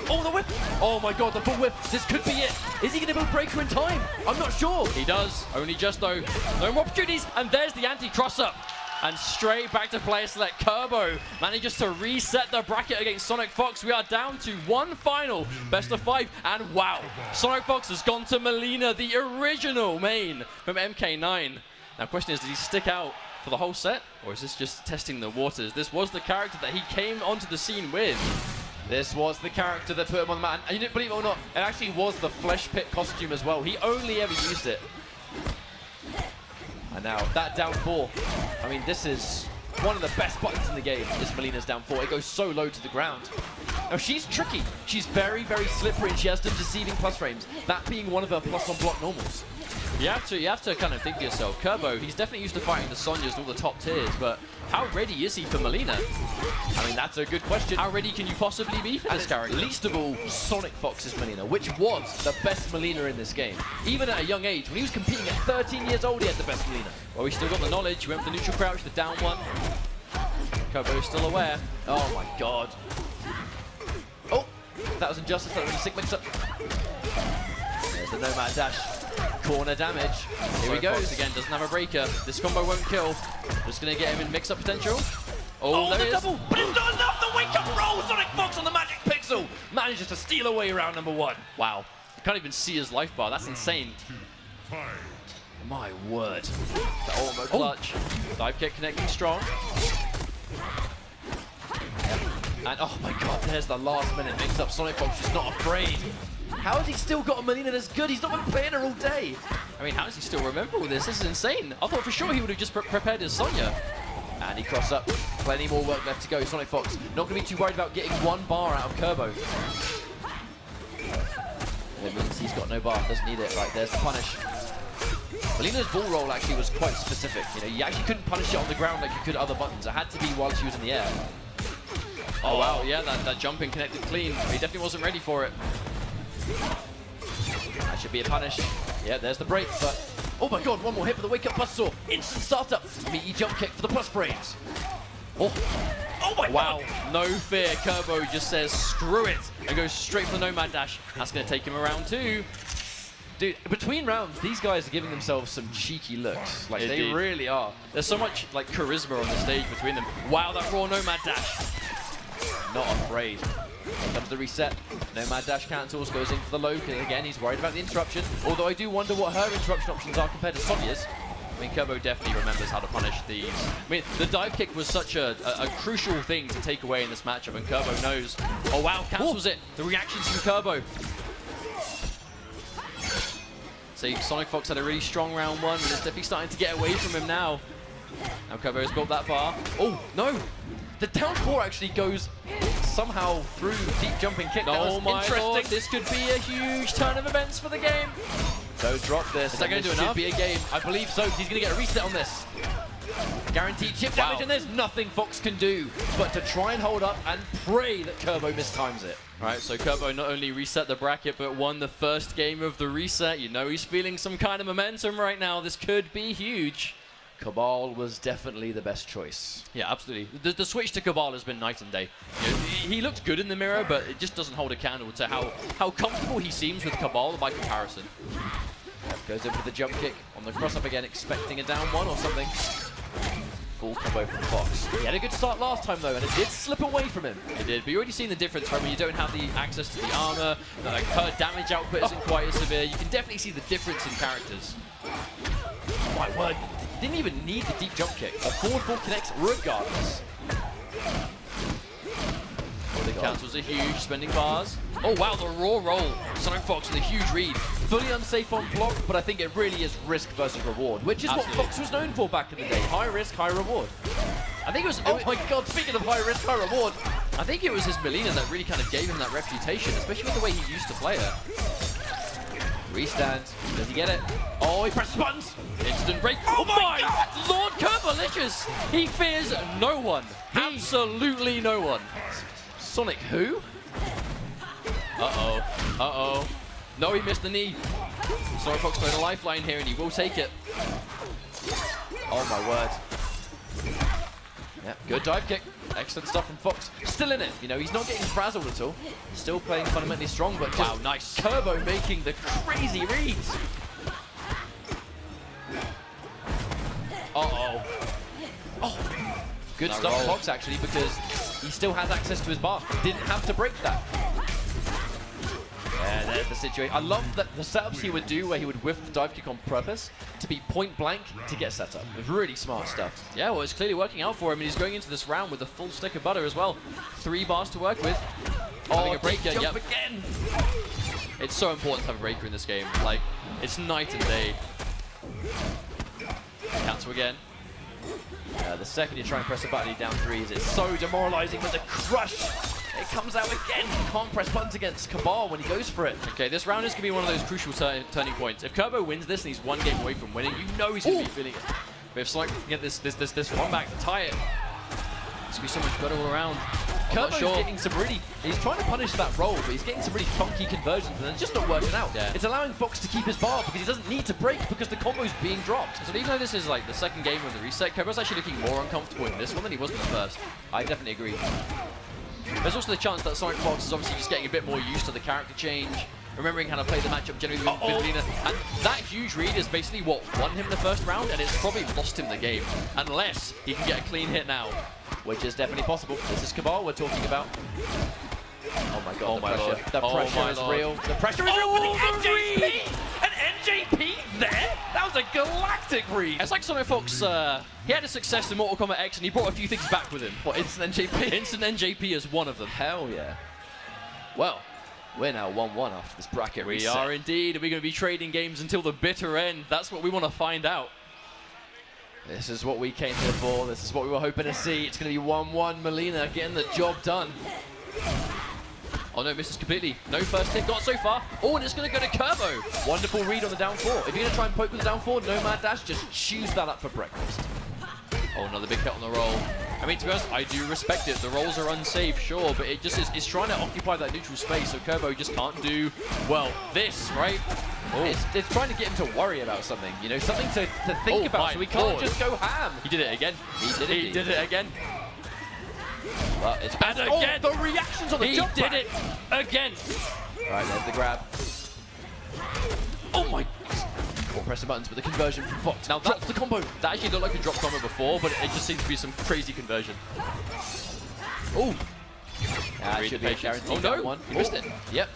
Oh, the whip! Oh my god, the full whip. This could be it. Is he going to build breaker in time? I'm not sure. He does. Only just though. No more opportunities. And there's the anti-cross up. And straight back to player select. Kerbo manages to reset the bracket against Sonic Fox. We are down to 1 final, best of 5, and wow, Sonic Fox has gone to Melina, the original main from MK9. Now, question is, does he stick out for the whole set, or is this just testing the waters? This was the character that he came onto the scene with. This was the character that put him on the map. And you didn't believe it or not, it actually was the Flesh Pit costume as well. He only ever used it. And now, that down 4. I mean, this is one of the best buttons in the game, is Melina's down 4. It goes so low to the ground. Now, she's tricky. She's very, very slippery, and she has some deceiving plus frames, that being one of her plus on block normals. You have to kind of think to yourself, Kerbo, he's definitely used to fighting the Sonyas and all the top tiers, but how ready is he for Melina? I mean, that's a good question. How ready can you possibly be for this character? Least of all, Sonic Fox's Melina, which was the best Melina in this game. Even at a young age, when he was competing at 13 years old, he had the best Melina. Well, we still got the knowledge. We went for the neutral crouch, the down one. Kerbo's still aware. Oh my god. Oh, that was injustice. That was a sick mix-up. There's the Nomad dash. Corner damage. Here he goes. Again, doesn't have a breaker. This combo won't kill. Just going to get him in mix-up potential. Oh, there the he is. double, but it's not enough. The wake-up roll. Sonic Fox on the magic pixel manages to steal away round number 1. Wow. You can't even see his life bar. That's insane. My word. The ultimate clutch. Dive kick connecting strong. And oh my god, there's the last minute mix-up. Sonic Fox is not afraid. How has he still got a Melina that's good? He's not been playing her all day. I mean, how does he still remember all this? This is insane. I thought for sure he would have just prepared his Sonya. And he crossed up. Plenty more work left to go. Sonic Fox not going to be too worried about getting 1 bar out of Kerbo. It means he's got no bar. Doesn't need it. Right, there's the punish. Melina's ball roll actually was quite specific. You know, you actually couldn't punish it on the ground like you could other buttons. It had to be while she was in the air. Oh wow, yeah, that jumping connected clean. He definitely wasn't ready for it. That should be a punish. Yeah, there's the break, but oh my god, one more hit for the wake-up buzzsaw. Instant startup. Meaty jump kick for the plus frames. Oh my wow, god. no fear. Kerbo just says screw it and goes straight for the Nomad dash. That's going to take him around 2. Dude, between rounds, these guys are giving themselves some cheeky looks. Like, they really are. There's so much like charisma on the stage between them. Wow, that raw Nomad dash. Not afraid. Here comes the reset. Nomad dash cancels, goes in for the low. Again, he's worried about the interruption. Although I do wonder what her interruption options are compared to Sonya's. I mean, Kerbo definitely remembers how to punish these. I mean, the dive kick was such a crucial thing to take away in this matchup, and Kerbo knows. Oh wow, cancels it. The reactions from Kerbo. So Sonic Fox had a really strong round 1, but it's definitely starting to get away from him now. Now Kerbo has built that bar. Oh, no! The down 4 actually goes somehow through deep jumping kick. Oh my lord, this could be a huge turn of events for the game. Don't drop this. Is that going to do enough? Should be a game. I believe so. He's going to get a reset on this. Guaranteed chip damage, and there's nothing Fox can do but to try and hold up and pray that Kerbo mistimes it. Right, so Kerbo not only reset the bracket, but won the first game of the reset. You know he's feeling some kind of momentum right now. This could be huge. Cabal was definitely the best choice. Yeah, absolutely. The switch to Cabal has been night and day. You know, he looked good in the mirror, but it just doesn't hold a candle to how comfortable he seems with Cabal by comparison. Goes in for the jump kick on the cross-up again, expecting a down 1 or something. Full combo from Fox. He had a good start last time though, and it did slip away from him. It did, but you already seen the difference from when you don't have the access to the armor, like her damage output isn't quite as severe. You can definitely see the difference in characters. My word, he didn't even need the deep jump kick. The forward full connects regardless. The cancels are huge, spending bars. Oh wow, the raw roll. Sonic Fox with a huge read. Fully unsafe on block, but I think it really is risk versus reward, which is what Fox was known for back in the day. High risk, high reward. I think it was... Oh my god, speaking of high risk, high reward. I think it was his Melina that really kind of gave him that reputation, especially with the way he used to play her. Restand. Does he get it? Oh, he presses buttons. Instant break. Oh my god! Lord Kerbalicious! He fears no one. Absolutely no one. Sonic who? Uh-oh. Uh-oh. No, he missed the knee. Sonic Fox playing a lifeline here, and he will take it. Oh my word. Yeah, good dive kick. Excellent stuff from Fox. Still in it. You know, he's not getting frazzled at all. Still playing fundamentally strong, but just wow, nice. Kerbo making the crazy reads. Uh-oh. Oh. Good stuff from Fox, actually, because he still has access to his bar. Didn't have to break that. Yeah, there's the situation. I love that the setups he would do where he would whiff the dive kick on purpose to be point blank to get set up. It was really smart stuff. Yeah, well, it's clearly working out for him, and he's going into this round with a full stick of butter as well. 3 bars to work with. Having a breaker, jump again. It's so important to have a breaker in this game. Like, it's night and day. Cancel again. The second you try and press a button, you're down 3s. It's so demoralizing with the crush It comes out again. Can't press buttons against Cabal when he goes for it. Okay, this round is going to be one of those crucial turning points. If Kerbo wins this and he's one game away from winning, you know he's going to be feeling it. But if Sonic can get this run back to tie it, it's going to be so much better all around. Kerbo's getting some really, he's trying to punish that roll, but he's getting some really funky conversions and it's just not working out. Yeah. It's allowing Fox to keep his bar because he doesn't need to break because the combo's being dropped. So even though this is like the second game of the reset, Kerbo's actually looking more uncomfortable in this one than he was in the first. I definitely agree. There's also the chance that Sonic Fox is obviously just getting a bit more used to the character change, remembering how to play the matchup generally with Lina. And that huge read is basically what won him the first round, and it's probably lost him the game, unless he can get a clean hit now. Which is definitely possible. This is Cabal we're talking about. Oh my god, the pressure is real. The pressure is real for the NJP! An NJP there? That was a galactic read! It's like Sonic Fox, he had a success in Mortal Kombat X and he brought a few things back with him. What, Instant NJP? Instant NJP is one of them. Hell yeah. Well, we're now 1-1 after this bracket We reset. are indeed. Are we going to be trading games until the bitter end? That's what we want to find out. This is what we came here for. This is what we were hoping to see. It's going to be 1-1. Melina getting the job done. Oh no, misses completely. No first hit got so far. Oh, and it's going to go to Kerbo. Wonderful read on the down 4. If you're going to try and poke with the down 4, Nomad Dash, just chews that up for breakfast. Oh, another big hit on the roll. I mean, to be honest, I do respect it. The rolls are unsafe, sure, but it just is it's trying to occupy that neutral space, so Kerbo just can't do, well, this, right? Oh. It's trying to get him to worry about something, you know, something to think about, so he can't just go ham. He did it again. He did it again. But it's and again. The reactions on the jump He did it again. Right, there's the grab. Oh my... Or press the buttons, but the conversion from Fox. Now that's the combo. That actually looked like a drop combo before, but it just seems to be some crazy conversion. Oh! That should be guaranteed. Oh no, one. he missed it. Yep.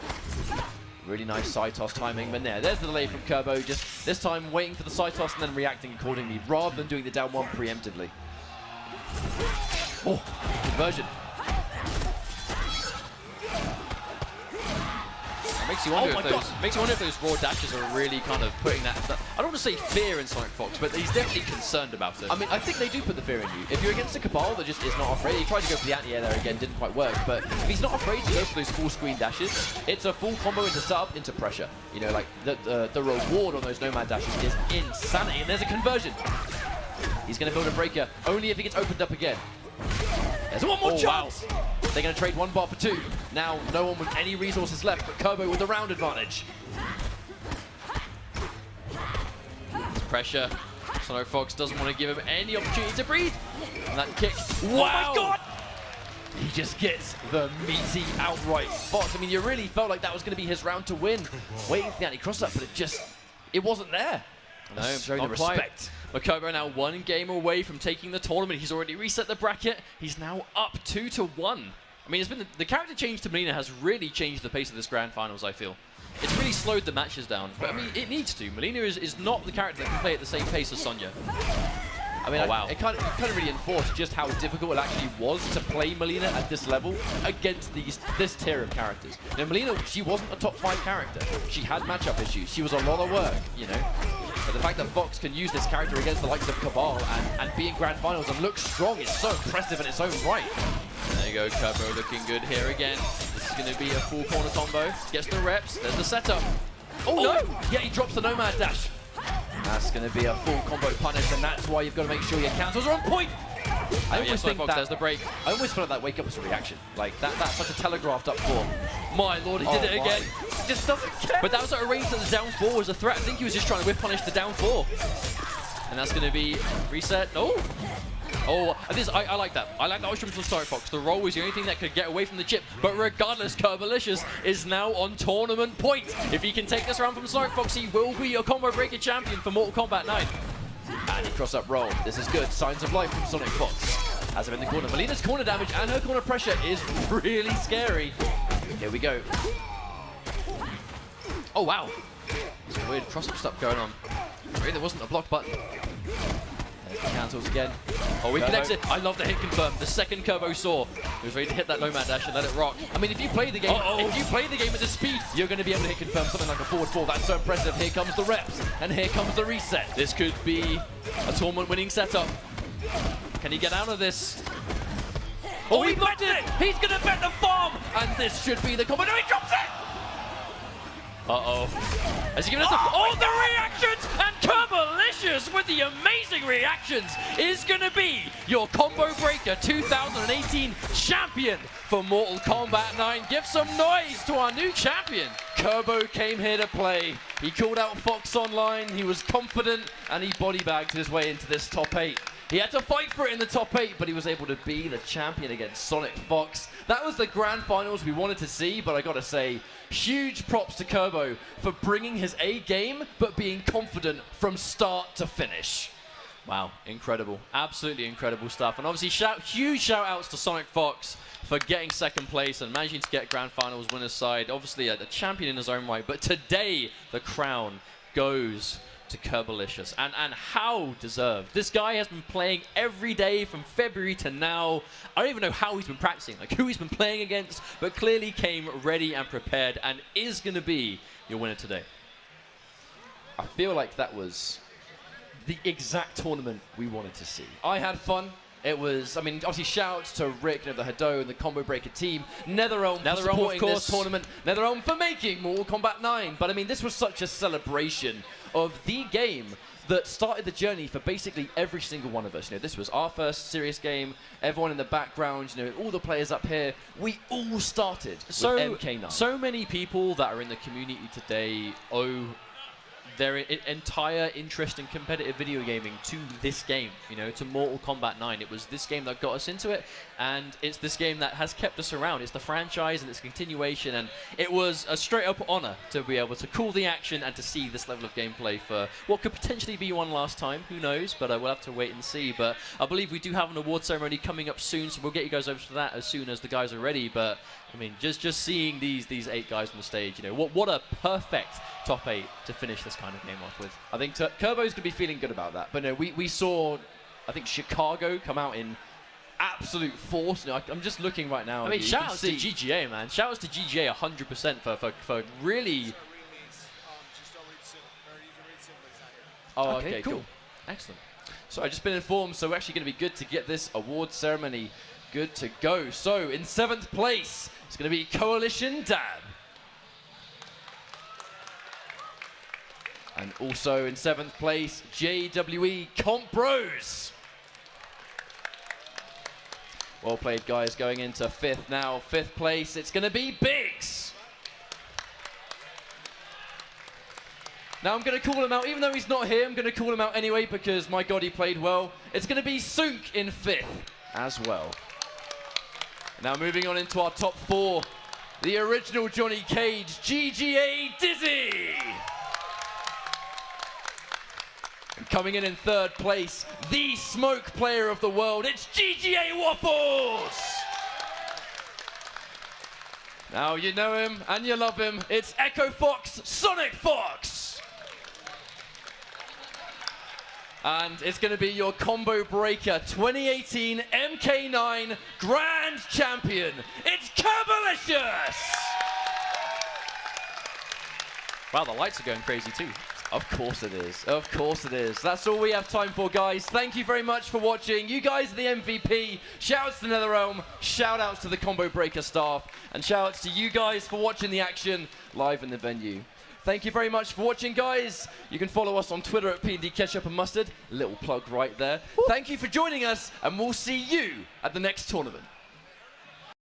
Really nice side toss timing, but there's the delay from Kerbo, just this time waiting for the side toss and then reacting accordingly, rather than doing the down 1 preemptively. Oh, conversion. It makes you wonder if those raw dashes are really kind of putting that. I don't want to say fear in Sonic Fox, but he's definitely concerned about it. I mean, I think they do put the fear in you. If you're against a Cabal that just is not afraid, he tried to go for the anti-air there again, didn't quite work, but if he's not afraid to go for those full screen dashes, it's a full combo into setup, into pressure. You know, like the reward on those Nomad dashes is insanity, and there's a conversion. He's going to build a breaker, only if he gets opened up again. There's one more chance! Wow. They're going to trade one bar for 2. Now, no one with any resources left, but Kerbo with the round advantage. It's pressure. Sonic Fox doesn't want to give him any opportunity to breathe. And that kick. Wow. Oh my god! He just gets the meaty outright Fox. I mean, you really felt like that was going to be his round to win. Waiting for the anti-cross-up, but it wasn't there. No, showing the respect. But Kerbo now 1 game away from taking the tournament. He's already reset the bracket. He's now up 2-1. I mean, it's been the character change to Melina has really changed the pace of this grand finals, I feel. It's really slowed the matches down. But I mean, it needs to. Melina is not the character that can play at the same pace as Sonya. I mean, it kind of really enforced just how difficult it actually was to play Melina at this level against this tier of characters. You know, Melina, she wasn't a top 5 character. She had matchup issues. She was a lot of work, you know. But the fact that Fox can use this character against the likes of Cabal and be in grand finals and look strong is so impressive in its own right. There you go, Kerbo looking good here again. This is going to be a full corner combo. Gets the reps. There's the setup. Oh no! Yeah, he drops the Nomad Dash. That's going to be a full combo punish, and that's why you've got to make sure your counters are on point. I always think Fox, there's the break. I always feel like that wake up was a reaction. Like that's such a telegraphed up form. My lord, he did it again. He just doesn't care. But that was at a range that the down 4 was a threat. I think he was just trying to whip punish the down 4. And that's going to be reset. Oh, I like that. I like that option from Sonic Fox. The roll was the only thing that could get away from the chip. But regardless, Kerbalicious is now on tournament point. If he can take this round from Sonic Fox, he will be a combo breaker champion for Mortal Kombat 9. And he cross up roll. This is good. Signs of life from Sonic Fox. As I'm in the corner, Melina's corner damage and her corner pressure is really scary. Here we go. Oh, wow. There's weird cross-up stuff going on. Really, there wasn't a block button. There's the cancels again. Oh, he connects it. I love the hit confirm. The second Kerbo saw. He was ready to hit that Nomad Dash and let it rock. I mean, if you play the game, at this speed, you're going to be able to hit confirm something like a forward 4. That's so impressive. Here comes the reps, and here comes the reset. This could be a tournament-winning setup. Can he get out of this? Oh, he blocked it! He's going to bet the farm! And this should be the combo. No, he drops it! Uh-oh. Has he given us the reactions! And Kerbalicious with the amazing reactions is going to be your Combo Breaker 2018 champion for Mortal Kombat 9. Give some noise to our new champion. Kerbo came here to play. He called out Fox online, he was confident, and he bodybagged his way into this top 8. He had to fight for it in the top 8, but he was able to be the champion against Sonic Fox. That was the grand finals we wanted to see, but I gotta say, huge props to Kerbo for bringing his A game, but being confident from start to finish. Wow, incredible. Absolutely incredible stuff. And obviously, huge shout outs to Sonic Fox for getting second place and managing to get grand finals winner's side. Obviously, a champion in his own right, but today, the crown goes to Kerbalicious, and how deserved. This guy has been playing every day from February to now. I don't even know how he's been practicing, like who he's been playing against, but clearly came ready and prepared and is going to be your winner today. I feel like that was the exact tournament we wanted to see. I had fun. It was, I mean, obviously shout-outs to Rick, the Hado and the Combo Breaker team, NetherRealm for supporting this tournament, NetherRealm for making Mortal Kombat 9. But I mean, this was such a celebration of the game that started the journey for basically every single one of us. This was our first serious game. Everyone in the background, all the players up here, we all started with MK9. So many people that are in the community today owe their entire interest in competitive video gaming to this game, to Mortal Kombat 9. It was this game that got us into it, and it's this game that has kept us around. It's the franchise and its continuation, and it was a straight-up honor to be able to call the action and to see this level of gameplay for what could potentially be one last time. Who knows? But we'll have to wait and see. But I believe we do have an award ceremony coming up soon, so we'll get you guys over to that as soon as the guys are ready. But I mean, just seeing these 8 guys on the stage, what a perfect top 8 to finish this kind of game off with. I think Kerbo's going to be feeling good about that. But no, we saw, I think, Chicago come out in absolute force. I'm just looking right now. I mean, shout-outs to GGA, man. Shout-outs to GGA 100% for really... Oh, okay, cool. Excellent. So I've just been informed, so we're actually going to be good to get this award ceremony good to go. So in 7th place, it's going to be Coalition Dab. And also in 7th place, JWE Comp Bros. Well played, guys. Going into 5th now. 5th place, it's going to be Biggs. Now I'm going to call him out, even though he's not here, I'm going to call him out anyway because, my God, he played well. It's going to be Sunk in 5th as well. Now moving on into our top 4, the original Johnny Cage, GGA Dizzy. And coming in 3rd place, the smoke player of the world, it's GGA Waffles. Now you know him and you love him, it's Echo Fox, Sonic Fox. And it's going to be your Combo Breaker 2018 MK9 Grand Champion. It's Kerbalicious! Wow, the lights are going crazy too. Of course it is. Of course it is. That's all we have time for, guys. Thank you very much for watching. You guys are the MVP. Shoutouts to NetherRealm. Shoutouts to the Combo Breaker staff. And shoutouts to you guys for watching the action live in the venue. Thank you very much for watching, guys. You can follow us on Twitter at P&D Ketchup and Mustard. Little plug right there. Thank you for joining us, and we'll see you at the next tournament.